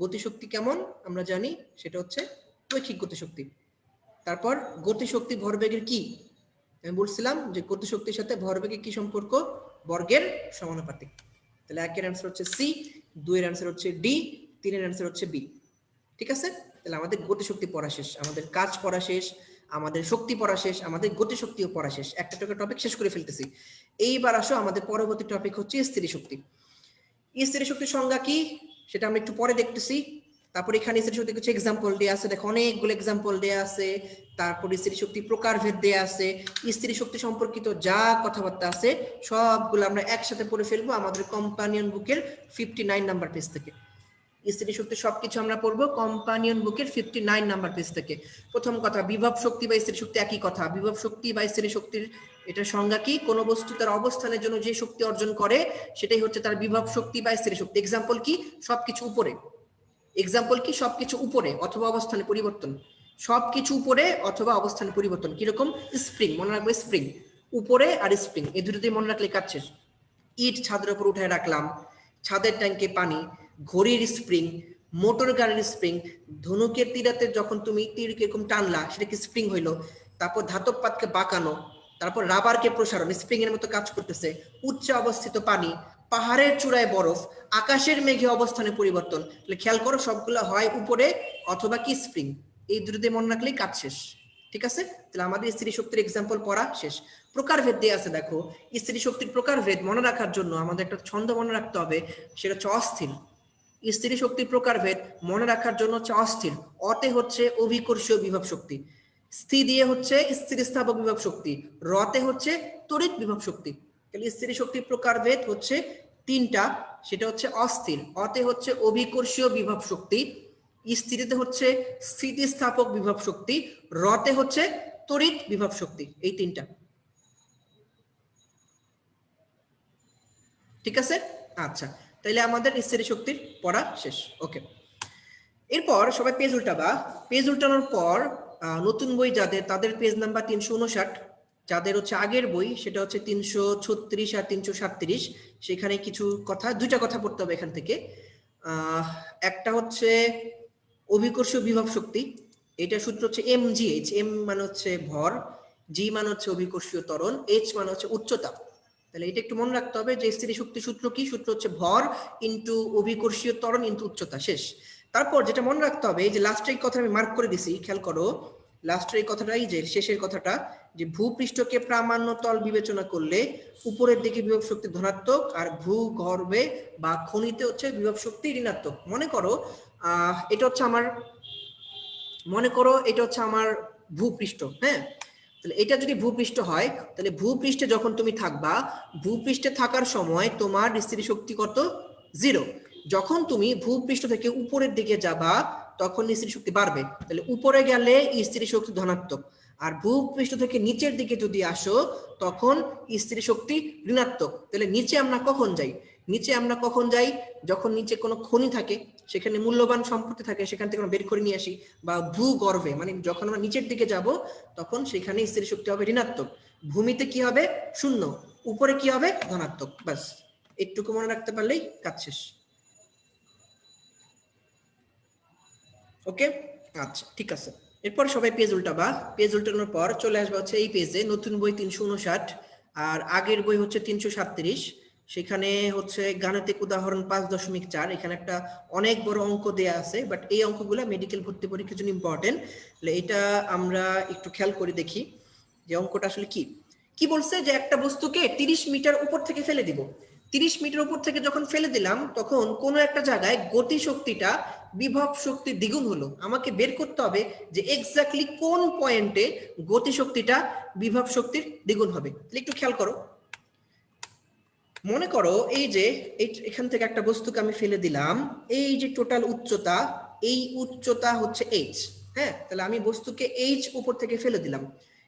গতিশক্তি কেমন আমরা জানি, সেটা হচ্ছে রৈখিক গতিশক্তি। তারপর গতিশক্তি ভরবেগের কি? আমি বলছিলাম যে গতিশক্তির সাথে ভরবেগের কি সম্পর্ক? বর্গের সমানুপাতিক। তাহলে একের অ্যান্সার হচ্ছে সি, 2 এর অ্যান্সার হচ্ছে ডি, 3 এর অ্যান্সার হচ্ছে বি। ঠিক আছে, তাহলে আমাদের গতিশক্তি পড়া শেষ, আমাদের কাজ পড়া শেষ, আমাদের শক্তি পড়া শেষ, আমাদের গতিশক্তিও পড়া শেষ, একটা টপিক শেষ করে ফেলতেছি। এইবার আসো আমাদের পরবর্তী টপিক হচ্ছে স্থির শক্তি। স্থির শক্তির সংজ্ঞা কি সেটা আমরা একটু পরে দেখতেছি। তারপর এখানে স্থির শক্তি কিছু এক্সাম্পল দেয়া আছে, দেখো অনেকগুলো এক্সাম্পল দেয়া আছে। তারপর স্থির শক্তি প্রকারভেদ দেয়া আছে, স্থির শক্তি সম্পর্কিত যা কথাবার্তা আছে সবগুলো আমরা একসাথে পড়ে ফেলবো আমাদের কম্পানিয়ন বুকের 59 নাম্বার পেজ থেকে। স্থির শক্তি সবকিছু আমরা পড়বো কম্পানিয়ন বুকের 59 নাম্বার পেজ থেকে। প্রথম কথা, বিভব শক্তি বা স্থির শক্তি একই কথা। বিভব শক্তি বা স্থির শক্তির এটা সংজ্ঞা কি? কোন বস্তু তার অবস্থানের জন্য যে শক্তি অর্জন করে সেটাই হচ্ছে তার বিভব শক্তি বা স্থির শক্তি। এক্সাম্পল কি? সবকিছু উপরে। এক্সাম্পল কি? সবকিছু উপরে অথবা অবস্থানে পরিবর্তন। সবকিছু উপরে অথবা অবস্থানে পরিবর্তন। কিরকম? স্প্রিং, মনে রাখবে স্প্রিং, উপরে আর স্প্রিং, এই দুটো দিয়ে মনে রাখলে কাজ শেষ। ইট ছাদের উপর উঠায় রাখলাম, ছাদের ট্যাঙ্কে পানি, ঘড়ির স্প্রিং, মোটর গাড়ির স্প্রিং, ধনুকের তীরাতে যখন তুমি তীরকে এরকম টানলা সেটা কি স্প্রিং হইলো, তারপর ধাতব পাতকে বাঁকানো, তারপর রাবারকে প্রসারণ, স্প্রিং এর মতো কাজ করতেছে, উচ্চে অবস্থিত পানি, পাহাড়ের চূড়ায় বরফ, আকাশের মেঘে অবস্থানে পরিবর্তন। তাহলে খেয়াল করো সবগুলো হয় উপরে অথবা কি স্প্রিং, এই দুটো দিয়ে মনে রাখলেই কাজ শেষ। ঠিক আছে, তাহলে আমাদের স্থিতি শক্তির এক্সাম্পল পড়া শেষ। প্রকারভেদ দিয়ে আছে দেখো, স্থিতি শক্তির প্রকারভেদ মনে রাখার জন্য আমাদের একটা ছন্দ মনে রাখতে হবে, সেটা হচ্ছে অস্থির। স্থিতি শক্তির প্রকারভেদ মনে রাখার জন্য হচ্ছে অস্থির, অতে হচ্ছে অভিকর্ষীয় বিভব শক্তি, স্থি দিয়ে হচ্ছে স্থিতিস্থাপক বিভব শক্তি, রতে হচ্ছে তড়িৎ বিভব শক্তি। তাহলে স্থিতি শক্তির প্রকারভেদ হচ্ছে তিনটা, সেটা হচ্ছে অস্থির, অতে হচ্ছে অভিকর্ষীয় বিভব শক্তি, স্থিতিতে হচ্ছে স্থিতিস্থাপক বিভব শক্তি, রতে হচ্ছে তড়িৎ বিভব শক্তি। এই তিনটা, ঠিক আছে? আচ্ছা, তাইলে আমাদের স্থিতি শক্তির পড়া শেষ। ওকে, এরপর সবাই পেজ উল্টাবা। পেজ উল্টানোর পর নতুন বই যাদের, তাদের পেজ নাম্বার 359, যাদের হচ্ছে আগের বই সেটা হচ্ছে 336 আর 337। সেখানে কিছু কথা, দুইটা কথা পড়তে হবে এখান থেকে। একটা হচ্ছে অভিকর্ষীয় বিভব শক্তি, এটা সূত্র হচ্ছে mgh। এম মানে হচ্ছে ভর, জি মানে হচ্ছে অভিকর্ষীয় ত্বরণ, এইচ মানে হচ্ছে উচ্চতা। তাহলে এটা একটু মনে রাখতে হবে যে স্থিতি শক্তি সূত্র কি, সূত্র হচ্ছে ভর ইন্টু অভিকর্ষীয় ত্বরণ ইন্টু উচ্চতা, শেষ। তারপর যেটা মনে রাখতে হবে, এই যে লাস্টের কথা আমি মার্ক করে দিছি, খেয়াল করো লাস্টের এই কথাটাই, যে শেষের কথাটা, যে ভূপৃষ্ঠকে প্রামাণ্য তল বিবেচনা করলে উপরের দিকে বিভব শক্তি ধনাত্মক, আর ভূগর্ভে বা খনিতে হচ্ছে বিভব শক্তি ঋণাত্মক। মনে করো এটা হচ্ছে আমার, মনে করো এটা হচ্ছে আমার ভূপৃষ্ঠ, হ্যাঁ। তাহলে এটা যদি ভূপৃষ্ঠ হয়, তাহলে ভূপৃষ্ঠে যখন তুমি থাকবা, ভূপৃষ্ঠে থাকার সময় তোমার স্থিতি শক্তি কত? 0। যখন তুমি ভূপৃষ্ঠ থেকে উপরের দিকে যাবা তখন স্থিতি শক্তি বাড়বে। তাহলে উপরে গেলে স্থিতি শক্তি ধনাত্মক, আর ভূপৃষ্ঠ থেকে নিচের দিকে যদি আসো তখন স্থিতি শক্তি ঋণাত্মক। তাহলে নিচে আমরা কখন যাই? নিচে আমরা কখন যাই? যখন নিচে কোনো খনি থাকে, সেখানে মূল্যবান সম্পত্তি থাকে, সেখান থেকে আমরা বের করে নিয়ে আসি, বা ভূগর্ভে মানে যখন আমরা নিচের দিকে যাব তখন সেখানে স্থিতি শক্তি হবে ঋণাত্মক। ভূমিতে কি হবে? 0, উপরে কি হবে? ধনাত্মক। বাস একটুকু মনে রাখতে পারলেই কাজ শেষ। ওকে, আচ্ছা ঠিক আছে। এরপর সবাই পেজ উল্টাবা। পেজ উল্টানোর পর চলে আসবে হচ্ছে এই পেজে, নতুন বই 359 আর আগের বই হচ্ছে 337। সেখানে হচ্ছে গাণিতিক উদাহরণ 5.4। এখানে একটা অনেক বড় অঙ্ক দেয়া আছে, বাট এই অঙ্কগুলো মেডিকেল ভর্তি পরীক্ষার জন্য ইম্পর্টেন্ট। এটা আমরা একটু খেয়াল করে দেখি যে অঙ্কটা আসলে কি কি বলছে, যে একটা বস্তুকে 30 মিটার উপর থেকে ফেলে দিব। 30 মিটার উপর থেকে যখন ফেলে দিলাম তখন কোনো একটা জায়গায় গতি শক্তিটা বিভব শক্তির দ্বিগুণ হলো। আমাকে বের করতে হবে যে এক্স্যাক্টলি কোন পয়েন্টে গতি শক্তিটা বিভব শক্তির দ্বিগুণ হবে। একটু খেয়াল করো, মনে করো এই যে এখান থেকে একটা বস্তুকে আমি ফেলে দিলাম, এই যে টোটাল উচ্চতা, এই উচ্চতা হচ্ছে h, হ্যাঁ। তাহলে আমি বস্তুকে h উপর থেকে ফেলে দিলাম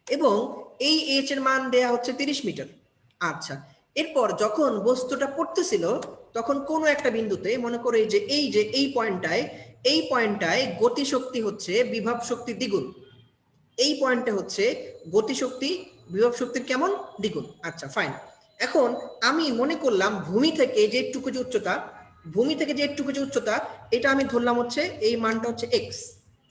এবং এই h এর মান দেয়া হচ্ছে 30 মিটার। আচ্ছা, এরপর যখন বস্তুটা পড়তেছিল তখন কোনো একটা বিন্দুতে, মনে করো এই যে এই পয়েন্টটায় গতি শক্তি হচ্ছে বিভব শক্তির দ্বিগুণ। এই পয়েন্টে হচ্ছে গতি শক্তি বিভব শক্তির কেমন? দ্বিগুণ। আচ্ছা ফাইন। এখন আমি মনে করলাম ভূমি থেকে যে একটুকু যে উচ্চতা, এটা আমি ধরলাম হচ্ছে এই মানটা হচ্ছে এক্স।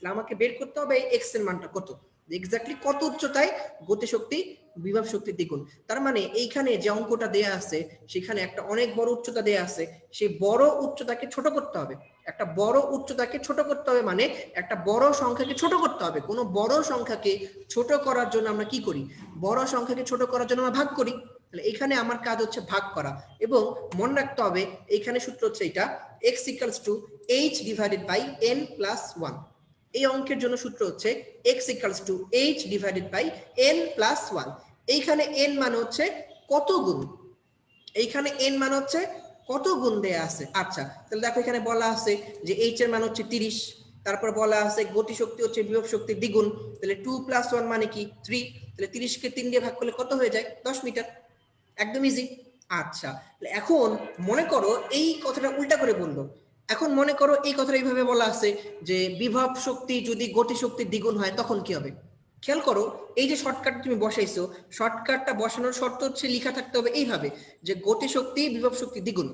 আমাকে বের করতে হবে এই এক্স এর মানটা কত, এক্স্যাক্টলি কত উচ্চতায় গতি শক্তি বিভব শক্তির দ্বিগুণ। তার মানে এইখানে যে অঙ্কটা দেয়া আছে সেখানে একটা অনেক বড় উচ্চতা দেয়া আছে, সেই বড় উচ্চতাকে ছোট করতে হবে। একটা বড় উচ্চতাকে ছোট করতে হবে মানে একটা বড় সংখ্যাকে ছোট করতে হবে। কোনো বড় সংখ্যাকে ছোট করার জন্য আমরা কি করি? বড় সংখ্যাকে ছোট করার জন্য আমরা ভাগ করি। তাহলে এখানে আমার কাজ হচ্ছে ভাগ করা, এবং মনে রাখতে হবে এইখানে সূত্র হচ্ছে এটা x = h divided by n plus 1। এই অঙ্কের জন্য সূত্র হচ্ছে x = h divided by n plus 1। এইখানে n মানে হচ্ছে কত গুণ, এইখানে n মানে হচ্ছে কত গুণ দেয়া আছে। আচ্ছা, তাহলে দেখো এখানে বলা আছে যে h এর মান হচ্ছে 30, তারপর বলা আছে গতি শক্তি হচ্ছে বিভব শক্তির দ্বিগুণ। তাহলে 2 + 1 মানে কি 3। তাহলে 30 কে 3 দিয়ে ভাগ করলে কত হয়ে যায়? 10 মিটার। একদম ইজি। আচ্ছা, এখন মনে করো এই কথাটা উল্টা করে বললো। এখন মনে করো এই কথাটা এইভাবে বলা আছে যে বিভব শক্তি যদি গতি শক্তির দ্বিগুণ হয় তখন কি হবে? খেয়াল করো, এই যে শর্টকাট তুমি বসাইছো, শর্টকাটটা বসানোর শর্ত হচ্ছে লেখা থাকতে হবে এইভাবে যে গতি শক্তি বিভব শক্তি দ্বিগুণ।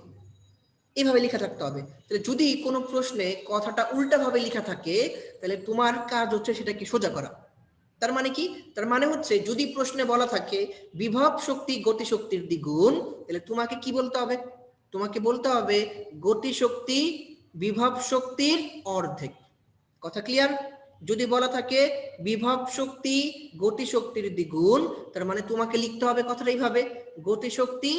এইভাবে লেখা থাকতে হবে। তাহলে যদি কোনো প্রশ্নে কথাটা উল্টাভাবে লেখা থাকে তাহলে তোমার কাজ হচ্ছে সেটাকে সোজা করা। তার মানে কি? তার মানে হচ্ছে যদি প্রশ্নে বলা থাকে বিভব শক্তি গতিশক্তির দ্বিগুণ, তাহলে তোমাকে কি বলতে হবে? তোমাকে বলতে হবে গতিশক্তি বিভব শক্তির অর্ধেক। কথা ক্লিয়ার? যদি বলা থাকে বিভব শক্তি গতিশক্তির দ্বিগুণ, তার মানে তোমাকে লিখতে হবে কথাটা এইভাবে, গতিশক্তি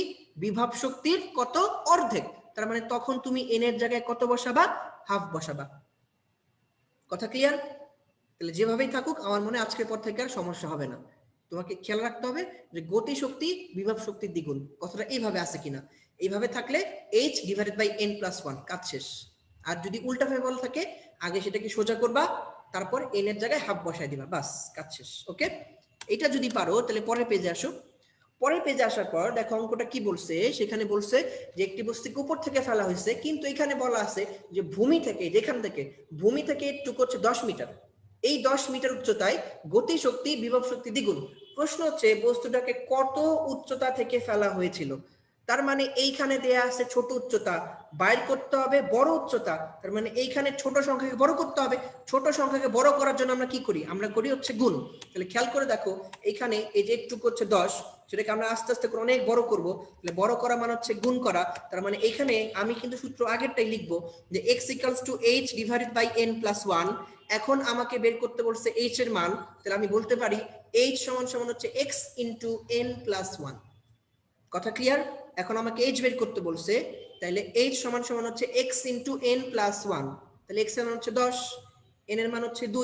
বিভব শক্তির কত? অর্ধেক। তার মানে তখন তুমি এন এর জায়গায় কত বসাবা? হাফ বসাবা। কথা ক্লিয়ার? তাহলে যেভাবেই থাকুক আমার মনে আজকের পর থেকে আর সমস্যা হবে না। তোমাকে খেয়াল রাখতে হবে যে গতি শক্তি বিভব শক্তির দ্বিগুণ কথাটা এইভাবে আছে কিনা। এইভাবে থাকলে h divided by n plus 1, কাজ শেষ। আর যদি উল্টাভাবে বলা থাকে আগে সেটাকে সোজা করবা, তারপর n এর জায়গায় হাফ বসায় দিবা, বাস কাজ শেষ। ওকে, এটা যদি পারো তাহলে পরের পেজে আসো। পরের পেজে আসার পর দেখো অঙ্কটা কি বলছে। সেখানে বলছে যে একটি বস্তুকে উপর থেকে ফেলা হয়েছে, কিন্তু এখানে বলা আছে যে ভূমি থেকে, যেখান থেকে ভূমি থেকে একটু করছে 10 মিটার, এই 10 মিটার উচ্চতায় গতি শক্তি বিভব শক্তি দ্বিগুণ। প্রশ্ন হচ্ছে বস্তুটাকে কত উচ্চতা থেকে ফেলা হয়েছিল। তার মানে এইখানে দেয়া আছে ছোট উচ্চতা, বাইর করতে হবে বড় উচ্চতা। তার মানে এইখানে ছোট সংখ্যাকে বড় করতে হবে। ছোট সংখ্যাকে বড় করার জন্য আমরা কি করি? আমরা করি হচ্ছে গুণ। তাহলে খেয়াল করে দেখো এখানে এই যে একটু হচ্ছে 10, সেটাকে আমরা আস্তে আস্তে করে অনেক বড় করব। তাহলে বড় করা মানে হচ্ছে গুণ করা। তার মানে এখানে আমি কিন্তু সূত্র আগেরটাই লিখবো যে x equals to h divided by n plus 1। এখন আমাকে বের করতে বলছে h এর মান, তাহলে আমি বলতে পারি h সমান সমান হচ্ছে x ইন্টু n প্লাস 1। কথা ক্লিয়ার? এখন আমাকে h বের করতে বলছে, তাহলে h সমান সমান হচ্ছে x ইন্টু n প্লাস 1। তাহলে x এর মান হচ্ছে 10, n এর মান হচ্ছে 2,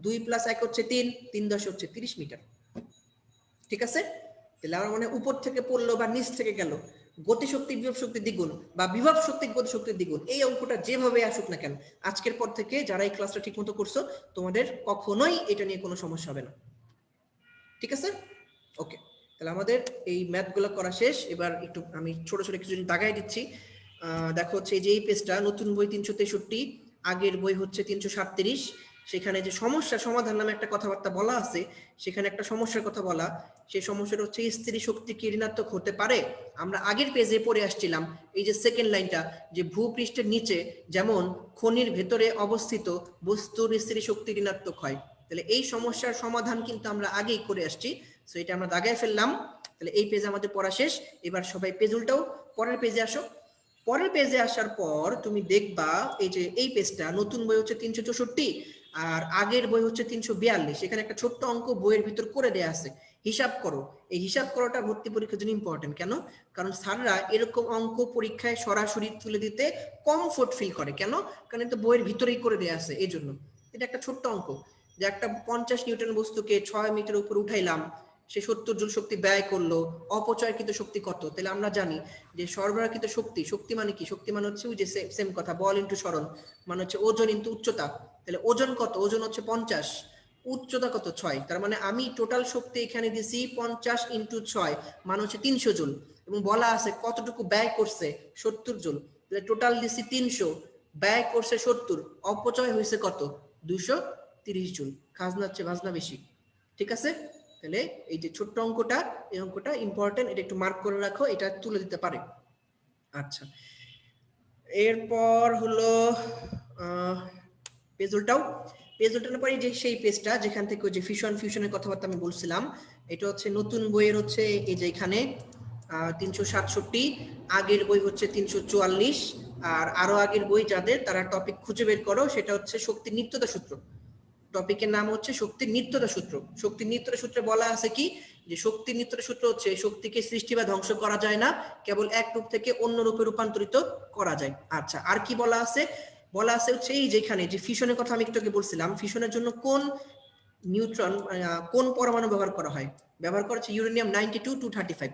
2 প্লাস 1 হচ্ছে 3, 3 10 হচ্ছে 30 মিটার। ঠিক আছে? তাহলে আমার মনে উপর থেকে পড়লো বা নিচ থেকে গেল, গতিশক্তি বিভব শক্তি দ্বিগুণ বা বিভব শক্তি গতিশক্তির দ্বিগুণ, এই অঙ্কটা যেভাবে আসুক না কেন আজকের পর থেকে যারা এই ক্লাসটা ঠিক মতো করছো তোমাদের কখনোই এটা নিয়ে কোনো সমস্যা হবে না। ঠিক আছে? ওকে, তাহলে আমাদের এই ম্যাথগুলো করা শেষ। এবার একটু আমি ছোট ছোট কিছু জিনিস দাগাই দিচ্ছি। দেখো হচ্ছে যে এই পেজটা নতুন বই 363, আগের বই হচ্ছে 337। সেখানে যে সমস্যা সমাধান নামে একটা কথাবার্তা বলা আছে, সেখানে একটা সমস্যার কথা বলা। সেই সমস্যাটা হচ্ছে স্থির শক্তি কি ঋণাত্মক হতে পারে। আমরা আগের পেজে পড়ে আসছিলাম এই যে সেকেন্ড লাইনটা, যে ভূপৃষ্ঠের নিচে যেমন খনির ভেতরে অবস্থিত বস্তুর স্থির শক্তি ঋণাত্মক হয়। তাহলে এই সমস্যার সমাধান কিন্তু আমরা আগেই করে আসছি, সো এটা আমরা দাগায় ফেললাম। তাহলে এই পেজে আমাদের পড়া শেষ। এবার সবাই পেজ উল্টাও, পরের পেজে আসো। পরের পেজে আসার পর তুমি দেখবা এই যে এই পেজটা নতুন বই হচ্ছে 364 আর আগের বই হচ্ছে 342। এখানে একটা ছোট্ট অঙ্ক বইয়ের ভিতর করে দেয়া আছে, হিসাব করো। এই হিসাব করাটা ভর্তি পরীক্ষার জন্য ইম্পর্টেন্ট। কেন? কারণ স্যাররা এরকম অঙ্ক পরীক্ষায় সরাসরি তুলে দিতে কমফোর্ট ফিল করে। কেন? কারণ এটা বইয়ের ভিতরেই করে দেয়া আছে, এই জন্য। এটা একটা ছোট্ট অঙ্ক যে একটা 50 নিউটন বস্তুকে 6 মিটার উপর উঠাইলাম, সে 70 জুল শক্তি ব্যয় করলো, অপচয়কৃত শক্তি কত? তাহলে আমরা জানি যে সরবরাহকৃত শক্তি, শক্তি মানে কি? শক্তি মানে হচ্ছে ওই যে সেম কথা, বল ইন্টু সরণ, মানে হচ্ছে ওজন ইন্টু উচ্চতা। তাহলে ওজন কত? ওজন হচ্ছে 50, উচ্চতা কত? 6। তার মানে আমি টোটাল শক্তি এখানে দিছি 50 ইন্টু 6 মানে হচ্ছে 300 জুল, এবং বলা আছে কতটুকু ব্যয় করছে? 70 জুল। তাহলে টোটাল দিছি 300, ব্যয় করছে 70, অপচয় হয়েছে কত? 230 জুল। খাজনা হচ্ছে ভাজনা বেশি। ঠিক আছে? তাহলে এই যে ছোট্ট অঙ্কটা, এই অঙ্কটা ইম্পর্টেন্ট, এটা একটু মার্ক করে রাখো, এটা তুলে দিতে পারে। আচ্ছা, এরপর হলো পেজ উল্টাও। পেজ উল্টানোর পরে যে সেই পেজটা যেখান থেকে ওই যে ফিউশনের কথাবার্তা আমি বলছিলাম, এটা হচ্ছে নতুন বইয়ের হচ্ছে এই যে এখানে 367, আগের বই হচ্ছে 344, আর আরো আগের বই যাদের তারা টপিক খুঁজে বের করো, সেটা হচ্ছে শক্তির নিত্যতা সূত্র। টপিকের নাম হচ্ছে শক্তির নিত্যতা সূত্র। শক্তির নিত্যতা সূত্রে বলা আছে কি, যে শক্তির নিত্যতা সূত্র হচ্ছে শক্তিকে সৃষ্টি বা ধ্বংস করা যায় না, কেবল এক রূপ থেকে অন্য রূপে রূপান্তরিত করা যায়। আচ্ছা, আর কি বলা আছে? বলা আছে হচ্ছে এই যেখানে যে ফিশনের কথা আমি একটু আগে বলছিলাম, ফিশনের জন্য কোন নিউট্রন, কোন পরমাণু ব্যবহার করা হয়? ব্যবহার করা হচ্ছে ইউরেনিয়াম 92-235,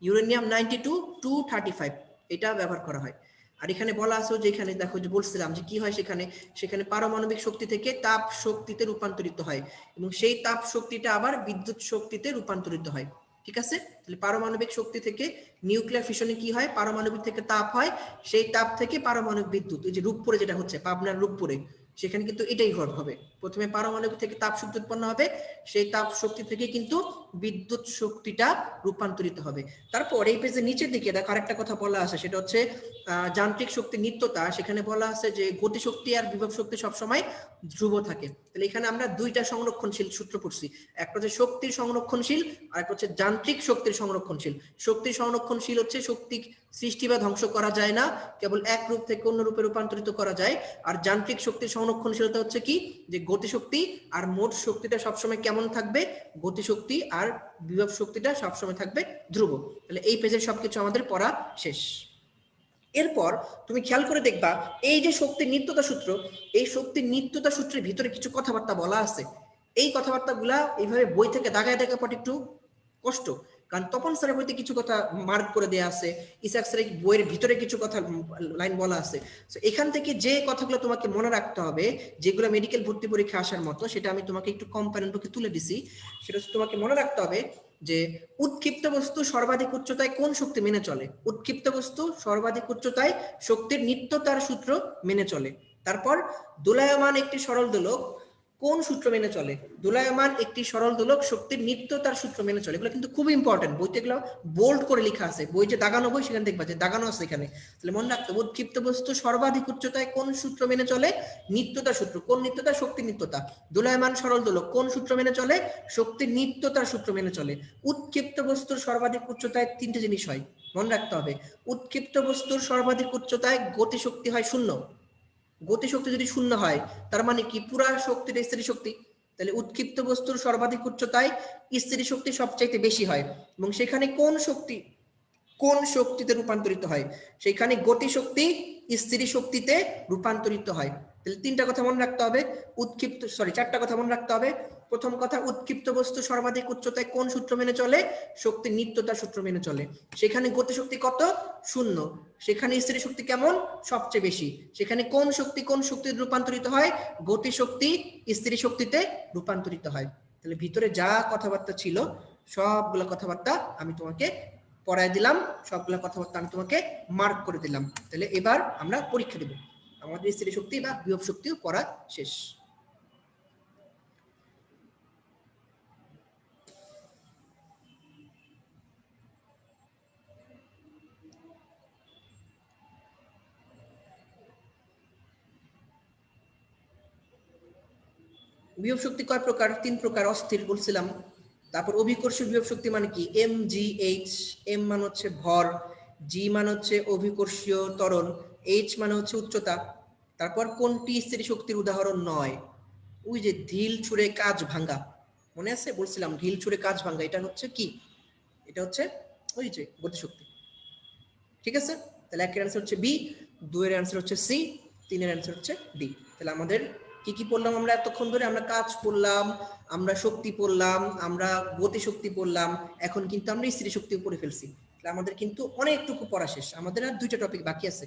ইউরেনিয়াম 92-235 এটা ব্যবহার করা হয়। আর এখানে বলা আছে যে এখানে দেখো যে বলছিলাম যে কি হয়, সেখানে পারমাণবিক শক্তি থেকে তাপ শক্তিতে রূপান্তরিত হয়, এবং সেই তাপ শক্তিটা আবার বিদ্যুৎ শক্তিতে রূপান্তরিত হয়। ঠিক আছে? তাহলে পারমাণবিক শক্তি থেকে নিউক্লিয়ার ফিশনে কি হয়? পারমাণবিক থেকে তাপ হয়, সেই তাপ থেকে পারমাণবিক বিদ্যুৎ, এই যে রূপপুরে যেটা হচ্ছে পাবনার রূপপুরে, সেখানে কিন্তু এটাই হবে। প্রথমে পারমাণবিক থেকে তাপ শক্তি উৎপন্ন হবে, সেই তাপ শক্তি থেকে কিন্তু বিদ্যুৎ শক্তিটা রূপান্তরিত হবে। তারপর এই পেজের নিচের দিকে দেখো আরেকটা কথা বলা আছে, সেটা হচ্ছে যান্ত্রিক শক্তির নিত্যতা, সেখানে বলা আছে যে গতিশক্তি আর বিভব শক্তি সবসময় ধ্রুব থাকে। তাহলে এখানে আমরা দুইটা সংরক্ষণশীল সূত্র পড়ছি, একটা হচ্ছে শক্তির সংরক্ষণশীল আর একটা হচ্ছে যান্ত্রিক শক্তির সংরক্ষণশীল। শক্তির সংরক্ষণশীল হচ্ছে শক্তি সৃষ্টি বা ধ্বংস করা যায় না, কেবল এক রূপ থেকে অন্য রূপে রূপান্তরিত করা যায়। আর যান্ত্রিক শক্তির সংরক্ষণশীলতা হচ্ছে কি, যে গতিশক্তি আর মোট শক্তিটা সবসময় কেমন থাকবে, গতিশক্তি আর বিভব শক্তিটা সবসময় থাকবে ধ্রুব। তাহলে এই পেজের সবকিছু আমাদের পড়া শেষ। এরপর তুমি খেয়াল করে দেখবা এই যে শক্তির নিত্যতা সূত্র, এই শক্তির নিত্যতা সূত্রের ভিতরে কিছু কথাবার্তা বলা আছে। এই কথাবার্তাগুলা এইভাবে বই থেকে দাগায় দেখা পড়ে একটু কষ্ট, কারণ তপন স্যারের বইতে কিছু কথা মার্ক করে দেয়া আছে, ইসাক স্যারের বইয়ের ভিতরে কিছু কথা লাইন বলা আছে। তো এখান থেকে যে কথাগুলো তোমাকে মনে রাখতে হবে, যেগুলো মেডিকেল ভর্তি পরীক্ষা আসার মতো, সেটা আমি তোমাকে একটু কম্পারেন্ট পক্ষে তুলে দিছি। সেটা তোমাকে মনে রাখতে হবে যে উৎক্ষিপ্ত বস্তু সর্বাধিক উচ্চতায় কোন শক্তি মেনে চলে। উৎক্ষিপ্ত বস্তু সর্বাধিক উচ্চতায় শক্তির নিত্যতার সূত্র মেনে চলে। তারপর দোলায়মান একটি সরল দোলক কোন সূত্র মেনে চলে, দোলায়মান একটি সরল দোলক শক্তির নিত্যতার সূত্র মেনে চলে। এগুলো কিন্তু খুব ইম্পর্টেন্ট, বইতে এগুলো বোল্ড করে লেখা আছে, বই যে দাগানো বই সেখানে দেখবা যে দাগানো আছে এখানে। তাহলে মনে রাখতে, উৎক্ষিপ্ত বস্তু সর্বাধিক উচ্চতায় কোন সূত্র মেনে চলে, নিত্যতা সূত্র। কোন নিত্যতা, শক্তির নিত্যতা। দোলায়মান সরল দোলক কোন সূত্র মেনে চলে, শক্তির নিত্যতার সূত্র মেনে চলে। উৎক্ষিপ্ত বস্তুর সর্বাধিক উচ্চতায় তিনটে জিনিস হয়, মনে রাখতে হবে। উৎক্ষিপ্ত বস্তুর সর্বাধিক উচ্চতায় গতিশক্তি হয় শূন্য। গতিশক্তি যদি শূন্য হয় তার মানে কি, পুরা শক্তিটা স্থির শক্তি। তাহলে উৎক্ষিপ্ত বস্তুর সর্বাধিক উচ্চতায় স্থির শক্তি সবচাইতে বেশি হয়, এবং সেখানে কোন শক্তিতে রূপান্তরিত হয়, সেখানে গতিশক্তি স্থির শক্তিতে রূপান্তরিত হয়। তাহলে তিনটা কথা মনে রাখতে হবে, চারটা কথা মনে রাখতে হবে। প্রথম কথা, উৎক্ষিপ্ত বস্তু সর্বাধিক উচ্চতায় কোন সূত্র মেনে চলে, শক্তির নিত্যতা সূত্র মেনে চলে। সেখানে গতিশক্তি কত, শূন্য। সেখানে স্থির শক্তি কেমন, সবচেয়ে বেশি। সেখানে কোন শক্তিতে রূপান্তরিত হয়, গতিশক্তি স্থির শক্তিতে রূপান্তরিত হয়। তাহলে ভিতরে যা কথাবার্তা ছিল সবগুলো কথাবার্তা আমি তোমাকে পড়ায় দিলাম, সবগুলো কথাবার্তা আমি তোমাকে মার্ক করে দিলাম। তাহলে এবার আমরা পরীক্ষা দেব, আমাদের স্থির শক্তি বা বিভব শক্তিও পড়া শেষ। বিভব শক্তি কয় প্রকার, তিন প্রকার। অস্থির বলছিলাম। তারপর অভিকর্ষীয় বিভব শক্তি মানে কি, এম জি এইচ। এম মানে হচ্ছে ভর, জি মানে হচ্ছে অভিকর্ষীয় ত্বরণ, এইচ মানে হচ্ছে উচ্চতা। তারপর কোনটি স্থির শক্তির উদাহরণ নয়, ওই যে ঢিল ছুঁড়ে কাজ ভাঙ্গা, মনে আছে বলছিলাম ঢিল ছুঁড়ে কাজ ভাঙ্গা, এটা হচ্ছে কি, এটা হচ্ছে ওই যে গতিশক্তি। ঠিক আছে, তাহলে একের অ্যান্সার হচ্ছে বি, দুইয়ের অ্যান্সার হচ্ছে সি, তিনের অ্যান্সার হচ্ছে ডি। তাহলে আমাদের কি কি পড়লাম আমরা এতক্ষণ ধরে, আমরা কাজ পড়লাম, আমরা শক্তি পড়লাম, আমরা গতিশক্তি পড়লাম, এখন কিন্তু আমরা স্থির শক্তিও পড়ে ফেলছি। তাহলে আমাদের কিন্তু অনেকটুকু পড়া শেষ, আমাদের আর দুইটা টপিক বাকি আছে।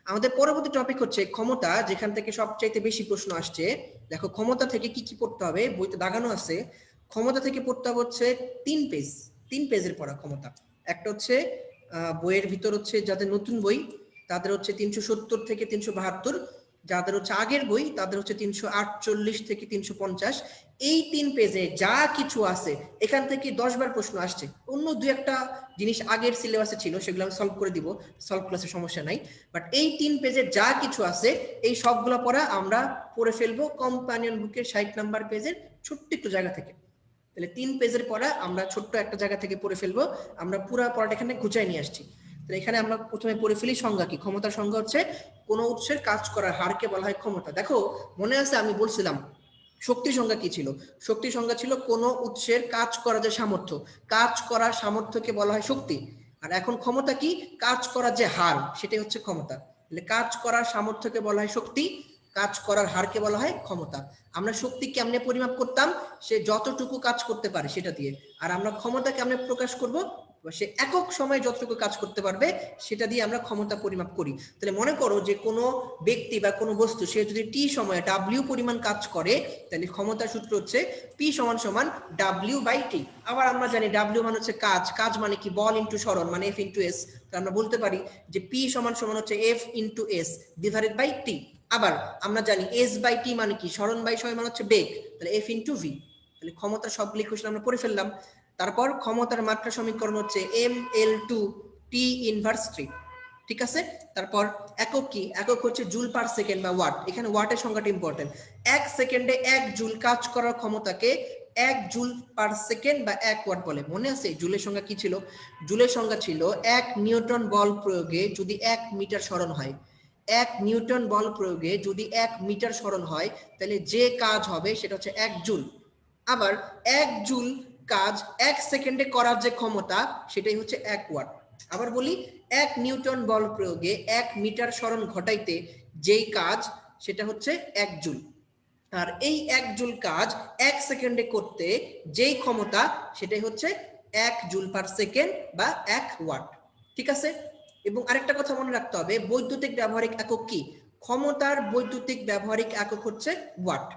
আমাদের পরবর্তী টপিক হচ্ছে ক্ষমতা, যেখান থেকে সবচাইতে বেশি প্রশ্ন আসছে। দেখো ক্ষমতা থেকে কি কি পড়তে হবে, বইতে দাগানো আছে। ক্ষমতা থেকে পড়তে হবে হচ্ছে 3 পেজের পড়া ক্ষমতা। একটা হচ্ছে বইয়ের ভিতর হচ্ছে যাদের নতুন বই তাদের হচ্ছে 370 থেকে 372, যাদের হচ্ছে আগের বই তাদের হচ্ছে 348 থেকে 350। এই 3 পেজে যা কিছু আছে এখান থেকে 10 বার প্রশ্ন আসছে। অন্য দুই একটা জিনিস আগের সিলেবাসে ছিল, সেগুলো আমি সলভ করে দিব সলভ ক্লাসে, সমস্যা নাই। বাট এই 3 পেজে যা কিছু আছে এই সবগুলো পড়া আমরা পড়ে ফেলবো কম্পানিয়ন বুকের 60 নাম্বার পেজের ছোট্ট একটু জায়গা থেকে। তাহলে 3 পেজের পড়া আমরা ছোট্ট একটা জায়গা থেকে পড়ে ফেলবো, আমরা পুরো পড়াটা এখানে গুছাই নিয়ে আসছি। তাহলে এখানে আমরা প্রথমে পড়ে ফেলি সংজ্ঞা কি। ক্ষমতার সংজ্ঞা হচ্ছে কোন উৎসের কাজ করার হারকে বলা হয় ক্ষমতা। দেখো মনে আছে আমি বলছিলাম শক্তি সংজ্ঞা কি ছিল, শক্তি সংজ্ঞা ছিল কোন উৎসের কাজ করার যে সামর্থ্য, কাজ করার সামর্থ্যকে বলা হয় শক্তি। আর এখন ক্ষমতা কি, কাজ করার যে হার সেটাই হচ্ছে ক্ষমতা। তাহলে কাজ করার সামর্থ্যকে বলা হয় শক্তি, কাজ করার হারকে বলা হয় ক্ষমতা। আমরা শক্তি কেমনে পরিমাপ করতাম, সে যতটুকু কাজ করতে পারে সেটা দিয়ে। আর আমরা ক্ষমতা কেমনে প্রকাশ করব, সে একক সময় যতটুকু কাজ করতে পারবে সেটা দিয়ে আমরা ক্ষমতা পরিমাপ করি। তাহলে মনে করো যে কোনো ব্যক্তি বা কোনো বস্তু সে যদি টি সময়ে ডাব্লিউ পরিমাণ কাজ করে, তাহলে ক্ষমতার সূত্র হচ্ছে পি সমান সমান ডাব্লিউ বাই টি। আবার আমরা জানি ডাব্লিউ মানে হচ্ছে কাজ, কাজ মানে কি বল ইন্টু সরণ মানে এফ ইন্টু এস। তাহলে আমরা বলতে পারি যে পি সমান সমান হচ্ছে F into S divided by T. আবার আমরা জানি এস বাই টি মানে কি, সরণ বাই সময় মানে হচ্ছে বেগ, তাহলে এফ ইন্টু ভি। তাহলে ক্ষমতার সবগুলি ইকুয়েশন আমরা পড়ে ফেললাম। তারপর ক্ষমতার মাত্রা সমীকরণ হচ্ছে M L two T inverse 3। ঠিক আছে। তারপর একক কি, একক হচ্ছে জুল পার সেকেন্ড বা ওয়াট। এখানে ওয়াটের সংখ্যাটা ইম্পর্টেন্ট। 1 সেকেন্ডে 1 জুল কাজ করার ক্ষমতাকে 1 জুল পার সেকেন্ড বা 1 ওয়াট বলে। মনে আছে জুলের সংখ্যা কি ছিল? জুলের সংখ্যা ছিল 1 নিউটন বল প্রয়োগে যদি 1 মিটার সরণ হয়। 1 নিউটন বল প্রয়োগে যদি 1 মিটার সরণ হয়, তাহলে যে কাজ হবে সেটা হচ্ছে 1 জুল। আবার 1 জুল কাজ 1 সেকেন্ডে করার যে ক্ষমতা সেটাই হচ্ছে 1 ওয়াট। আবার বলি, 1 নিউটন বল প্রয়োগে 1 মিটার সরণ ঘটাইতে যেই কাজ সেটা হচ্ছে 1 জুল। আর এই 1 জুল কাজ 1 সেকেন্ডে করতে যেই ক্ষমতা সেটাই হচ্ছে 1 জুল পার সেকেন্ড বা 1 ওয়াট। ঠিক আছে। এবং আরেকটা কথা মনে রাখতে হবে, বৈদ্যুতিক ব্যবহারিক একক কি? ক্ষমতার বৈদ্যুতিক ব্যবহারিক একক হচ্ছে ওয়াট।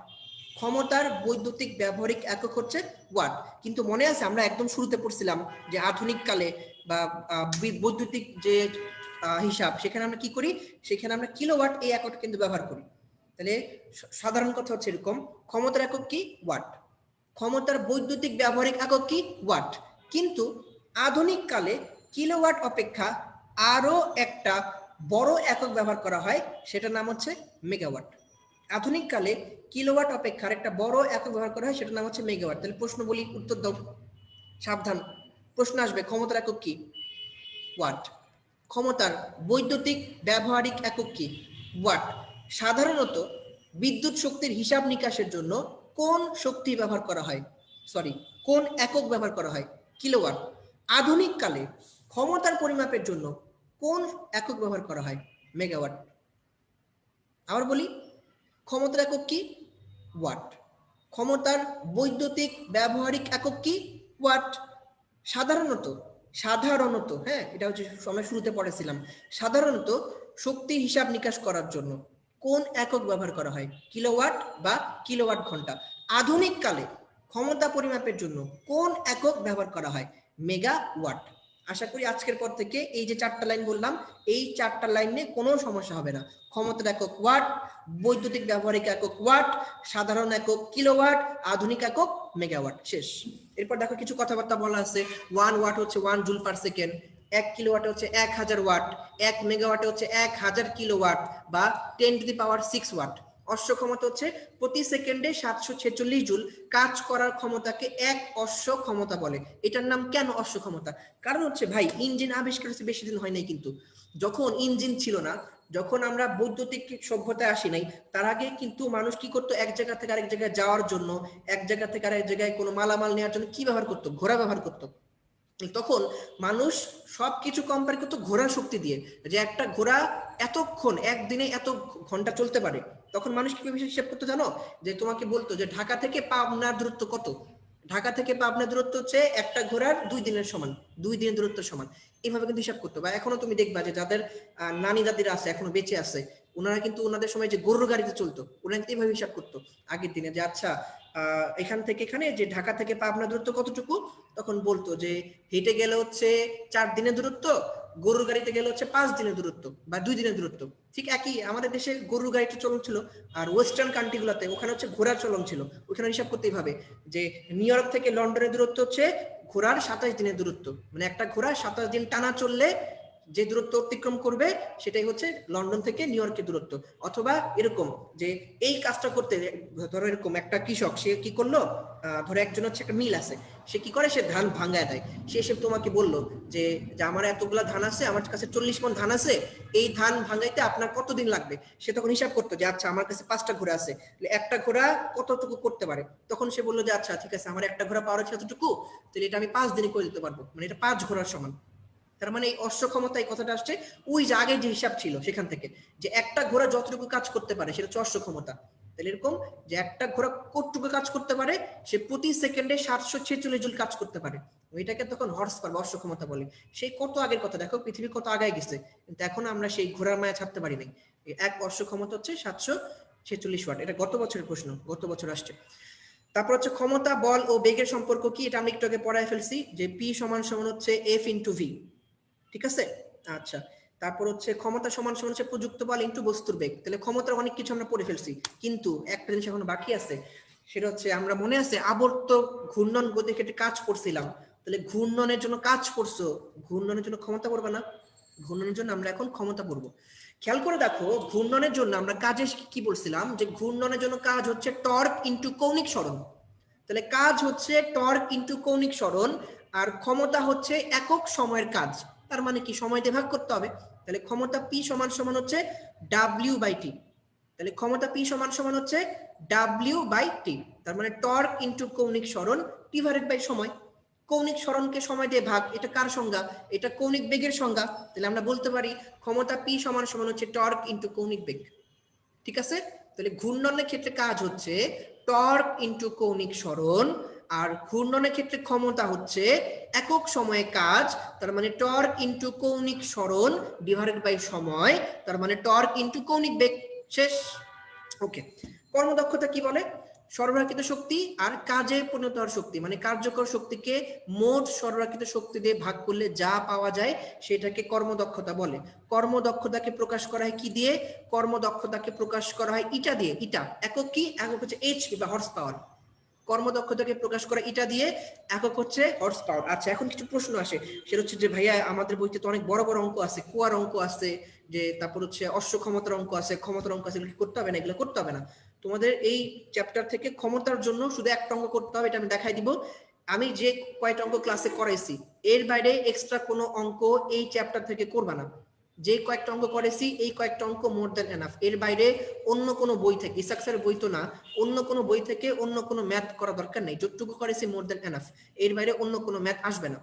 ক্ষমতার বৈদ্যুতিক ব্যবহারিক একক হচ্ছে ওয়াট। কিন্তু মনে আছে আমরা একদম শুরুতে পড়ছিলাম যে আধুনিক কালে বা বৈদ্যুতিক যে হিসাব, সেখানে আমরা কি করি, সেখানে আমরা কিলোওয়াট এই এককটা কিন্তু ব্যবহার করি। তাহলে সাধারণ কথা হচ্ছে এরকম, ক্ষমতার একক কি? ওয়াট। ক্ষমতার বৈদ্যুতিক ব্যবহারিক একক কি? ওয়াট। কিন্তু আধুনিক কালে কিলোওয়াট অপেক্ষা আরো একটা বড় একক ব্যবহার করা হয়, সেটার নাম হচ্ছে মেগাওয়াট। আধুনিক কালে কিলোওয়াট অপেক্ষার একটা বড় একক ব্যবহার করা হয়, সেটার নাম হচ্ছে মেগাওয়াট। তাহলে প্রশ্ন বলি, উত্তর দাও, সাবধান প্রশ্ন আসবে। ক্ষমতার একক কি? ওয়াট। ক্ষমতার বৈদ্যুতিক ব্যবহারিক একক কি? ওয়াট। সাধারণত বিদ্যুৎ শক্তির হিসাব নিকাশের জন্য কোন শক্তি ব্যবহার করা হয়, সরি কোন একক ব্যবহার করা হয়? কিলোওয়াট। আধুনিক কালে ক্ষমতার পরিমাপের জন্য কোন একক ব্যবহার করা হয়? মেগাওয়াট। আবার বলি, ক্ষমতার একক কি? ওয়াট। ক্ষমতার বৈদ্যুতিক ব্যবহারিক একক কি? ওয়াট। সাধারণত সাধারণত হ্যাঁ, এটা হচ্ছে আমরা শুরুতে পড়েছিলাম, সাধারণত শক্তি হিসাব নিকাশ করার জন্য কোন একক ব্যবহার করা হয়? কিলোওয়াট বা কিলোওয়াট ঘন্টা। আধুনিক কালে ক্ষমতা পরিমাপের জন্য কোন একক ব্যবহার করা হয়? মেগাওয়াট। আশা করি আজকের পর থেকে এই যে 4টা লাইন বললাম, এই 4টা লাইনে কোনো সমস্যা হবে না। ক্ষমতার একক ওয়াট, বৈদ্যুতিক ব্যবহারিক একক ওয়াট, সাধারণ একক কিলোওয়াট, আধুনিক একক মেগাওয়াট। শেষ। এরপর দেখো কিছু কথাবার্তা বলা আছে। 1 ওয়াট হচ্ছে 1 জুল পার সেকেন্ড, 1 কিলোওয়াট হচ্ছে 1000 ওয়াট, 1 মেগাওয়াট হচ্ছে 1000 কিলোওয়াট বা 10 টু দি পাওয়ার 6 ওয়াট। অশ্ব ক্ষমতা হচ্ছে প্রতি সেকেন্ডে 746 জুল কাজ করার ক্ষমতাকে 1 অশ্ব ক্ষমতা বলে। এটার নাম কেন অশ্ব ক্ষমতা? কারণ হচ্ছে ভাই, ইঞ্জিন আবিষ্কার হচ্ছে বেশি দিন হয় নাই, কিন্তু যখন ইঞ্জিন ছিল না, যখন আমরা বৈদ্যুতিক সভ্যতায় আসি নাই, তার আগে কিন্তু মানুষ কি করতো, এক জায়গা থেকে আরেক জায়গায় যাওয়ার জন্য, এক জায়গা থেকে আরেক জায়গায় কোনো মালামাল নেওয়ার জন্য কি ব্যবহার করতো? ঘোড়া ব্যবহার করতো। তখন মানুষ সবকিছু কম্পেয়ার করতো ঘোড়ার শক্তি দিয়ে, যে একটা ঘোড়া এতক্ষণ একদিনে এত ঘন্টা চলতে পারে। তখন মানুষ কি হিসাব করতে জানো, যে তোমাকে বলতো যে ঢাকা থেকে পাবনার দূরত্ব কত, ঢাকা থেকে পাবনার দূরত্ব হচ্ছে একটা ঘোড়ার 2 দিনের সমান, 2 দিনের দূরত্ব সমান। এইভাবে কিন্তু হিসাব করতো। বা এখনো তুমি দেখবা যে যাদের নানি দাদিরা আছে, এখনো বেঁচে আছে, ওনারা কিন্তু ওনাদের সময় যে গরুর গাড়িতে চলতো, ওনারা কিন্তু এইভাবে হিসাব করতো আগের দিনে, যে আচ্ছা এখান থেকে এখানে যে ঢাকা থেকে পাবনা দূরত্ব কতটুকু, তখন বলতো যে হেঁটে গেলে হচ্ছে 4 দিনের দূরত্ব, গরুর গাড়িতে গেলে হচ্ছে 5 দিনের দূরত্ব বা 2 দিনের দূরত্ব। ঠিক একই আমাদের দেশে গরুর গাড়িটা চলন ছিল, আর ওয়েস্টার্ন কান্ট্রিগুলোতে ওখানে হচ্ছে ঘোড়ার চলন ছিল। ওখানে হিসাব করতে এইভাবে, যে নিউ ইয়র্ক থেকে লন্ডনের দূরত্ব হচ্ছে ঘোড়ার 27 দিনের দূরত্ব, মানে একটা ঘোড়া 27 দিন টানা চললে যে দূরত্ব অতিক্রম করবে সেটাই হচ্ছে লন্ডন থেকে নিউ ইয়র্কের দূরত্ব। অথবা এরকম যে এই কাজটা করতে, ধরো এরকম একটা কৃষক, সে কি করলো, ধরো একজন হচ্ছে একটা মিল আছে, সে কি করে, সে ধান ভাঙায় দেয়। সে এসে তোমাকে বললো যে আমার এতগুলা ধান আছে, আমার কাছে 40 মণ ধান আছে, এই ধান ভাঙাইতে আপনার কতদিন লাগবে? সে তখন হিসাব করতো যে আচ্ছা আমার কাছে 5টা ঘোড়া আছে, একটা ঘোড়া কতটুকু করতে পারে। তখন সে বললো যে আচ্ছা ঠিক আছে, আমার একটা ঘোড়া পাওয়ার আছে এতটুকু, তাহলে এটা আমি 5 দিনে করে দিতে পারবো, মানে এটা 5 ঘোড়ার সমান। তার মানে এই অশ্ব ক্ষমতা, এই কথাটা আসছে ওই যে আগের যে হিসাব ছিল সেখান থেকে, যে একটা ঘোড়া যতটুকু কাজ করতে পারে সেটা হচ্ছে অশ্ব ক্ষমতা। তাহলে এরকম যে একটা ঘোড়া কতটুকু কাজ করতে পারে, সে প্রতি সেকেন্ডে 746 জুল কাজ করতে পারে, ওইটাকে তখন হর্স পাওয়ার বা অশ্ব ক্ষমতা বলে। সেই কত আগের কথা, দেখো পৃথিবী কত আগায় গেছে, কিন্তু এখন আমরা সেই ঘোড়ার মায়া ছাড়তে পারি নাই। এই এক অশ্ব ক্ষমতা হচ্ছে 746 ওয়াট। এটা গত বছরের প্রশ্ন, গত বছর আসছে। তারপর হচ্ছে ক্ষমতা, বল ও বেগের সম্পর্ক কি, এটা আমি একটু আগে পড়ায় ফেলছি, যে পি সমান সমান হচ্ছে এফ ইন্টু ভি। ঠিক আছে। আচ্ছা, তারপর হচ্ছে ক্ষমতা সমান সমান হচ্ছে প্রযুক্ত বল ইনটু বস্তুর বেগ। তাহলে ক্ষমতার অনেক কিছু আমরা পড়ে ফেলছি, কিন্তু একটা জিনিস এখনো বাকি আছে, সেটা হচ্ছে আমরা মনে আছে আবর্ত ঘূর্ণন গতি ক্ষেত্রে কাজ করছিলাম। তাহলে ঘূর্ণনের জন্য কাজ করছো, ঘূর্ণনের জন্য ক্ষমতা পড়বে না? ঘূর্ণনের জন্য আমরা এখন ক্ষমতা পড়ব। খেয়াল করে দেখো, ঘূর্ণনের জন্য আমরা কাজে কি বলছিলাম, যে ঘূর্ণনের জন্য কাজ হচ্ছে টর্ক ইনটু কৌণিক সরণ। তাহলে কাজ হচ্ছে টর্ক ইনটু কৌণিক সরণ, আর ক্ষমতা হচ্ছে একক সময়ের কাজ। তার মানে কি, সময় দিয়ে ভাগ করতে হবে। তাহলে ক্ষমতা পি সমান সমান হচ্ছে ডাব্লিউ বাই টি। তাহলে ক্ষমতা পি সমান সমান হচ্ছে ডাব্লিউ বাই টি। তার মানে টর্ক ইনটু কৌণিক সরণ ডিভাইডেড বাই সময়। কৌণিক সরণকে সময় দিয়ে ভাগ, এটা কার সংজ্ঞা? এটা কৌণিক বেগের সংজ্ঞা। তাহলে আমরা বলতে পারি ক্ষমতা পি সমান সমান হচ্ছে টর্ক ইনটু কৌণিক বেগ। ঠিক আছে? তাহলে ঘূর্ণনের ক্ষেত্রে কাজ হচ্ছে টর্ক ইনটু কৌণিক সরণ, আর ঘূর্ণনের ক্ষেত্রে ক্ষমতা হচ্ছে একক সময়ে কাজ। তার মানে টর্ক ইনটু কৌণিক সরণ ডিভাইডেড বাই সময়, তার মানে টর্ক ইনটু কৌণিক বেগ। শেষ। ওকে, কর্মদক্ষতা কি বলে? সরবরাহকৃত শক্তি আর কাজে পরিণত হওয়ার শক্তি, মানে কার্যকর শক্তিকে মোট সরবরাহকৃত শক্তি দিয়ে ভাগ করলে যা পাওয়া যায় সেটাকে কর্মদক্ষতা বলে। কর্মদক্ষতাকে প্রকাশ করা হয় কি দিয়ে? কর্মদক্ষতাকে প্রকাশ করা হয় ইটা দিয়ে। ইটা একক কি? একক হচ্ছে এইচপি বা হর্স পাওয়ার। কর্মদক্ষতাকে প্রকাশ করা ইটা দিয়ে, একক হচ্ছে হর্স পাওয়ার। আচ্ছা, এখন কিছু প্রশ্ন আসে, সেটা হচ্ছে যে ভাইয়া আমাদের বইতে তো অনেক বড় বড় অঙ্ক আছে, কুয়ার অঙ্ক আছে, যে তারপর হচ্ছে অশ্ব ক্ষমতার অঙ্ক আছে, ক্ষমতার অঙ্ক আছে, এগুলো করতে হবে না? এগুলো করতে হবে না। তোমাদের এই চ্যাপ্টার থেকে ক্ষমতার জন্য শুধু একটা অঙ্ক করতে হবে, এটা আমি দেখাই দিব। আমি যে কয়টা অঙ্ক ক্লাসে করাইছি এর বাইরে এক্সট্রা কোনো অঙ্ক এই চ্যাপ্টার থেকে করবা না। যে কয়েকটা অঙ্ক করেছি এই কয়েকটা অঙ্ক মোর দ্যান এনাফ। এর বাইরে অন্য কোনো বই থেকে, ইসাক স্যারের বই তো না, অন্য কোনো বই থেকে অন্য কোনো ম্যাথ করা দরকার নেই। যতটুকু করেছি মোর দ্যান এনাফ, এর বাইরে অন্য কোনো ম্যাথ আসবে না।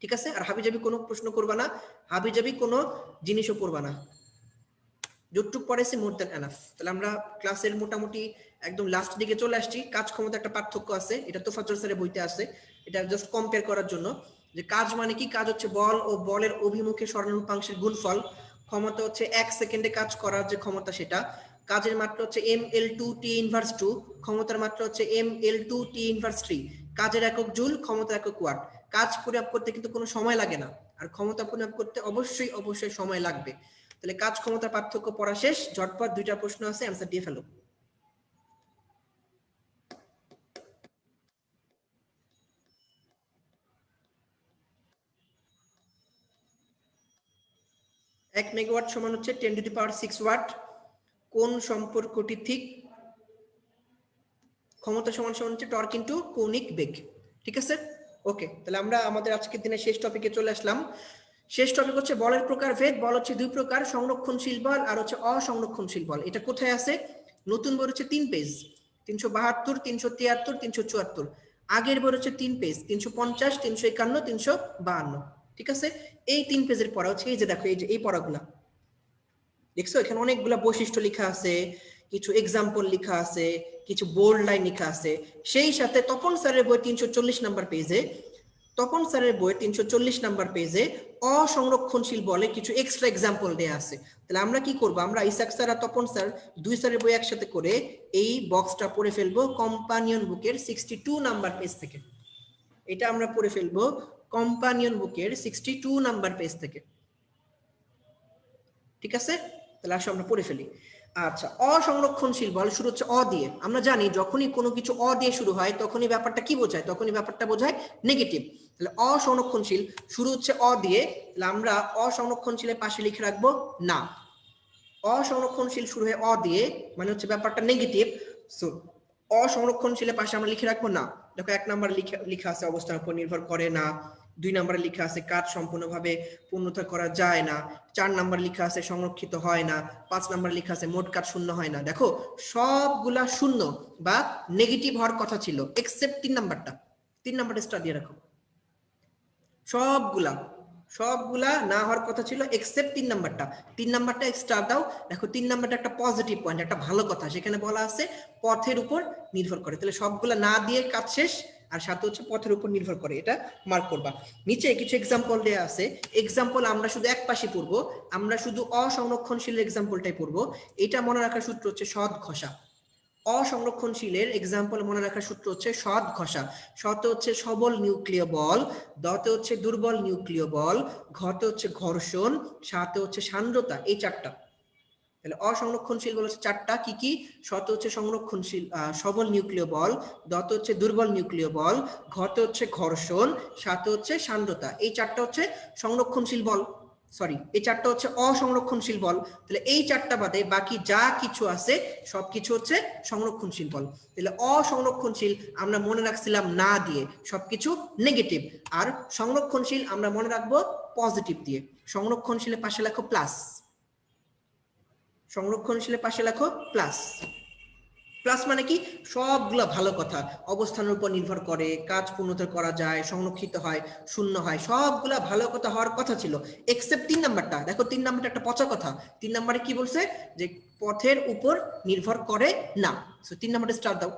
ঠিক আছে? আর হাবিজাবি কোনো প্রশ্ন করবা না, হাবিজাবি কোনো জিনিসও করবা না, যতটুকু পড়েছি মোর দ্যান এনাফ। তাহলে আমরা ক্লাসের মোটামুটি একদম লাস্ট দিকে চলে আসছি। কাজ ক্ষমতা একটা পার্থক্য আছে, এটা তোফাজ্জল স্যারের বইতে আছে, এটা জাস্ট কম্পেয়ার করার জন্য। যে কাজ মানে কি? কাজ হচ্ছে বল ও বলের অভিমুখে সরণরূপাংশের গুণফল। ক্ষমতা হচ্ছে 1 সেকেন্ডে কাজ করার যে ক্ষমতা সেটা। কাজের মাত্রা হচ্ছে ml2 t ইনভার্স 2, ক্ষমতার মাত্রা হচ্ছে ml2 t ইনভার্স 3। কাজের একক জুল, ক্ষমতার একক ওয়াট। কাজ পরিমাপ করতে কিন্তু কোনো সময় লাগে না, আর ক্ষমতা পরিমাপ করতে অবশ্যই অবশ্যই সময় লাগবে। তাহলে কাজ ক্ষমতার পার্থক্য পড়া শেষ। ঝটপট দুইটা প্রশ্ন আছে, অ্যানসার দিয়ে ফেলো। এক মেগাওয়াট সমান হচ্ছে 10⁶ ওয়াট। কোন সম্পর্কটি ঠিক? ক্ষমতা সমান সমান হচ্ছে টর্ক ইনটু কৌণিক বেগ। ঠিক আছে? ওকে, তাহলে আমরা আমাদের আজকের দিনের শেষ টপিকে চলে আসলাম। শেষ টপিক হচ্ছে বলের প্রকার ভেদ। বল হচ্ছে দুই প্রকার, সংরক্ষণশীল বল আর হচ্ছে অসংরক্ষণশীল বল। এটা কোথায় আছে? নতুন বই হচ্ছে 3 পেজ, 372, 373, 374। আগের বই হচ্ছে 3 পেজ, 350, 351, 352। ঠিক আছে? এই 3 পেজের পড়া হচ্ছে এই যে দেখো, এই যে এই পড়াগুলা দেখছো, এখানে অনেকগুলা বৈশিষ্ট্য লেখা আছে, কিছু এক্সাম্পল লেখা আছে, কিছু বোল্ড লাইন লেখা আছে। সেই সাথে তপন স্যারের বই 340 নাম্বার পেজে, তপন স্যারের বই 340 নাম্বার পেজে অসংরক্ষণশীল বলে কিছু এক্সট্রা এক্সাম্পল দেয়া আছে। তাহলে আমরা কি করব? আমরা ইসাক স্যার আর তপন স্যার দুই স্যারের বই একসাথে করে এই বক্সটা পড়ে ফেলবো কম্পানিয়ন বুকের 62 নাম্বার পেজ থেকে। এটা আমরা পড়ে ফেলবো কম্পানিয়ন বুকের 62 নাম্বার পেজ থেকে। ঠিক আছে? তাহলে আসো আমরা পড়ে ফেলি। আচ্ছা, অসংরক্ষণশীল বল শুরু হচ্ছে অ দিয়ে। আমরা জানি যখনই কোনো কিছু অ দিয়ে শুরু হয় তখনই ব্যাপারটা কি বোঝায়? তখনই ব্যাপারটা বোঝায় নেগেটিভ। তাহলে অসংরক্ষণশীল শুরু হচ্ছে অ দিয়ে, তাহলে আমরা অসংরক্ষণশীলের পাশে লিখে রাখবো না। অসংরক্ষণশীল শুরু হয় অ দিয়ে মানে হচ্ছে ব্যাপারটা নেগেটিভ। সো অসংরক্ষণশীলের পাশে আমরা লিখে রাখবো না। দেখো 1 নম্বরে লিখা আছে অবস্থার উপর নির্ভর করে না। 2 নম্বরে লিখা আছে কাজ সম্পূর্ণভাবে পূর্ণতা করা যায় না। 4 নম্বরে লিখা আছে সংরক্ষিত হয় না। 5 নম্বরে লিখা আছে মোট কাজ শূন্য হয় না। দেখো সবগুলা শূন্য বা নেগেটিভ হওয়ার কথা ছিল এক্সেপ্ট 3 নাম্বারটা। 3 নাম্বারটা স্টার দিয়ে রাখো। সবগুলা না হওয়ার কথা ছিল এক্সেপ্ট 3 নাম্বারটা। 3 নাম্বারটা এক্সট্রা দাও। দেখো 3 নাম্বারটা একটা পজিটিভ পয়েন্ট, একটা ভালো কথা। সেখানে বলা আছে পথের উপর নির্ভর করে। তাহলে সবগুলা না দিয়ে কাজ শেষ, আর সাথে হচ্ছে পথের উপর নির্ভর করে, এটা মার্ক করবা। নিচে কিছু এক্সাম্পল দেয়া আছে। এক্সাম্পল আমরা শুধু এক পাশে পড়বো, আমরা শুধু অসংরক্ষণশীল এক্সাম্পলটাই পড়বো। এটা মনে রাখার সূত্র হচ্ছে সৎ ঘষা। অসংরক্ষণশীলের এক্সাম্পল মনে রাখার সূত্র হচ্ছে সৎ ঘষা। সতে হচ্ছে সবল নিউক্লিয় বল, দতে হচ্ছে দুর্বল নিউক্লিয় বল, ঘতে হচ্ছে ঘর্ষণ, সাথে হচ্ছে সান্দ্রতা। এই 4টা। তাহলে অসংরক্ষণশীল বল হচ্ছে 4টা। কি কি? সতে হচ্ছে সংরক্ষণশীল সবল নিউক্লিয় বল, দতে হচ্ছে দুর্বল নিউক্লিয় বল, ঘতে হচ্ছে ঘর্ষণ, সাথে হচ্ছে সান্দ্রতা। এই 4টা হচ্ছে সংরক্ষণশীল বল। সরি, এই চারটা হচ্ছে অসংরক্ষণশীল বল। তাহলে এই চারটা বাদে বাকি যা কিছু আছে সবকিছু হচ্ছে সংরক্ষণশীল বল। তাহলে অসংরক্ষণশীল আমরা মনে রাখছিলাম না দিয়ে, সবকিছু নেগেটিভ। আর সংরক্ষণশীল আমরা মনে রাখবো পজিটিভ দিয়ে। সংরক্ষণশীলের পাশে লেখো প্লাস, সংরক্ষণশীলের পাশে লেখো প্লাস। প্লাস মানে কি? সবগুলা ভালো কথা, অবস্থানের উপর নির্ভর করে, কাজ পূর্ণতা করা যায়, সংরক্ষিত হয়, শূন্য হয়, সবগুলা ভালো কথা হওয়ার কথা ছিল, এক্সেপ্ট 3 নাম্বারটা। দেখো 3 নাম্বারটা একটা পচা কথা। 3 নাম্বারে কি বলছে? যে পথের উপর নির্ভর করে না। সো 3 নাম্বারটা স্টার দাও।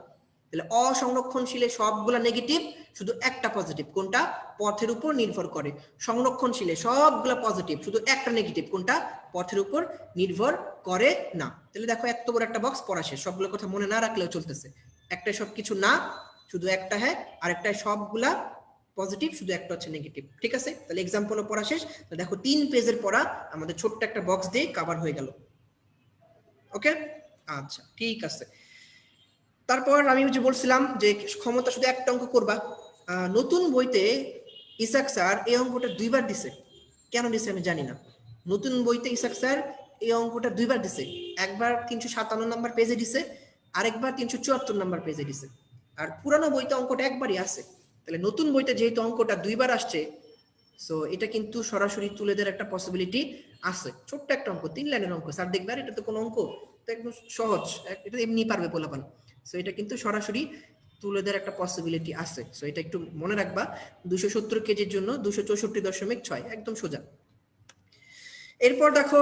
তাহলে অসংরক্ষণশীলে সবগুলা নেগেটিভ, শুধু একটা পজিটিভ, কোনটা? পথের উপর নির্ভর করে। সংরক্ষণশীলে সবগুলা পজিটিভ, শুধু একটা নেগেটিভ, কোনটা? পথের উপর নির্ভর করে না। তাহলে দেখো এত বড় একটা বক্স পড়া শেষ, সবগুলো কথা মনে না রাখলেও চলতেছে। একটাই সবকিছু না, শুধু একটা হ্যাঁ, আর একটাই সবগুলা পজিটিভ, শুধু একটা হচ্ছে নেগেটিভ। ঠিক আছে, তাহলে এক্সাম্পলও পড়া শেষ। দেখো 3 পেজের পড়া আমাদের ছোট্ট একটা বক্স দিয়ে কভার হয়ে গেল। ওকে, আচ্ছা ঠিক আছে। তারপর আমি যে বলছিলাম যে ক্ষমতা শুধু একটা অঙ্ক করবা। নতুন বইতে ইসাক স্যার এই অঙ্কটা 2বার দিছে। কেন দিছে আমি জানি না। নতুন বইতে ইসাক স্যার এই অঙ্কটা 2বার দিছে। একবার 357 নাম্বার পেজে দিছে, আরেকবার 374 নাম্বার পেজে দিছে। আর পুরানো বইতে অঙ্কটা একবারই আছে। তাহলে নতুন বইতে যেহেতু অঙ্কটা 2বার আসছে, সো এটা কিন্তু সরাসরি তুলে দেওয়ার একটা পসিবিলিটি আছে। ছোট্ট একটা অঙ্ক, 3 লাইনের অঙ্ক, স্যার দেখবে আর এটা তো কোনো অঙ্ক, তো একদম সহজ, এটা এমনি পারবে পোলাপান। সো এটা কিন্তু সরাসরি তুলে দেওয়ার একটা পসিবিলিটি আছে। সো এটা একটু মনে রাখবা। 270 কেজির জন্য 264.6, একদম সোজা। এরপর দেখো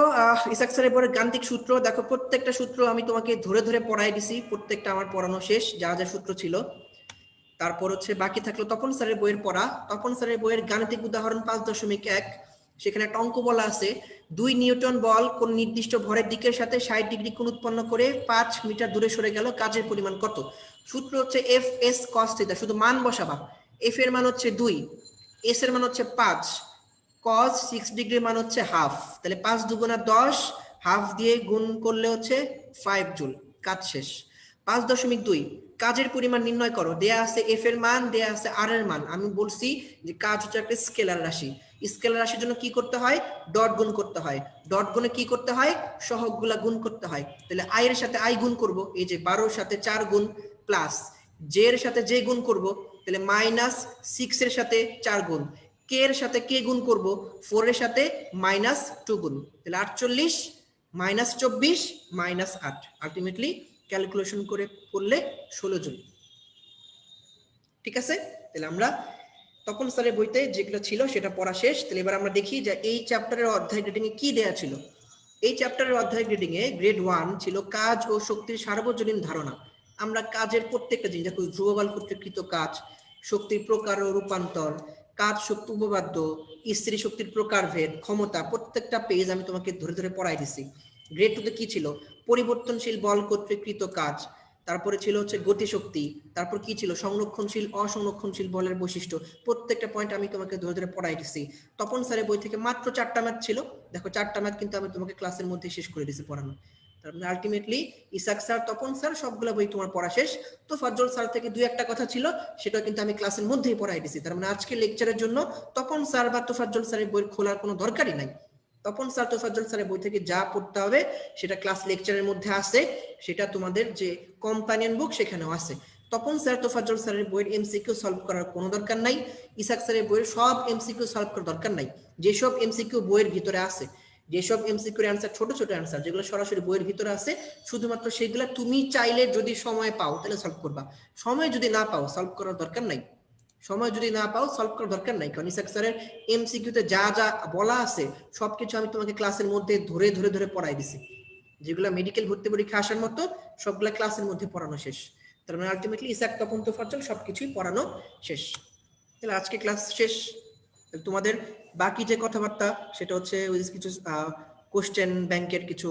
ইসাক স্যারের পরে গাণিতিক সূত্র। দেখো প্রত্যেকটা সূত্র আমি তোমাকে ধরে ধরে পড়াই দিছি, প্রত্যেকটা আমার পড়ানো শেষ, যা যা সূত্র ছিল। তারপর হচ্ছে বাকি থাকলো তপন স্যারের বইয়ের পড়া। তপন স্যারের বইয়ের গাণিতিক উদাহরণ 5.1, সেখানে একটা অঙ্ক বলা আছে, 2 নিউটন বল কোন নির্দিষ্ট ভরের দিকের সাথে 60 ডিগ্রি কোণ উৎপন্ন করে 5 মিটার দূরে সরে গেল, কাজের পরিমাণ কত? সূত্র হচ্ছে এফ এস কস থিটা, শুধু মান বসাবা। এফ এর মান হচ্ছে 2, এস এর মান হচ্ছে 5, কস 6 ডিগ্রির মান হচ্ছে হাফ। তাহলে 5 দুগুণা 10, হাফ দিয়ে গুণ করলে হচ্ছে 5 জুল। কাজ শেষ। 5.2, কাজের পরিমাণ নির্ণয় করো। দেয়া আছে এফ এর মান, দেয়া আছে আর এর মান। আমি বলছি যে কাজ হচ্ছে একটা স্কেলার রাশি। স্কেলার রাশির জন্য কি করতে হয়? ডট গুণ করতে হয়। ডট গুণে কি করতে হয়? সহগগুলা গুণ করতে হয়। তাহলে আই এর সাথে আই গুণ করব, এই যে 12 সাথে 4 গুণ, প্লাস জে এর সাথে জে গুণ করব, তাহলে মাইনাস 6 এর সাথে 4 গুণ, কে এর সাথে কে গুণ করব, 4 এর সাথে মাইনাস 2 গুণ, তাহলে 48 মাইনাস 24 মাইনাস 8, আলটিমেটলি ক্যালকুলেশন করে করলে 16 জুল। ঠিক আছে, তাহলে আমরা তপন স্যারের বইতে যেগুলো ছিল সেটা পড়া শেষ। তাহলে এবার আমরা দেখি যে এই চ্যাপ্টারের অধ্যায় গ্রেডিং এ কি দেয়া ছিল। এই চ্যাপ্টারের অধ্যায় গ্রেডিং এ গ্রেড 1 ছিল কাজ ও শক্তির সার্বজনীন ধারণা। আমরা কাজের প্রত্যেকটা জিনিস, দেখো ধ্রুববল কর্তৃকৃত কাজ, শক্তির প্রকার ও রূপান্তর, কাজ শক্তি উপপাদ্য, স্থির শক্তির প্রকারভেদ, ক্ষমতা, প্রত্যেকটা পেজ আমি তোমাকে ধরে ধরে পড়াই দিছি। গ্রেড 2 তে কি ছিল? পরিবর্তনশীল বল কর্তৃকৃত কাজ, তারপরে ছিল হচ্ছে গতিশক্তি, তারপর কি ছিল? সংরক্ষণশীল অসংরক্ষণশীল বলের বৈশিষ্ট্য। প্রত্যেকটা পয়েন্ট আমি তোমাকে ধরে ধরে পড়াই দিচ্ছি। তপন স্যারের বই থেকে মাত্র 4টা ম্যাথ ছিল। দেখো 4টা ম্যাথ কিন্তু আমি তোমাকে ক্লাসের মধ্যে শেষ করে দিয়েছি পড়ানো। তার মানে ultimately Isak sir, Tapan sir সবগুলো বই তোমার পড়া শেষ। তো ফজল স্যার থেকে 2-1টা কথা ছিল, সেটা কিন্তু আমি ক্লাসের মধ্যেই পড়াই দিয়েছি। তার মানে আজকে লেকচারের জন্য তপন স্যার বা তোফাজ্জল স্যারের বই খোলার কোনো দরকারই নাই। তপন স্যার তোফাজ্জল স্যারের বই থেকে যা পড়তে হবে সেটা ক্লাস লেকচারের মধ্যে আছে, সেটা তোমাদের যে কম্পানিয়ন বুক সেখানেও আছে। তপন স্যার তোফাজ্জল স্যারের বইয়ের এমসিকিউ সলভ করার কোনো দরকার নাই। ইসাক স্যারের বইয়ের সব এমসিকিউ সলভ করার দরকার নাই। যেসব এমসিকিউ বইয়ের ভিতরে আছে, যেসব এমসিকিউর অ্যান্সার ছোট ছোট অ্যান্সার যেগুলো সরাসরি বইয়ের ভিতরে আছে, শুধুমাত্র সেগুলো তুমি চাইলে যদি সময় পাও তাহলে সলভ করবা। সময় যদি না পাও সলভ করার দরকার নাই। সময় যদি না পাও সলভ করার দরকার নাই, কারণ ইসাক স্যারের এমসিকিউতে যা যা বলা আছে সবকিছু আমি তোমাকে ক্লাসের মধ্যে ধরে ধরে ধরে পড়াই দিছি। যেগুলো মেডিকেল ভর্তি পরীক্ষা আসার মতো সবগুলা ক্লাসের মধ্যে পড়ানো শেষ। তার মানে আলটিমেটলি ইসাক তপন তোফাজ্জল সবকিছুই পড়ানো শেষ। তাহলে আজকে ক্লাস শেষ। তোমাদের বাকি যে কথাবার্তা সেটা হচ্ছে কিছু কোশ্চেন ব্যাংকের কিছু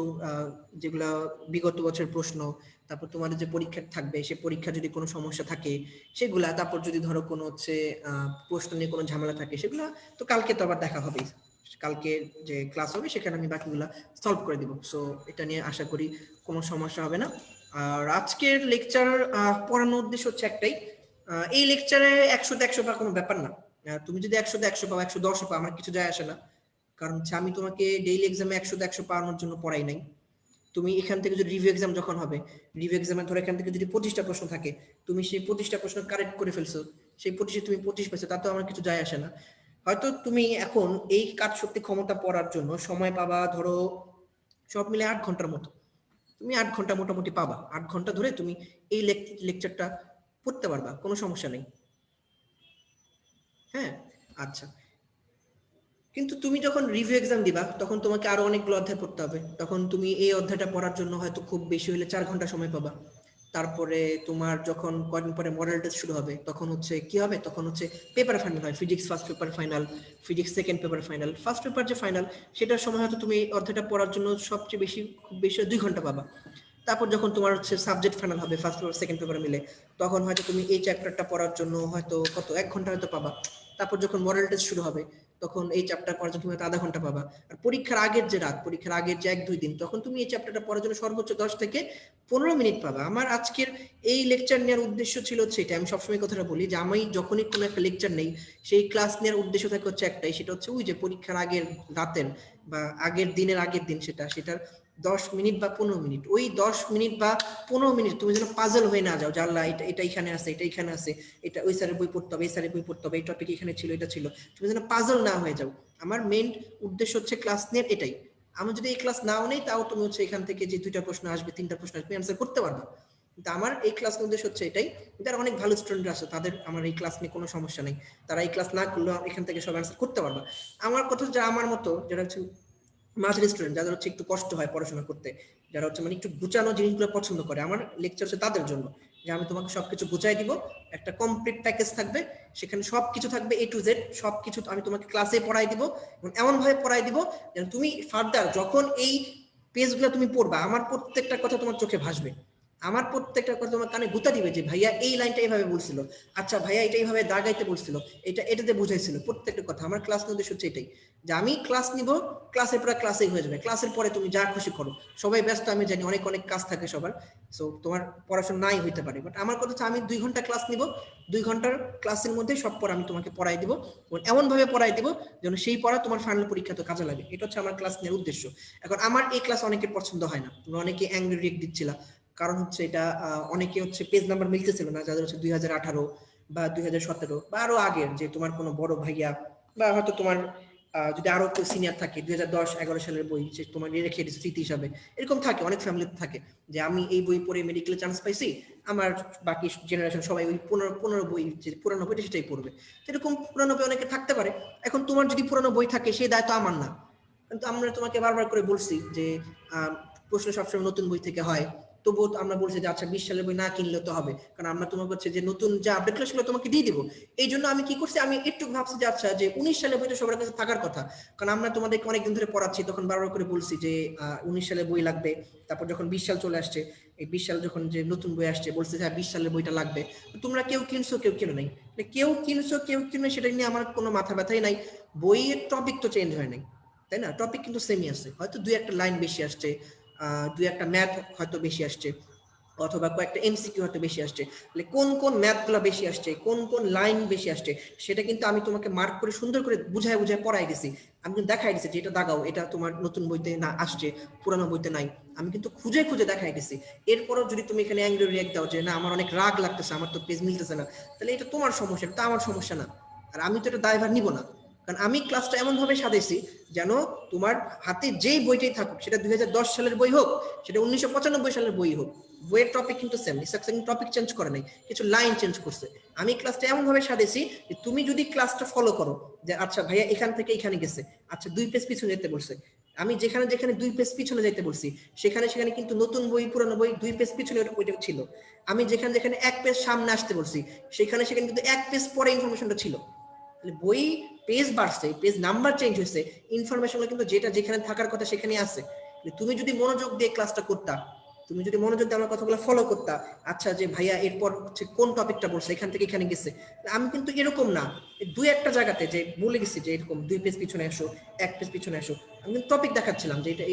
যেগুলা বিগত বছরের প্রশ্ন, তারপর তোমাদের যে পরীক্ষা থাকবে সে পরীক্ষা যদি কোনো সমস্যা থাকে সেগুলা, তারপর যদি ধরো কোনো হচ্ছে প্রশ্ন নিয়ে কোনো ঝামেলা থাকে সেগুলা তো কালকে তো আবার দেখা হবে। কালকে যে ক্লাস হবে সেখানে আমি বাকিগুলা সলভ করে দিব। সো এটা নিয়ে আশা করি কোনো সমস্যা হবে না। আর আজকের লেকচার পড়ানোর উদ্দেশ্য হচ্ছে একটাই, এই লেকচারে 100-100 পাওয়ার কোনো ব্যাপার না। তুমি যদি 100-100 পাও, 110 পাও, আমার কিছু যায় আসে না। কারণ হচ্ছে আমি তোমাকে ডেইলি এক্সামে 100 পাওয়ানোর জন্য পড়াই নাই। তুমি এখান থেকে যদি রিভিউ এক্সাম যখন হবে, রিভিউ এক্সামে ধরো এখান থেকে যদি 25টা প্রশ্ন থাকে, তুমি সেই 25টা প্রশ্ন কারেক্ট করে ফেলছো, সেই 25 তুমি 25 পেয়েছো, তাতে আমার কিছু যায় আসে না। হয়তো তুমি এখন এই কাজ শক্তি ক্ষমতা পড়ার জন্য সময় পাবা ধরো সব মিলে 8 ঘন্টার মতো। তুমি 8 ঘন্টা মোটামুটি পাবা, 8 ঘন্টা ধরে তুমি এই লেকচারটা পড়তে পারবা, কোনো সমস্যা নেই। হ্যাঁ, আচ্ছা। কিন্তু তুমি যখন রিভিউ এক্সাম দিবা তখন তোমাকে আরো অনেকগুলো অধ্যায় পড়তে হবে। তখন তুমি এই অধ্যায়টা পড়ার জন্য হয়তো খুব বেশি হলে 4 ঘন্টা সময় পাবা। তারপরে তোমার যখন কয়েকদিন পরে মডেল টেস্ট শুরু হবে তখন হচ্ছে কি হবে, তখন হচ্ছে পেপার ফাইনাল হয়, physics first paper final, physics second paper final. First paper যে ফাইনাল সেটার সময় হয়তো তুমি এই অধ্যায়টা পড়ার জন্য সবচেয়ে বেশি খুব বেশি 2 ঘন্টা পাবা। তারপর যখন তোমার হচ্ছে সাবজেক্ট ফাইনাল হবে ফার্স্ট পেপার সেকেন্ড পেপার মিলে, তখন হয়তো তুমি এই চ্যাপ্টারটা পড়ার জন্য হয়তো কত 1 ঘন্টা হয়তো পাবা। তারপর যখন মডেল টেস্ট শুরু হবে তখন এই চ্যাপ্টার পড়ার জন্য তুমি হয়তো আধা ঘন্টা পাবা। আর পরীক্ষার আগের যে রাত, পরীক্ষার আগের যে 1-2 দিন, তখন তুমি এই চ্যাপ্টারটা পড়ার জন্য সর্বোচ্চ 10 থেকে 15 মিনিট পাবা। আমার আজকের এই লেকচার নেওয়ার উদ্দেশ্য ছিল হচ্ছে এটা, আমি সবসময় কথাটা বলি যে আমি যখনই কোনো একটা লেকচার নেই সেই ক্লাস নেওয়ার উদ্দেশ্য থাকে হচ্ছে একটাই, সেটা হচ্ছে ওই যে পরীক্ষার আগের রাতের বা আগের দিনের আগের দিন সেটার 10 মিনিট বা 15 মিনিট, ওই 10 মিনিট বা 15 মিনিট তুমি যেন পাজল হয়ে না যাও, জানলা এটা এটা এখানে আছে, এটা এখানে আছে, এটা ওই স্যারের বই পড়তে হবে, এই স্যারের বই পড়তে হবে, এই টপিক এখানে ছিল, এটা ছিল, তুমি যেন পাজল না হয়ে যাও। আমার মেইন উদ্দেশ্য হচ্ছে ক্লাস নেট এটাই। আমি যদি এই ক্লাস নাও নেই তাও তুমি হচ্ছে এখান থেকে যে 2টা প্রশ্ন আসবে 3টা প্রশ্ন আসবে অ্যান্সার করতে পারবে। কিন্তু আমার এই ক্লাস উদ্দেশ্য হচ্ছে এটাই। যারা অনেক ভালো স্টুডেন্ট আছে তাদের আমার এই ক্লাস নিয়ে কোনো সমস্যা নেই, তারা এই ক্লাস না করলেও এখান থেকে সব অ্যান্সার করতে পারবে। আমার কথা হচ্ছে আমার মতো যারা হচ্ছে মাঝারি স্টুডেন্ট, যাদের হচ্ছে একটু কষ্ট হয় পড়াশোনা করতে, যারা হচ্ছে মানে একটু গুছানো জিনিসগুলো পছন্দ করে, আমার লেকচার হচ্ছে তাদের জন্য। যে আমি তোমাকে সবকিছু গুছাই দিব, একটা কমপ্লিট প্যাকেজ থাকবে, সেখানে সবকিছু থাকবে A to Z, সবকিছু আমি তোমাকে ক্লাসে পড়াই দিব এবং এমন ভাবে পড়াই দিব যেন তুমি ফার্দার যখন এই পেজগুলো তুমি পড়বা আমার প্রত্যেকটা কথা তোমার চোখে ভাসবে, আমার প্রত্যেকটা কথা তোমার কানে গুতা দিবে যে ভাইয়া এই লাইনটা এইভাবে বলছিল, আচ্ছা ভাইয়া এটা এইভাবে দাগাইতে বলছিল, এটাতে বুঝাইছিল, প্রত্যেকটা কথা। আমার ক্লাস উদ্দেশ্য হচ্ছে এটাই, যে আমি ক্লাস নিব, ক্লাসের পরে ক্লাসেই হয়ে যাবে, ক্লাসের পরে তুমি যা খুশি করো। সবাই ব্যস্ত, আমি জানি অনেক অনেক কাজ থাকে সবার, সো তোমার পড়াশোনা নাই হইতে পারে, বাট আমার কথা হচ্ছে আমি 2 ঘন্টা ক্লাস নিব, 2 ঘন্টার ক্লাসের মধ্যে সব পড়া আমি তোমাকে পড়াই দিব এবং এমন ভাবে পড়াই দিব যেন সেই পড়া তোমার ফাইনাল পরীক্ষাতে কাজে লাগে। এটা হচ্ছে আমার ক্লাস নেওয়ার উদ্দেশ্য। এখন আমার এই ক্লাস অনেকের পছন্দ হয় না, তোমরা অনেকে অ্যাংরি রিয়েক্ট দিচ্ছিলা, কারণ হচ্ছে এটা অনেকে হচ্ছে পেজ নাম্বার মিলতেছিল না, যাদের হচ্ছে 2018 বা 2017 বা আরো আগের, যে তোমার কোনো বড় ভাইয়া বা হয়তো তোমার যদি আরো কেউ সিনিয়র থাকে 2010-11 সালের বই যে তোমার রেখে দিচ্ছে স্মৃতি হিসাবে, এরকম থাকে অনেক ফ্যামিলিতে থাকে যে আমি এই বই পড়ে মেডিকেলে চান্স পাইছি, আমার বাকি জেনারেশন সবাই ওই 15 বই যে পুরানো বইটা সেটাই পড়বে। এরকম পুরানো বই অনেকে থাকতে পারে। এখন তোমার যদি পুরানো বই থাকে সেই দায়িত্ব আমার না, কিন্তু আমরা তোমাকে বারবার করে বলছি যে প্রশ্ন সবসময় নতুন বই থেকে হয়, তবুও আমরা বলছি যে আচ্ছা 20 সালের বই না কিনলে তো হবে, কারণ আমরা তোমাকে হচ্ছে যে নতুন যে আপডেট সেগুলো তোমাকে দিয়ে দিব। এই জন্য আমি কি করছি, আমি একটু ভাবছি যে আচ্ছা যে 19 সালের বইটা সবার কাছে থাকার কথা, কারণ আমরা তোমাদেরকে অনেকদিন ধরে পড়াচ্ছি, তখন বারবার করে বলছি যে 19 সালের বই লাগবে। তারপর যখন 20 সাল চলে আসছে, এই 20 সাল যখন যে নতুন বই আসছে বলছে যে 20 সালের বইটা লাগবে, তোমরা কেউ কিনছো কেউ কিনো নাই, কেউ কিনছো কেউ কিনো সেটা নিয়ে আমার কোনো মাথা ব্যথাই নাই। বইয়ের টপিক তো চেঞ্জ হয় নাই, তাই না? টপিক কিন্তু সেমই আছে, হয়তো 2-1 লাইন বেশি আসছে, 2-1 ম্যাথ হয়তো বেশি আসছে, অথবা কয়েকটা এমসিকিউ হয়তো বেশি আসছে। তাহলে কোন কোন ম্যাথগুলো বেশি আসছে, কোন কোন লাইন বেশি আসছে, সেটা কিন্তু আমি তোমাকে মার্ক করে সুন্দর করে বুঝায় বুঝায় পড়াই দিছি। আমি কিন্তু দেখাই দিছি যে এটা দাগাও, এটা তোমার নতুন বইতে না আসছে, পুরানো বইতে নাই, আমি কিন্তু খুঁজে খুঁজে দেখাই দিছি। এরপরও যদি তুমি এখানে অ্যাংরি রিয়েক্ট দাও যে না আমার অনেক রাগ লাগতেছে, আমার তো পেজ মিলতেছে না, তাহলে এটা তোমার সমস্যা, এটা আমার সমস্যা না। আর আমি তো এটা দায়ভার নিব না, কারণ আমি ক্লাসটা এমন ভাবে সাজাইছি যেন তোমার হাতে যেই বইটাই থাকুক, সেটা 2010 সালের বই হোক, সেটা 1995 সালের বই হোক, বইয়ের টপিক কিন্তু সেম, টপিক চেঞ্জ করে নাই, কিছু লাইন চেঞ্জ করছে। আমি ক্লাসটা এমন ভাবে সাজাইছি যে তুমি যদি ক্লাসটা ফলো করো, যে আচ্ছা ভাইয়া এখান থেকে এখানে গেছে, আচ্ছা 2 পেজ পিছনে যেতে বলছে, আমি যেখানে যেখানে 2 পেজ পিছনে যেতে বলছি সেখানে সেখানে কিন্তু নতুন বই পুরানো বই 2 পেজ পিছনে ওইটা ছিল। আমি যেখানে যেখানে 1 পেজ সামনে আসতে বলছি সেখানে সেখানে কিন্তু 1 পেজ পরে ইনফরমেশনটা ছিল। বই পেজ বাড়ছে, পেজ নাম্বার চেঞ্জ হয়েছে, ইনফরমেশন কিন্তু যেটা যেখানে থাকার কথা সেখানে আছে। তুমি যদি মনোযোগ দিয়ে ক্লাসটা করতা, তুমি যদি মনোযোগ দিয়ে আমার কথাগুলো ফলো করতা, আচ্ছা যে ভাইয়া এরপর হচ্ছে কোন টপিকটা বলছে, এখান থেকে এখানে গেছে, আমি কিন্তু এরকম না 2-1টা জায়গাতে যে বলে গেছি যে এরকম 2 পেজ পিছনে আসো, 1 পেজ পিছনে আসো, আমি কিন্তু টপিক দেখাচ্ছিলাম যে এটা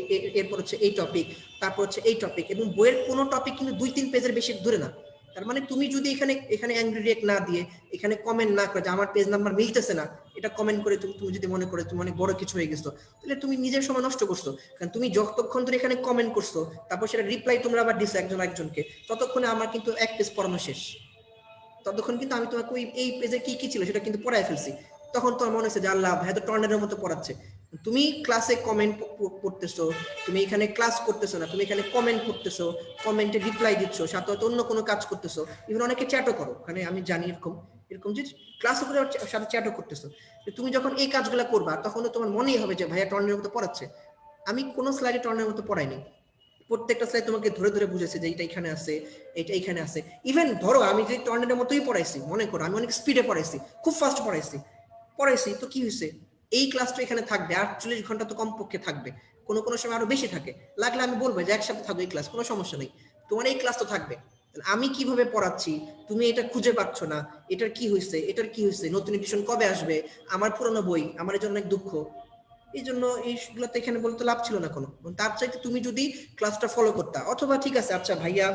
এরপর হচ্ছে এই টপিক, তারপর হচ্ছে এই টপিক, এবং বইয়ের কোনো টপিক কিন্তু 2-3 পেজের বেশি দূরে না। তার মানে তুমি যদি এখানে এখানে অ্যাংরি রিয়েক্ট না দিয়ে, এখানে কমেন্ট না করে যে আমার পেজ নাম্বার মিলতেছে না, এটা কমেন্ট করে তুমি যদি মনে করো তুমি অনেক বড় কিছু হয়ে গেছো, তাহলে তুমি নিজের সময় নষ্ট করছো। কারণ তুমি যতক্ষণ ধরে এখানে কমেন্ট করছো, তারপর সেটা রিপ্লাই তোমরা আবার দিছো একজন একজনকে, ততক্ষণে আমার কিন্তু এক পেজ পড়ানো শেষ। ততক্ষণ কিন্তু আমি তোমাকে ওই এই পেজে কি কি ছিল সেটা কিন্তু পড়ায় ফেলছি। তখন তোমার মনে হচ্ছে যে আল্লাহ ভাই তো টর্নেডোর মতো পড়াচ্ছে। তুমি ক্লাসে কমেন্ট পড়তেছো, তুমি এখানে ক্লাস করতেছো না, তুমি এখানে কমেন্ট করতেছো, কমেন্টে রিপ্লাই দিচ্ছ, সাথে হয়তো অন্য কোনো কাজ করতেছো, ইভেন অনেকে চ্যাটও করো। মানে আমি জানি এরকম এরকম যে ক্লাস করে সাথে চ্যাটও করতেছো। তুমি যখন এই কাজগুলো করবা তখন তোমার মনেই হবে যে ভাইয়া টর্নেডোর মতো পড়াচ্ছে। আমি কোনো স্লাইডে টর্নেডোর মতো পড়াইনি, প্রত্যেকটা স্লাইড তোমাকে ধরে ধরে বুঝেছে যে এইটা এখানে আছে, এইটা এখানে আছে। ইভেন ধরো আমি যে টর্নেডোর মতোই পড়াইছি, মনে করো আমি অনেক স্পিডে পড়াইছি, খুব ফাস্ট পড়াইছি তো কি হয়েছে, এই ক্লাসটা এখানে থাকবে 48 ঘন্টা তো কমপক্ষে থাকবে, কোনো কোনো সময় আরো বেশি থাকে, লাগলে আমি বলবো যে এক সপ্তাহ থাকবে এই ক্লাস, কোনো সমস্যা নেই, তোমার এই ক্লাস তো থাকবে। আমি কিভাবে পড়াচ্ছি তুমি এটা খুঁজে পাচ্ছ না, এটার কি হয়েছে, এটার কি হয়েছে, নতুন এডিশন কবে আসবে, আমার পুরনো বই, আমার এই জন্য অনেক দুঃখ। এই জন্য এইগুলো তো এখানে বলতে লাভ ছিল না কোনো। তার চাইতে তুমি যদি ক্লাসটা ফলো করতা, অথবা ঠিক আছে আচ্ছা ভাইয়া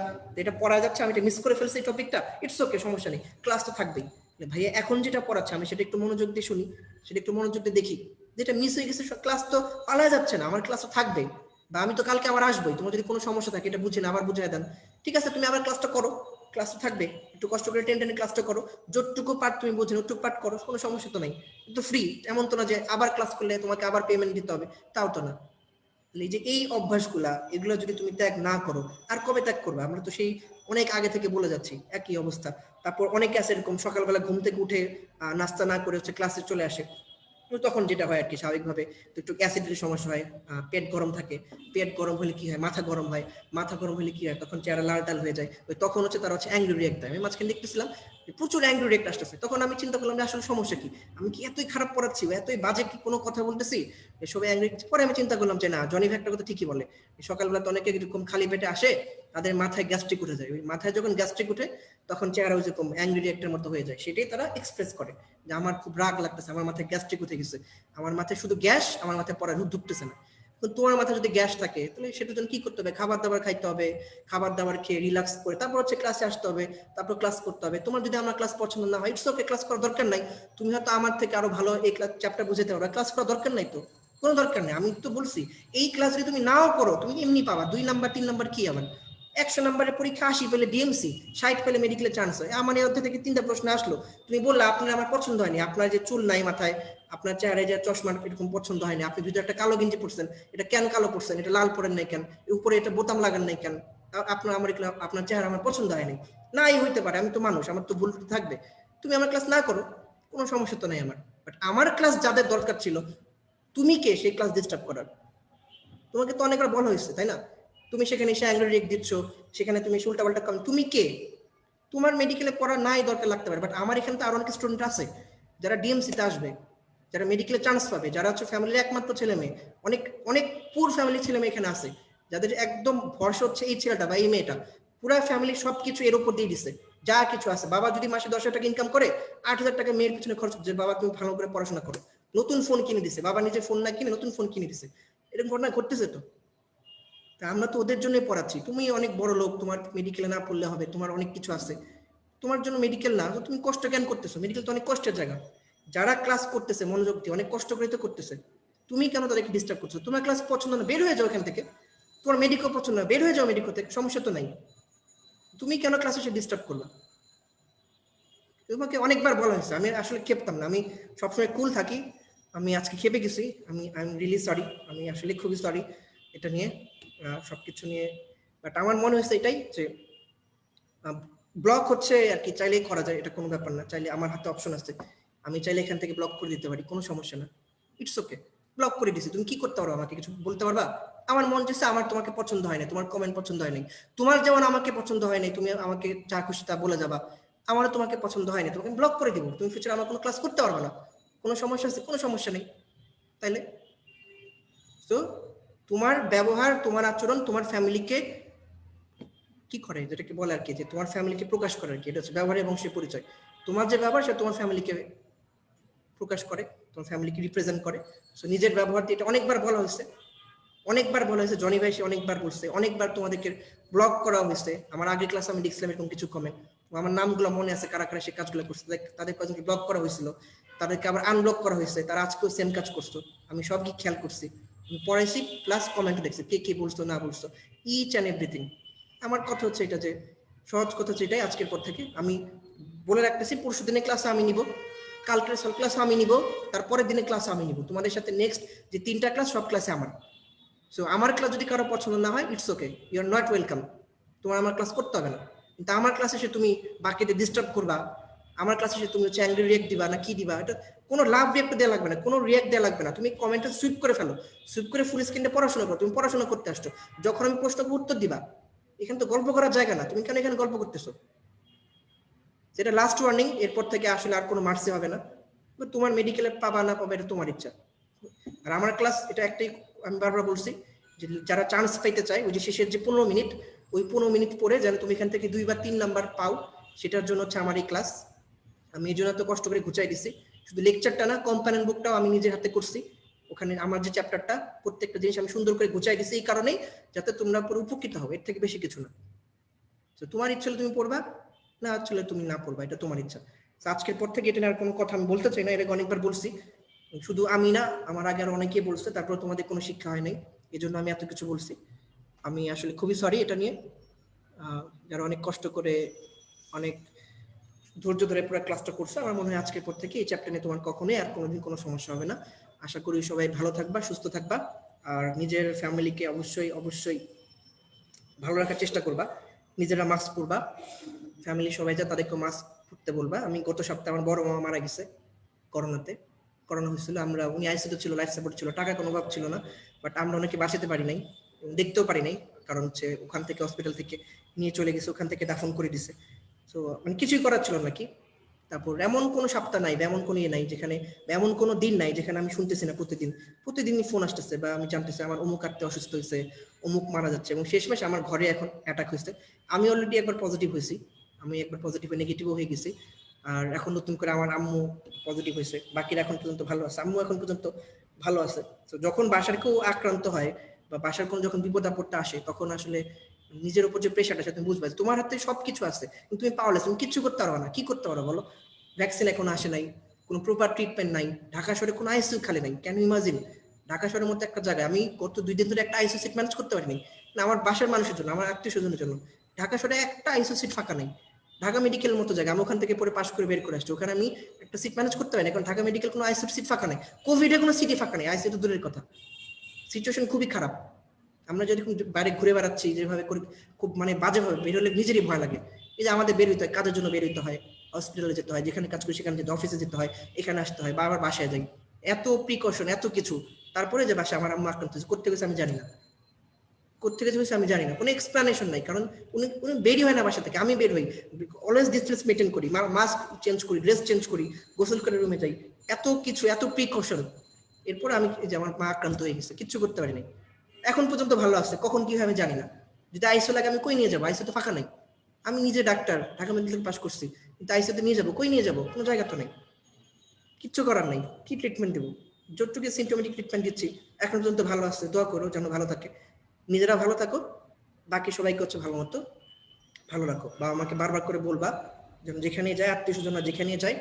এটা পড়া যাচ্ছে, আমি এটা মিস করে ফেলছি এই টপিকটা, ইটস ওকে, সমস্যা নেই, ক্লাস তো থাকবেই। ভাইয়া এখন যেটা পড়াচ্ছে আমি সেটা একটু মনোযোগ দিয়ে শুনি, সেটা একটু মনোযোগ দিয়ে দেখি, যেটা মিস হয়ে গেছে ক্লাস তো পালায় যাচ্ছে না, আমার ক্লাস তো থাকবে, বা আমি তো কালকে আবার আসবোই, তোমার যদি কোনো সমস্যা থাকে এটা বুঝে না আবার বুঝিয়ে দেন, ঠিক আছে তুমি আবার ক্লাসটা করো, ক্লাস তো থাকবে, একটু কষ্ট করে টেনে ক্লাসটা করো, যতটুকু পার্ট তুমি বোঝেন ওটুকু পার্ট করো, কোনো সমস্যা তো নাই, কিন্তু ফ্রি, এমন তো না যে আবার ক্লাস করলে তোমাকে আবার পেমেন্ট দিতে হবে, তাও তো না। এই যে এই অভ্যাসগুলা, এগুলো যদি তুমি ত্যাগ না করো, আর কবে ত্যাগ করবে? আমরা তো সেই অনেক আগে থেকে বলে যাচ্ছি একই অবস্থা। তারপর অনেকে আছে এরকম সকালবেলা ঘুম থেকে উঠে নাস্তা না করে হচ্ছে ক্লাসে চলে আসে, তখন যেটা হয় আর কি স্বাভাবিকভাবে তো একটু অ্যাসিডের সমস্যা হয়, পেট গরম থাকে, পেট গরম হলে কি হয়, মাথা গরম হয়, মাথা গরম হলে কি হয়, তখন চেহারা লাল টাল হয়ে যায়, ওই তখন হচ্ছে তারা হচ্ছে অ্যাংরি রিয়েক্ট দেয়। আমি মাঝখানে দেখতেছিলাম প্রচুর অ্যাংরি রিয়েক্ট আসতেছে, তখন আমি চিন্তা করলাম যে আসলে সমস্যা কি, আমি কি এতই খারাপ পড়াচ্ছি, এতই বাজে কি কোনো কথা বলতেছি, এসব অ্যাংরি। পরে আমি চিন্তা করলাম যে না, জনি ভাই একটা কথা ঠিকই বলে, সকালবেলা তো অনেকে এরকম খালি পেটে আসে, তাদের মাথায় গ্যাস্ট্রিক উঠে যায়, ওই মাথায় যখন গ্যাস্ট্রিক উঠে তখন চেহারা ওই যেরকম অ্যাংরি রিয়েক্টের মতো হয়ে যায়, সেটাই তারা এক্সপ্রেস করে যে আমার খুব রাগ লাগতেছে, আমার মাথায় গ্যাস্ট্রিক উঠে গেছে, আমার মাথায় শুধু গ্যাস, আমার মাথায় পড়া ঢুকতেছে না। তোমার মাথায় যদি গ্যাস থাকে তাহলে সেটার জন্য কি করতে হবে, খাবার দাবার খাইতে হবে, খাবার দাবার খেয়ে রিল্যাক্স করে তারপর হচ্ছে ক্লাসে আসতে হবে, তারপর ক্লাস করতে হবে। তোমার যদি আমার ক্লাস পছন্দ না হয় ইটস ওকে, ক্লাস করার দরকার নাই, তুমি হয়তো আমার থেকে আরো ভালো এই ক্লাস চ্যাপ্টার বুঝাতে পারো, ক্লাস করার দরকার নাই তো, কোনো দরকার নেই। আমি তো বলছি এই ক্লাস যদি তুমি নাও করো তুমি এমনি পাবা 2 নাম্বার 3 নাম্বার, কি আবার 100 নাম্বারের পরীক্ষা 80 পেলে ডিএমসি, 60 পেলে মেডিকেলের চান্স হয়। আমার এই অধ্যায় থেকে 3টা প্রশ্ন আসলো, তুমি বললে আপনার আমার পছন্দ হয়নি, আপনার যে চুল নাই মাথায়, আপনার চেহারায় যে চশমা এরকম পছন্দ হয়নি, আপনি ভিতরে একটা কালো গেঞ্জি পরছেন, এটা কেন কালো পরছেন, এটা লাল পরেন নাই কেন, উপরে এটা বোতাম লাগান নাই কেন, আপনার আমার আপনার চেহারা আমার পছন্দ হয়নি, নাই হইতে পারে, আমি তো মানুষ, আমার তো ভুল থাকবে, তুমি আমার ক্লাস না করো, কোনো সমস্যা তো নাই আমার। বাট আমার ক্লাস যাদের দরকার ছিল, তুমি কে সেই ক্লাস ডিস্টার্ব করার? তোমাকে তো অনেকবার বলা হয়েছে তাই না, তুমি সেখানে এসে অ্যাঙ্গেল রেক দিচ্ছ, সেখানে তুমি উল্টাপাল্টা কম, তুমি কে? তোমার মেডিকেলে পড়া নাই দরকার লাগতে পারে, বাট আমার এখানে তো আরো অনেক স্টুডেন্ট আছে যারা ডিএমসিতে আসবে, যারা মেডিকেলে চান্স পাবে, যারা হচ্ছে ফ্যামিলির একমাত্র ছেলে মেয়ে, অনেক অনেক পুর ফ্যামিলির ছেলে মেয়ে এখানে আছে, যাদের একদম ভরসা হচ্ছে এই ছেলেটা বা এই মেয়েটা, পুরো ফ্যামিলি সবকিছু এর উপর দিয়ে দিচ্ছে, যা কিছু আছে। বাবা যদি মাসে 10,000 টাকা ইনকাম করে, 8,000 টাকা মেয়ের পিছনে খরচ করছে, বাবা তুমি ভালো করে পড়াশোনা করো, নতুন ফোন কিনে দিছে, বাবা নিজে ফোন না কিনে নতুন ফোন কিনে দিছে, এরকম ঘটনা ঘটতেছে তো। আমরা তো ওদের জন্যই পড়াচ্ছি, তুমি অনেক বড় লোক, তোমার মেডিকেলে না পড়লে হবে, তোমার অনেক কিছু আছে, তোমার জন্য মেডিকেল না, তুমি কষ্ট কেন করতেছো? মেডিকেল তো অনেক কষ্টের জায়গা, যারা ক্লাস করতেছে মনোযোগ দিয়ে অনেক কষ্ট করে তো করতেছে, তুমি কেন তাদেরকে ডিস্টার্ব করছো? তোমার ক্লাস পছন্দ না, বের হয়ে যাও এখান থেকে, তোমার মেডিকেল পছন্দ না, বের হয়ে যাও মেডিকেল থেকে, সমস্যা তো নাই, তুমি কেন ক্লাসে এসে ডিস্টার্ব করলা? তোমাকে অনেকবার বলা হয়েছে, আমি আসলে খেপতাম না, আমি সবসময় কুল থাকি, আমি আজকে খেপে গেছি, আই এম রিয়েলি সরি, আমি আসলে খুবই সরি এটা নিয়ে, সবকিছু নিয়ে। বাট আমার মনে হয়েছে এটাই যে ব্লক হচ্ছে আর কি চাইলেই করা যায়, এটা কোনো ব্যাপার না, চাইলে আমার হাতে অপশন আছে, আমি চাইলে এখান থেকে ব্লক করে দিতে পারি, কোনো সমস্যা না, ইটস ওকে, ব্লক করে দিছি, তুমি কি করতে পারো, আমাকে কিছু বলতে পারবা? আমার মন চাইছে আমার তোমাকে পছন্দ হয় না, তোমার কমেন্ট পছন্দ হয় নাই, তোমার যেমন আমাকে পছন্দ হয় নাই, তুমি আমাকে যা খুশি তা বলে যাবা, আমারও তোমাকে পছন্দ হয় না, তোমাকে ব্লক করে দিব, তুমি ফিউচারে আমার কোনো ক্লাস করতে পারবে না, কোনো সমস্যা আছে? কোনো সমস্যা নেই, তাইলে তো তোমার ব্যবহার, তোমার আচরণ তোমার ফ্যামিলিকে কি করে, যেটাকে বলে আর কি, যে তোমার ফ্যামিলিকে প্রকাশ করে আর কি, এটা হচ্ছে ব্যবহার এবং সে পরিচয়। তোমার যে ব্যবহার সেটা তোমার ফ্যামিলিকে প্রকাশ করে, তোমার ফ্যামিলিকে রিপ্রেজেন্ট করে। সো নিজের ব্যবহার দিয়ে এটা অনেকবার বলা হয়েছে, অনেকবার বলা হয়েছে, জনি ভাই সে অনেকবার বলছে, অনেকবার তোমাদেরকে ব্লক করা হয়েছে, আমার আগের ক্লাসে আমি দেখছিলাম এরকম কিছু কমেন্ট, আমার নামগুলো মনে আছে কারা কারা সেই কাজগুলো করছে, তাদের কয়েকজনকে ব্লক করা হয়েছিল, তাদেরকে আবার আনব্লক করা হয়েছে, তারা আজকেও সেম কাজ করছো, আমি সব কি খেয়াল করছি, আমি পড়াইছি প্লাস কমেন্ট দেখছি কে কে বলছো না বলছো, ইচ অ্যান্ড এভরিথিং। আমার কথা হচ্ছে এটা যে সহজ কথা হচ্ছে এটাই, আজকের পর থেকে আমি বলে রাখতেছি পরশু দিনে ক্লাসে আমি নিব, কালকের সব ক্লাস আমি নিব, তারপরের দিনে ক্লাস আমি নিব, তোমাদের সাথে নেক্সট যে 3টা ক্লাস সব ক্লাসে আমার। সো আমার ক্লাস যদি কারো পছন্দ না হয় it's okay, you are not welcome, তোমার আমার ক্লাস করতে হবে না। কিন্তু আমার ক্লাসে এসে তুমি বাকিদের ডিস্টার্ব করবা, আমার ক্লাসে এসে তুমি হচ্ছে অ্যাংরি রিয়েক্ট দিবা না কি দিবা, এটা কোনো লাভ রিয়েক্ট দেওয়া লাগবে না, কোনো রিয়েক্ট দেওয়া লাগবে না, তুমি কমেন্টে সুইপ করে ফেলো, সুইপ করে ফুল স্ক্রিনে পড়াশোনা করো, তুমি পড়াশোনা করতে আসছো, যখন আমি প্রশ্নকে উত্তর দিবা, এখানে তো গল্প করার জায়গা না, তুমি কেন এখানে গল্প করতেছো? যেটা লাস্ট ওয়ার্নিং, এরপর থেকে আসলে আর কোনো মার্সি হবে না, তোমার মেডিকেলে পাবা না পাবা এটা তোমার ইচ্ছা। আর আমার ক্লাস এটা একটাই, আমি বারবার বলছি যে যারা চান্স পাইতে চায় ওই যে শেষের যে 15 মিনিট, ওই 15 মিনিট পরে যেন তুমি এখান থেকে 2 বা 3 নাম্বার পাও, সেটার জন্য হচ্ছে আমার এই ক্লাস। আমি এই জন্য তো কষ্ট করে গুছাই দিছি, শুধু লেকচারটা না কম্পানিয়ন বুকটাও আমি নিজের হাতে করছি, ওখানে আমার যে চ্যাপ্টারটা প্রত্যেকটা জিনিস আমি সুন্দর করে গুছাই দিছি এই কারণেই যাতে তোমরা পুরো উপকৃত হও, এর থেকে বেশি কিছু না। তো তোমার ইচ্ছা হলে তুমি পড়বা, না আসলে তুমি না পড়বা, এটা তোমার ইচ্ছা। আজকের পর থেকে এটা নিয়ে আর কোনো কথা আমি বলতে চাই না, এটা অনেকবার বলছি, শুধু আমি না আমার আগে আরো অনেকেই বলছে, তারপর তোমাদের কোনো শিক্ষা হয় নাই, এই জন্য আমি এত কিছু বলছি। আমি আসলে খুবই সরি এটা নিয়ে, যারা অনেক কষ্ট করে অনেক ধৈর্য ধরে পুরো ক্লাসটা করছে, আমার মনে হয় আজকের পর থেকে এই চ্যাপ্টার নিয়ে তোমার কখনোই আর কোনোদিন কোনো সমস্যা হবে না। আশা করি সবাই ভালো থাকবা, সুস্থ থাকবা, আর নিজের ফ্যামিলিকে অবশ্যই অবশ্যই ভালো রাখার চেষ্টা করবা, নিজেরা মাস্ক পরবা, ফ্যামিলি সবাই যা তাদেরকে মাস্ক পরতে বলবা। আমি গত সপ্তাহে আমার বড় মামা মারা গেছে করোনাতে, করোনা হয়েছিল, আমরা উনি আইসিইউতে ছিল, লাইফ সাপোর্ট ছিল, টাকা কোনো অভাব ছিল না, বাট আমরা অনেকে বাঁচাতে পারি নাই, দেখতেও পারি নাই, কারণ হচ্ছে ওখান থেকে হসপিটাল থেকে নিয়ে চলে গেছে, ওখান থেকে দাফন করে দিছে। তো মানে কিছুই করার ছিল নাকি। তারপর এমন কোনো সপ্তাহ নাই, এমন কোনো ইয়ে নাই যেখানে, এমন কোনো দিন নাই যেখানে আমি শুনতেছি না প্রতিদিনই ফোন আসতেছে বা আমি জানতেছি আমার অমুক আত্মীয় অসুস্থ হয়েছে, অমুক মারা যাচ্ছে, এবং শেষমেশ আমার ঘরে এখন অ্যাটাক হয়েছে। আমি অলরেডি একবার পজিটিভ হয়েছি, আমি একবার পজিটিভ নেগেটিভও হয়ে গেছি, আর এখন নতুন করে আমার আম্মু পজিটিভ হয়েছে, বাকিরা এখন পর্যন্ত ভালো আছে, আম্মু এখন পর্যন্ত ভালো আছে। তো যখন বাসার কেউ আক্রান্ত হয় বা বাসার কোনো যখন বিপদ আপদটা আসে, তখন আসলে নিজের উপর যে প্রেশারটা সেটা তুমি বুঝবে, তোমার হাতে সবকিছু আছে কিন্তু তুমি পাওয়ারলেস, তুমি কিচ্ছু করতে পারো না, কি করতে পারো বলো? ভ্যাকসিন এখন আসে নাই, কোনো প্রপার ট্রিটমেন্ট নাই, ঢাকা শহরে কোনো আইসিইউ খালি নাই, ক্যান ইউ ইমাজিন? ঢাকা শহরের মতো একটা জায়গায় আমি গত 2 দিন ধরে একটা আইসিইউ সিট ম্যানেজ করতে পারিনি, না আমার বাসার মানুষের জন্য, আমার আত্মীয় স্বজনের জন্য। ঢাকা শহরে একটা আইসিইউ সিট ফাঁকা নেই, ঢাকা মেডিকেল মতো জায়গা, আমি ওখান থেকে পরে পাশ করে বের করে আসছি, ওখানে আমি একটা সিট ম্যানেজ করতে পারি না, এখন ঢাকা মেডিকেল কোনো আইসিইউ সিট ফাঁকা নেই, কোভিডে কোনো সিটই ফাঁকা নেই, আইসিইউ তো দূরের কথা। সিচুয়েশন খুবই খারাপ, আমরা যদি বাইরে ঘুরে বেড়াচ্ছি যেভাবে করি, খুব মানে বাজেভাবে বেরোলে নিজেরই ভয় লাগে। এই যে আমাদের বের হইতে হয়, কাজের জন্য বের হইতে হয়, হসপিটালে যেতে হয়, যেখানে কাজ করি সেখানে যেতে, অফিসে যেতে হয়, এখানে আসতে হয়, বারবার বাসায় যাই, এত প্রিকশন এত কিছু, তারপরে যে বাসায় আমার আম্মা আক্রান্ত হয়েছে, করতে গেছে আমি জানি না, করতে গেছে আমি জানি না, কোনো এক্সপ্লানেশন নাই, কারণ উনি উনি বেরই হয় না বাসা থেকে, আমি বের হই, অলওয়েজ ডিস্টেন্স মেনটেন করি, মাস্ক চেঞ্জ করি, ড্রেস চেঞ্জ করি, গোসল করে রুমে যাই, এত কিছু এত প্রিকশন, এরপর আমি যে আমার মা আক্রান্ত হয়ে গেছে, কিচ্ছু করতে পারিনি, এখন পর্যন্ত ভালো আছে, কখন কি হয় আমি জানি না, যদি আইসিইউ লাগে আমি কই নিয়ে যাবো, আইসিইউ তো ফাঁকা নাই, আমি নিজে ডাক্তার, ঢাকা মেডিকেল পাস করছি, কিন্তু আইসিইউতে নিয়ে যাবো, কই নিয়ে যাবো, কোনো জায়গা তো নেই, কিচ্ছু করার নাই, কি ট্রিটমেন্ট দেবো? যতটুকু সিমটোমেটিক ট্রিটমেন্ট দিচ্ছি, এখন পর্যন্ত ভালো আছে, দোয়া করো যেন ভালো থাকে, নিজেরা ভালো থাকো, বাকি সবাইকে হচ্ছে ভালো মতো ভালো রাখো, বাবা মাকে বারবার করে বলবা যেন যেখানে যায়, আত্মীয় স্বজন যেখানে যায়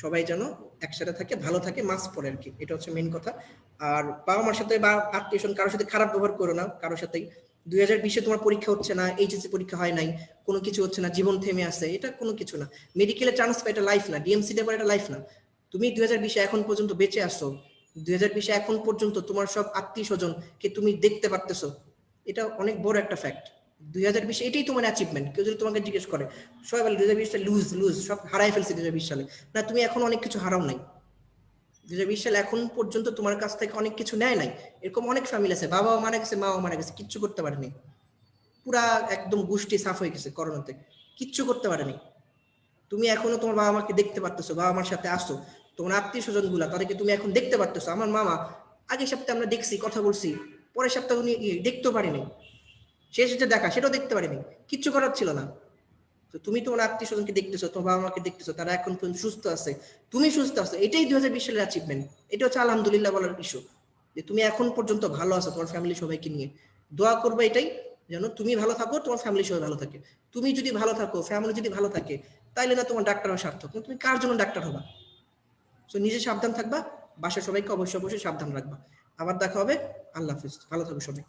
সবাই যেন একসাথে থাকে, ভালো থাকে, মাস্ক পরে আর কি, এটা হচ্ছে মেইন কথা। আর বাবা মার সাথে বা আত্মীয় স্বজন কারোর সাথে খারাপ ব্যবহার করো না, কারোর সাথেই। 2020-এ তোমার পরীক্ষা হচ্ছে না, এইচএসসি পরীক্ষা হয় নাই, কোনো কিছু হচ্ছে না, জীবন থেমে আছে, এটা কোনো কিছু না, মেডিকেলে চান্স পাই, এটা লাইফ না, ডিএমসি দেবার এটা লাইফ না। তুমি 2020-এ এখন পর্যন্ত বেঁচে আসছো, 2020-এ এখন পর্যন্ত তোমার সব আত্মীয় স্বজনকে তুমি দেখতে পারতেছো, এটা অনেক বড় একটা ফ্যাক্ট। 2020 এটাই তোমার অ্যাচিভমেন্ট। কেউ যদি তোমাকে জিজ্ঞেস করে, সবাই বলে 2020 সালে লুজ লুজ, সব হারাই ফেলছি 2020 সালে, না তুমি এখন অনেক কিছু হারাও নাই, 2020 সালে এখন পর্যন্ত তোমার কাছ থেকে অনেক কিছু নেয় নাই, এরকম অনেক ফ্যামিলি আছে, বাবাও মারা গেছে, মাও মারা গেছে, কিচ্ছু করতে পারেনি, পুরা একদম গোষ্ঠী সাফ হয়ে গেছে করোনাতে, কিচ্ছু করতে পারেনি। তুমি এখনো তোমার বাবা মাকে দেখতে পারতেছো, বাবা মার সাথে আসো, তোমার আত্মীয় স্বজন গুলা তাদেরকে তুমি এখন দেখতে পারতেছো, আমার মামা আগের সপ্তাহে আমরা দেখছি, কথা বলছি, পরের সপ্তাহে উনি দেখতেও পারিনি, শেষ যে দেখা সেটাও দেখতে পারিনি, কিচ্ছু করার ছিল না। তো তুমি তোমার আত্মীয় স্বজনকে দেখতেছো, তোমার বাবা মাকে দেখতেছো, তারা এখন পর্যন্ত সুস্থ আছে, তুমি সুস্থ আছো, এটাই 2020 সালের অ্যাচিভমেন্ট, এটা হচ্ছে আলহামদুলিল্লাহ বলার বিষয়, যে তুমি এখন পর্যন্ত ভালো আছো তোমার ফ্যামিলি সবাইকে নিয়ে। দোয়া করবে এটাই, যেন তুমি ভালো থাকো, তোমার ফ্যামিলি সবাই ভালো থাকে। তুমি যদি ভালো থাকো, ফ্যামিলি যদি ভালো থাকে, তাইলে না তোমার ডাক্তারও সার্থক। তুমি কার জন্য ডাক্তার হবা? সো নিজে সাবধান থাকবা, বাসার সবাইকে অবশ্যই অবশ্যই সাবধান রাখবা। আবার দেখা হবে। আল্লাহ হাফিজ, ভালো থাকো সবাই।